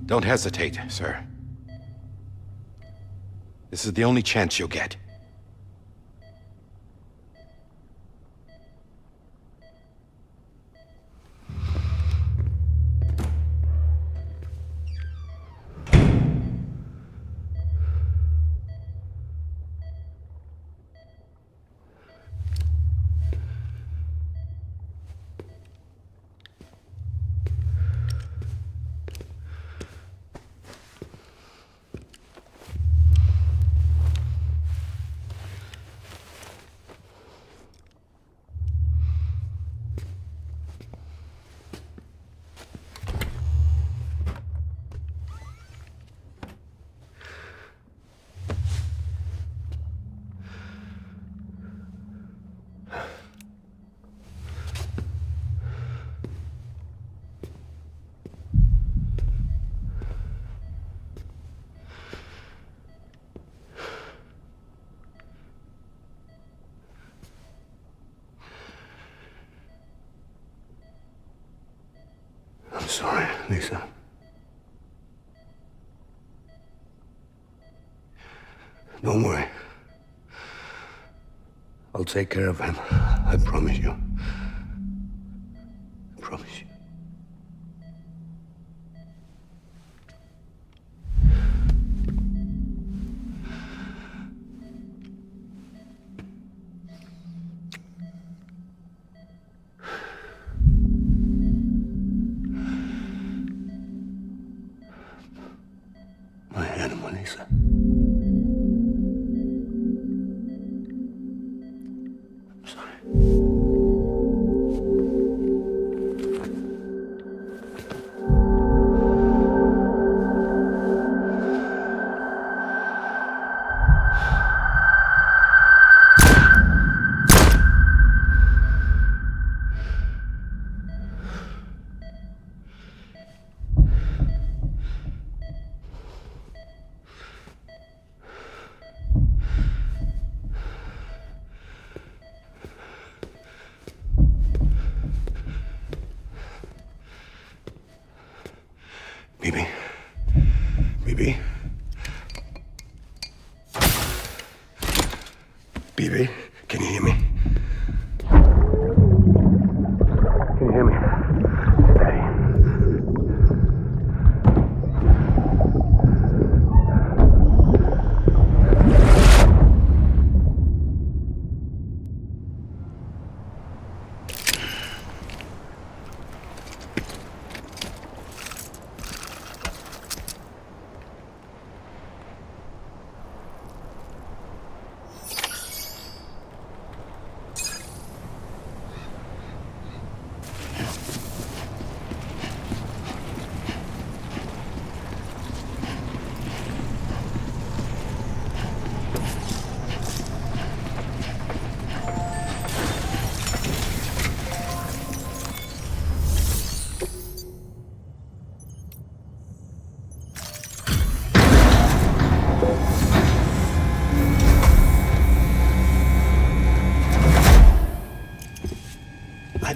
Don't hesitate, sir. This is the only chance you'll get.
I'm sorry, Lisa. Don't worry. I'll take care of him. I promise you. I promise you. My animal, Lisa. I'm sorry. Bibi. Bibi. Bibi, can you hear me? Can you hear me? Steady.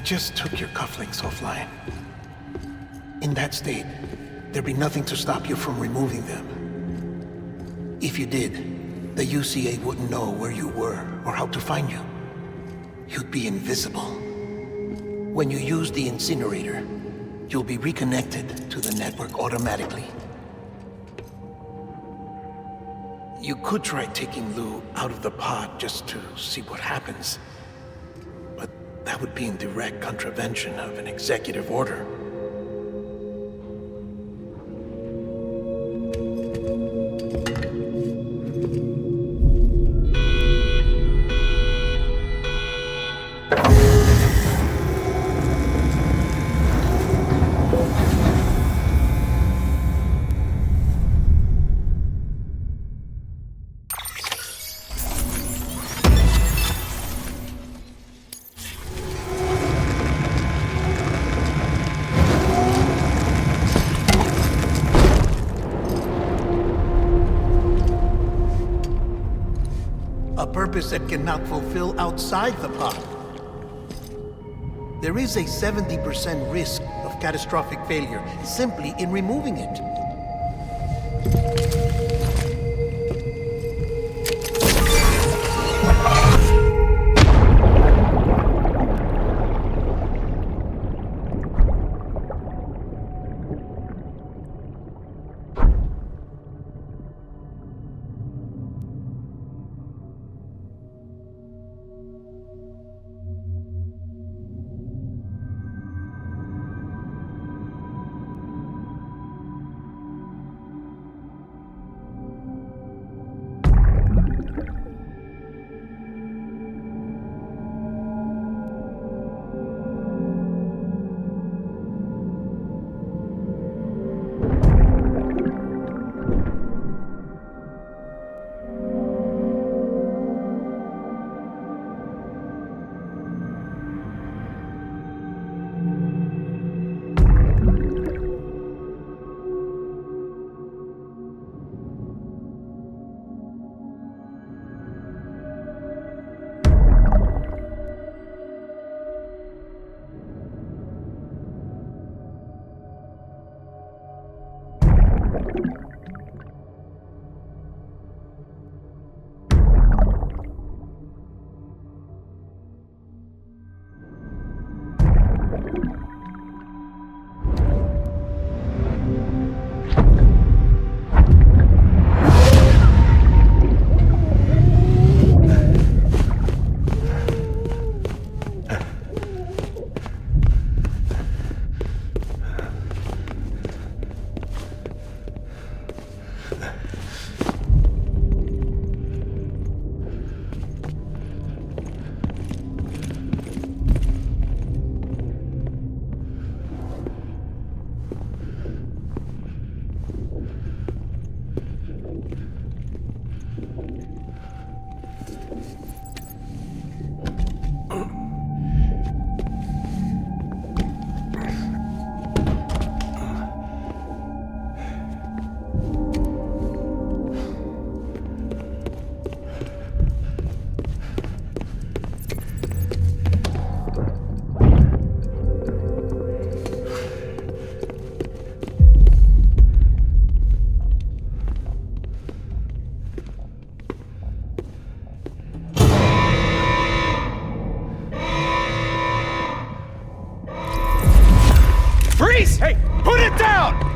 just took your cufflinks offline. In that state, there'd be nothing to stop you from removing them. If you did, the UCA wouldn't know where you were or how to find you. You'd be invisible. When you use the incinerator, you'll be reconnected to the network automatically. You could try taking Lou out of the pod just to see what happens. But that would be in direct contravention of an executive order. That cannot fulfill outside the pod. There is a 70% risk of catastrophic failure simply in removing it.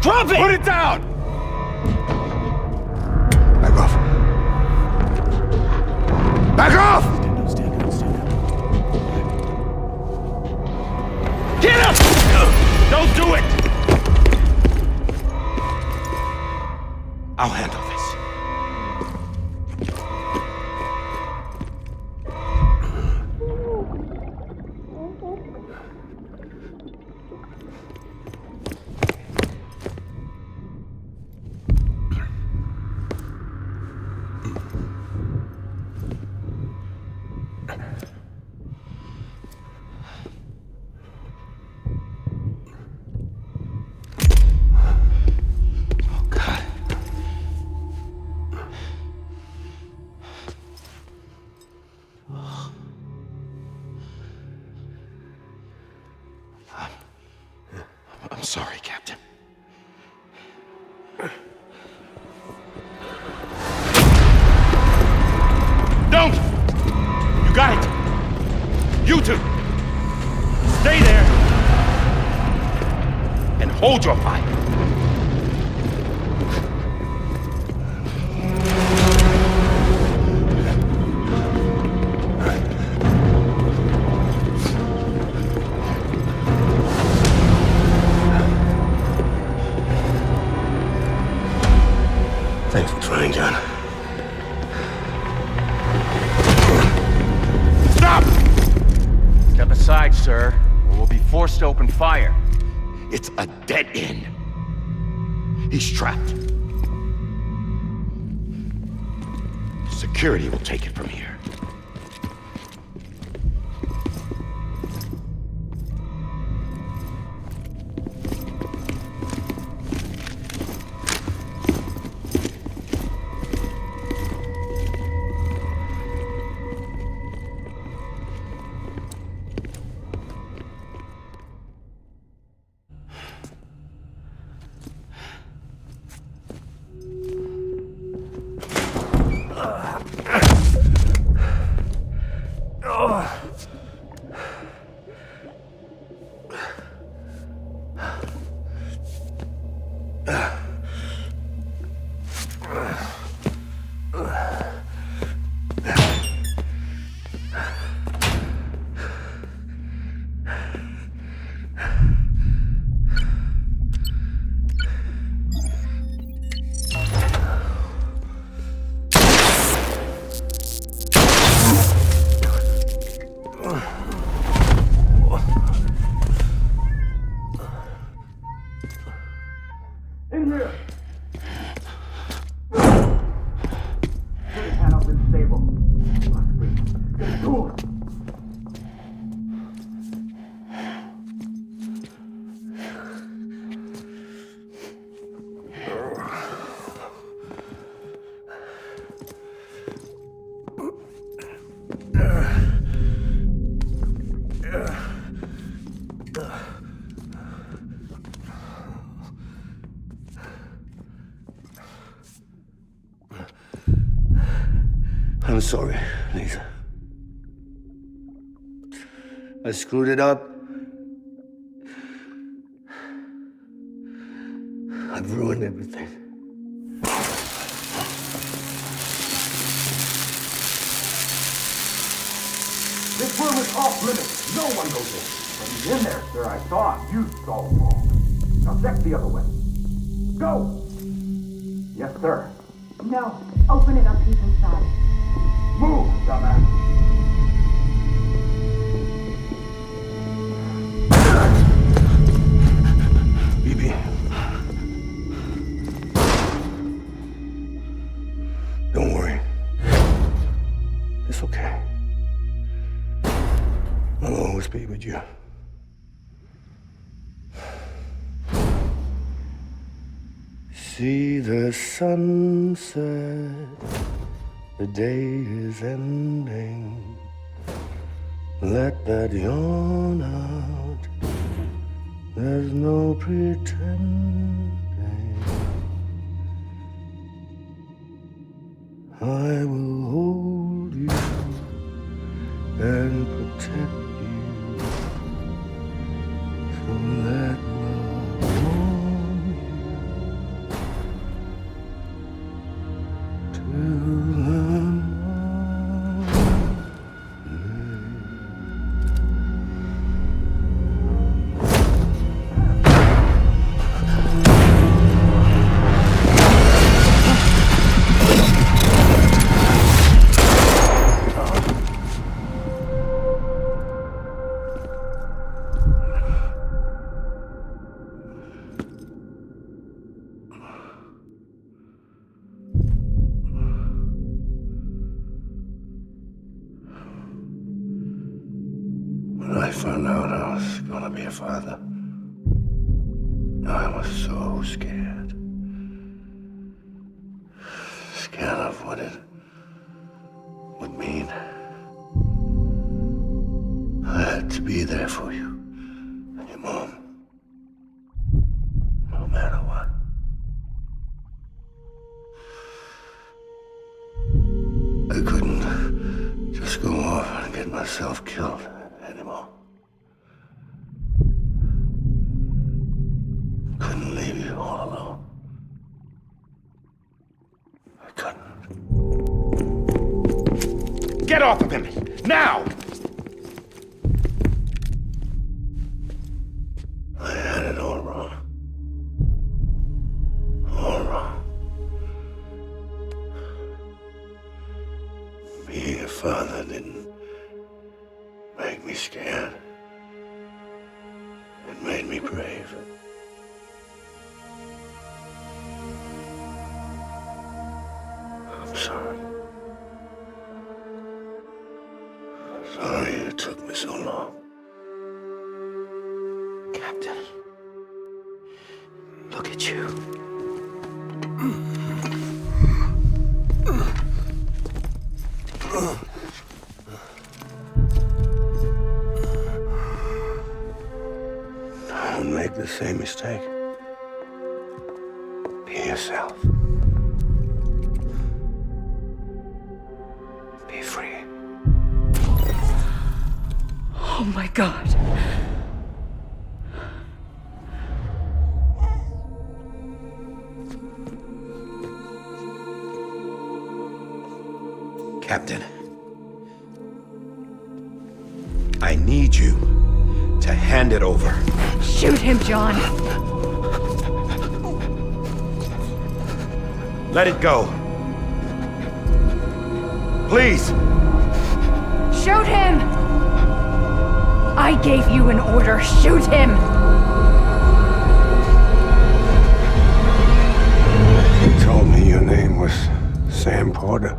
Drop it! Put it down!
Back off. Back off!
Get up! Don't do it!
I'll handle this. I'm sorry, Captain.
Don't! You got it! You two! Stay there! And hold your fire!
Thanks for trying, John.
Stop!
Step aside, sir, or we'll be forced to open fire.
It's a dead end. He's trapped. Security will take it from here.
I'm sorry, Lisa. I screwed it up. I've ruined everything.
This room is off limits. No one goes in. But he's in there, sir. I saw him. You saw him all. Now check the other way. Go! Yes, sir.
No. Open it up. He's inside.
Move, dumbass.
BB. Don't worry. It's okay. I'll always be with you. See the sunset. The day is ending. Let that yawn out. There's no pretending. I will hold you and protect you. So let love warm you till the When I found out I was gonna be a father, I was so scared. Scared of what it would mean. I had to be there for you and your mom. matter what. I couldn't just go off and get myself killed anymore. Couldn't leave you all alone. I couldn't.
Get off of him! Now!
I had it all wrong. All wrong. Being a father didn't make me scared. It made me brave. I'm sorry. Sorry it took me so long.
Captain, look at you.
Don't make the same mistake. Be yourself. Be free.
Oh my God.
Captain, I need you to hand it over.
Shoot him, John.
Let it go. Please.
Shoot him! I gave you an order. Shoot him!
You told me your name was Sam Porter.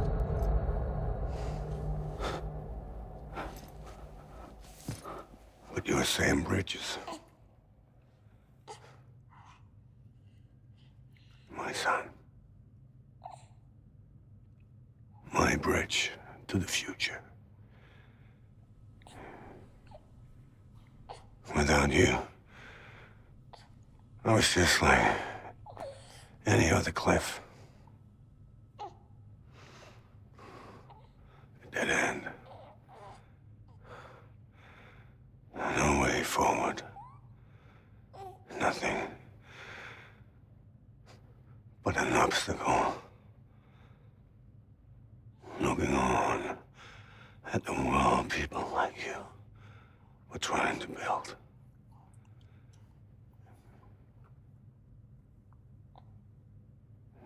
But you're Sam Bridges. My son. My bridge to the future. Without you, I was just like any other Cliff. A dead end. No way forward. Nothing but an obstacle. Looking on at the world people like you were trying to build.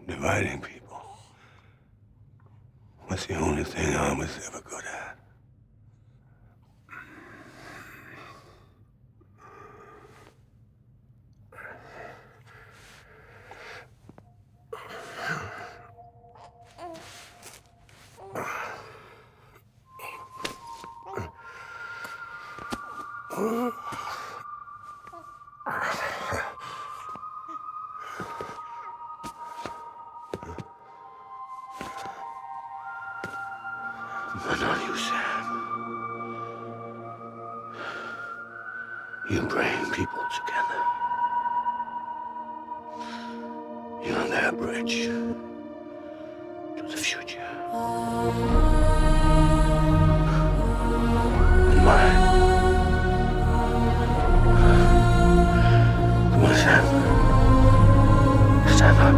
Dividing people was the only thing I was ever good at. But not you, Sam. You bring people together. You're their bridge to the future. And mine. Come on, Sam. Stand up.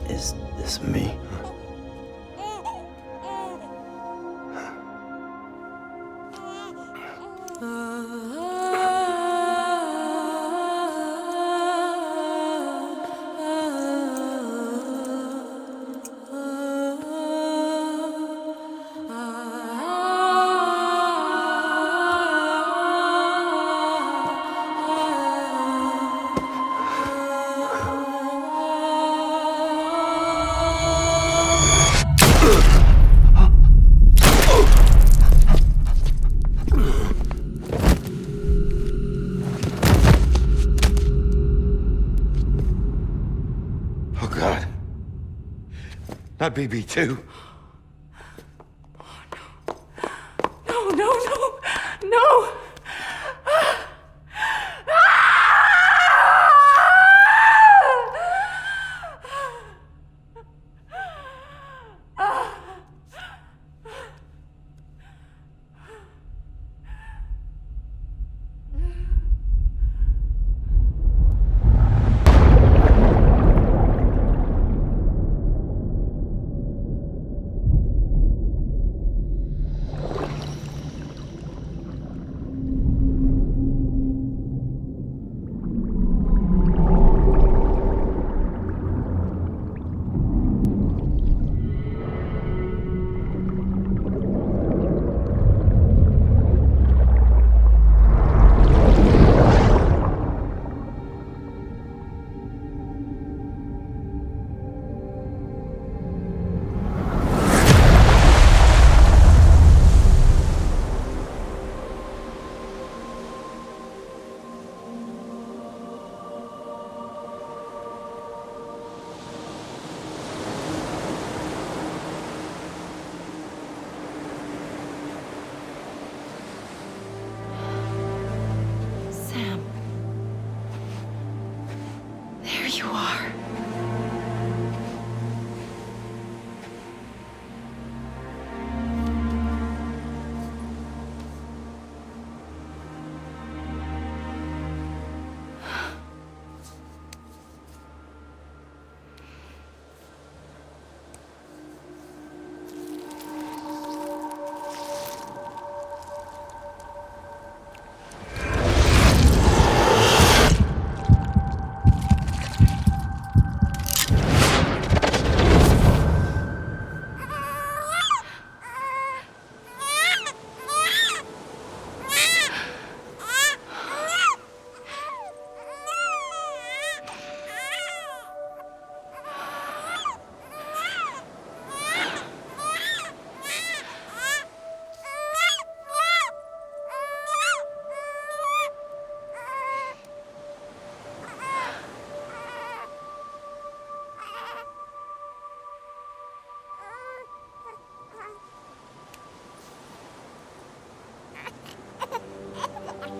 Is this me?
My BB too.
No, no, no, no!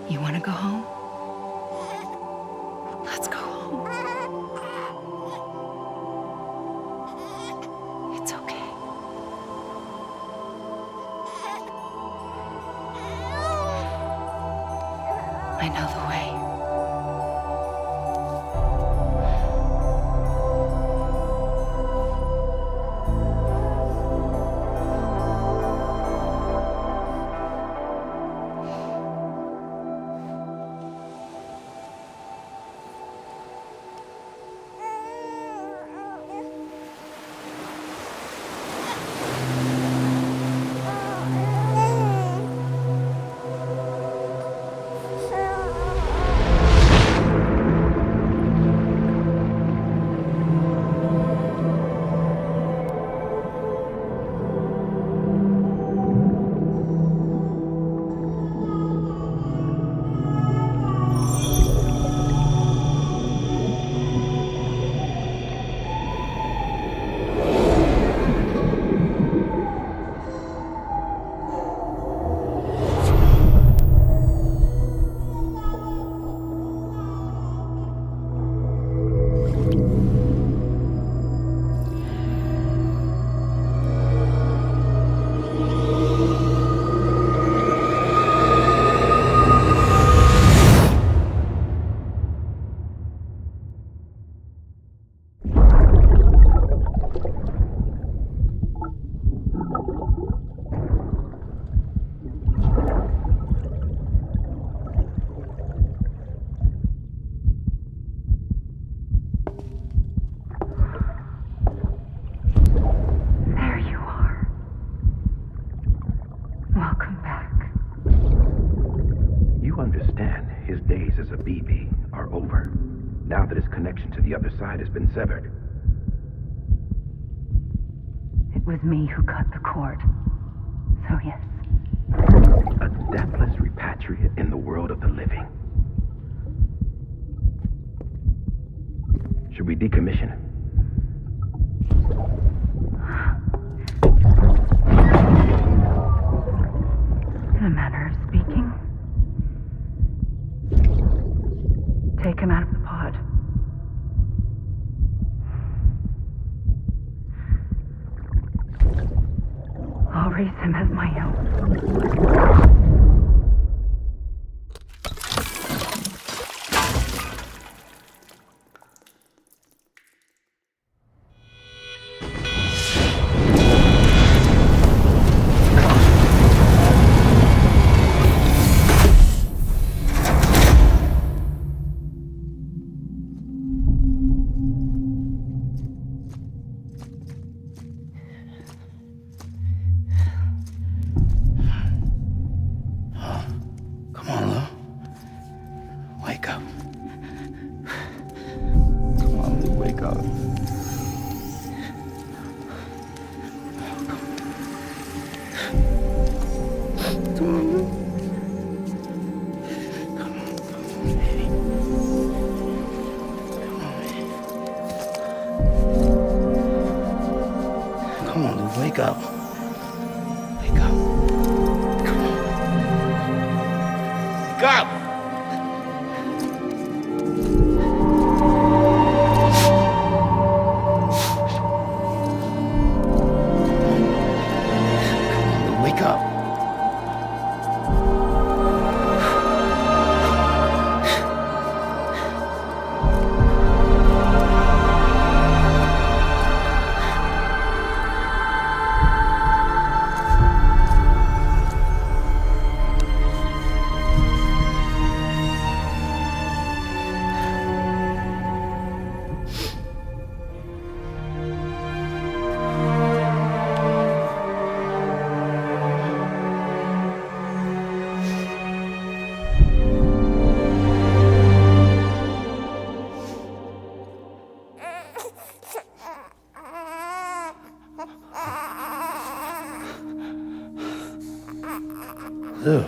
You want to go home? Let's go home. It's okay. I know the way.
Has been severed.
It was me who cut the cord. So yes.
A deathless repatriate in the world of the living. Should we decommission him?
take him out of the pod. I'll raise him as my own.
Come on, Lou, wake up. Wake up. Come on. Wake up! Come on, Lou, wake up. Lou.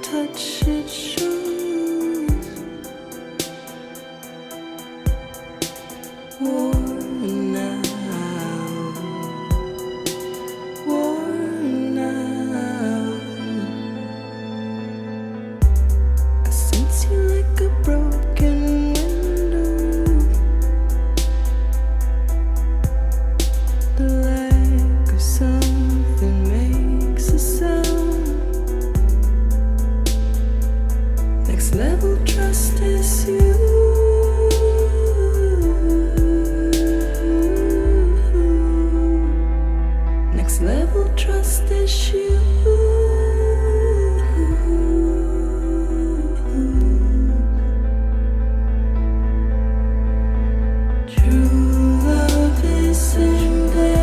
Touch it shows worn out, worn out. I sense you like a broken window, the lack of something makes a sound. Next level trust is you. Next level trust is you. True love is in there.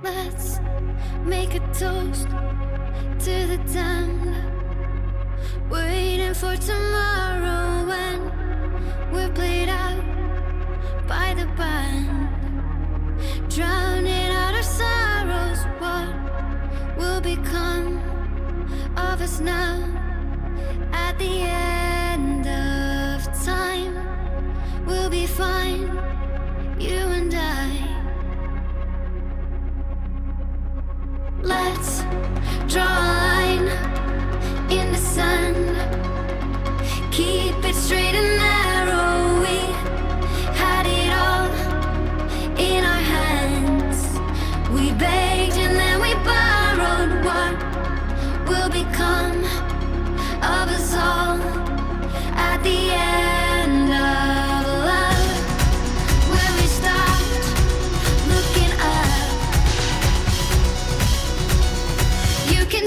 Let's make a toast to the damned, waiting for tomorrow when we're played out by the band, drowning out our sorrows. What will become of us now at the end of time? We'll be fine, you and I. Let's draw a line in the sand, keep it straight and narrow. We had it all in our hands. We begged and then we borrowed. What will become of us all at the end of love? When we stopped looking up, you can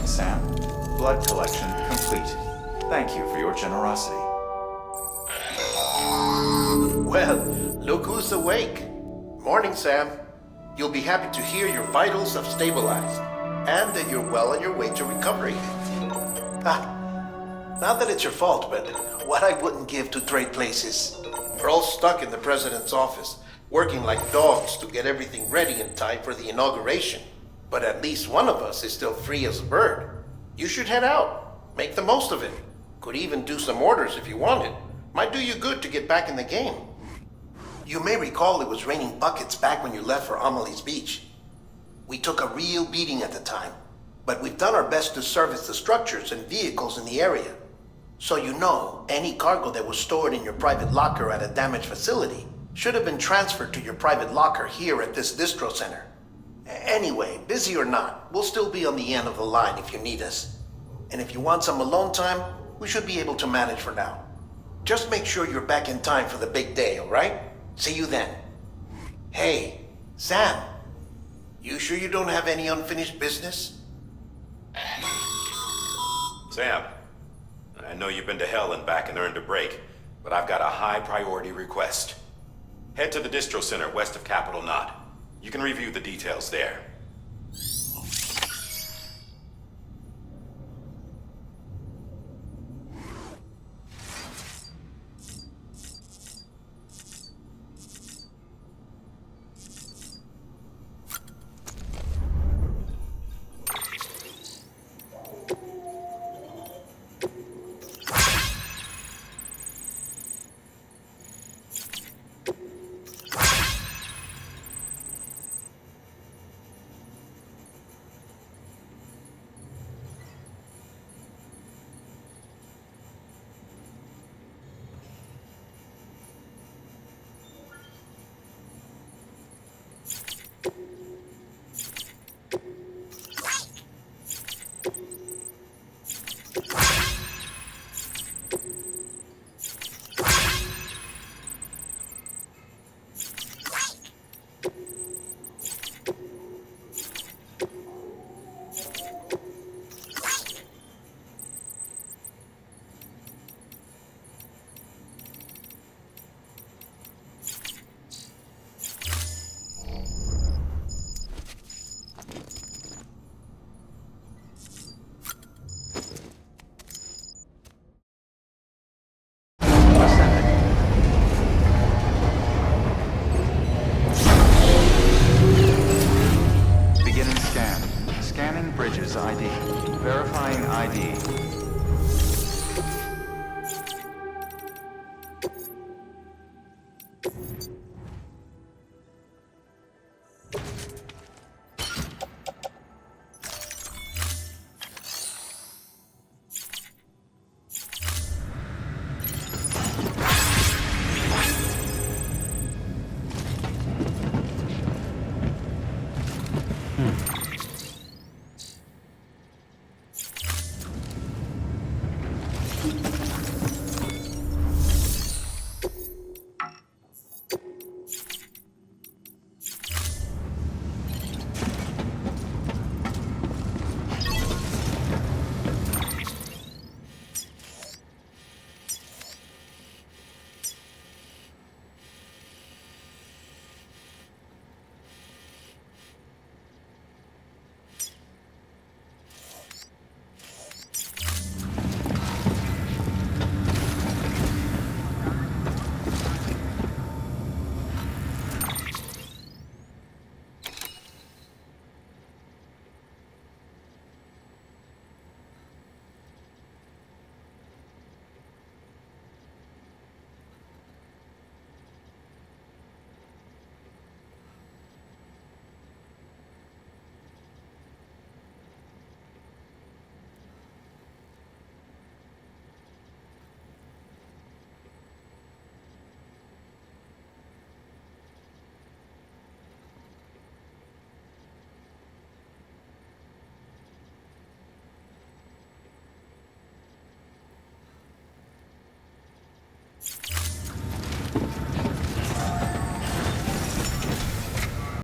morning, Sam. Blood collection complete. Thank you for your generosity.
Well, look who's awake. Morning, Sam. You'll be happy to hear your vitals have stabilized, and that you're well on your way to recovery. Not that it's your fault, but what I wouldn't give to trade places. We're all stuck in the president's office, working like dogs to get everything ready in time for the inauguration. But at least one of us is still free as a bird. You should head out. Make the most of it. Could even do some orders if you wanted. Might do you good to get back in the game. You may recall it was raining buckets back when you left for Amelie's Beach. We took a real beating at the time, but we've done our best to service the structures and vehicles in the area. So you know, any cargo that was stored in your private locker at a damaged facility should have been transferred to your private locker here at this distro center. Anyway, busy or not, we'll still be on the end of the line if you need us. And if you want some alone time, we should be able to manage for now. Just make sure you're back in time for the big day, alright? See you then. Hey, Sam. You sure you don't have any unfinished business?
Sam, I know you've been to hell and back and earned a break, but I've got a high priority request. Head to the distro center west of Capitol Knot. You can review the details there.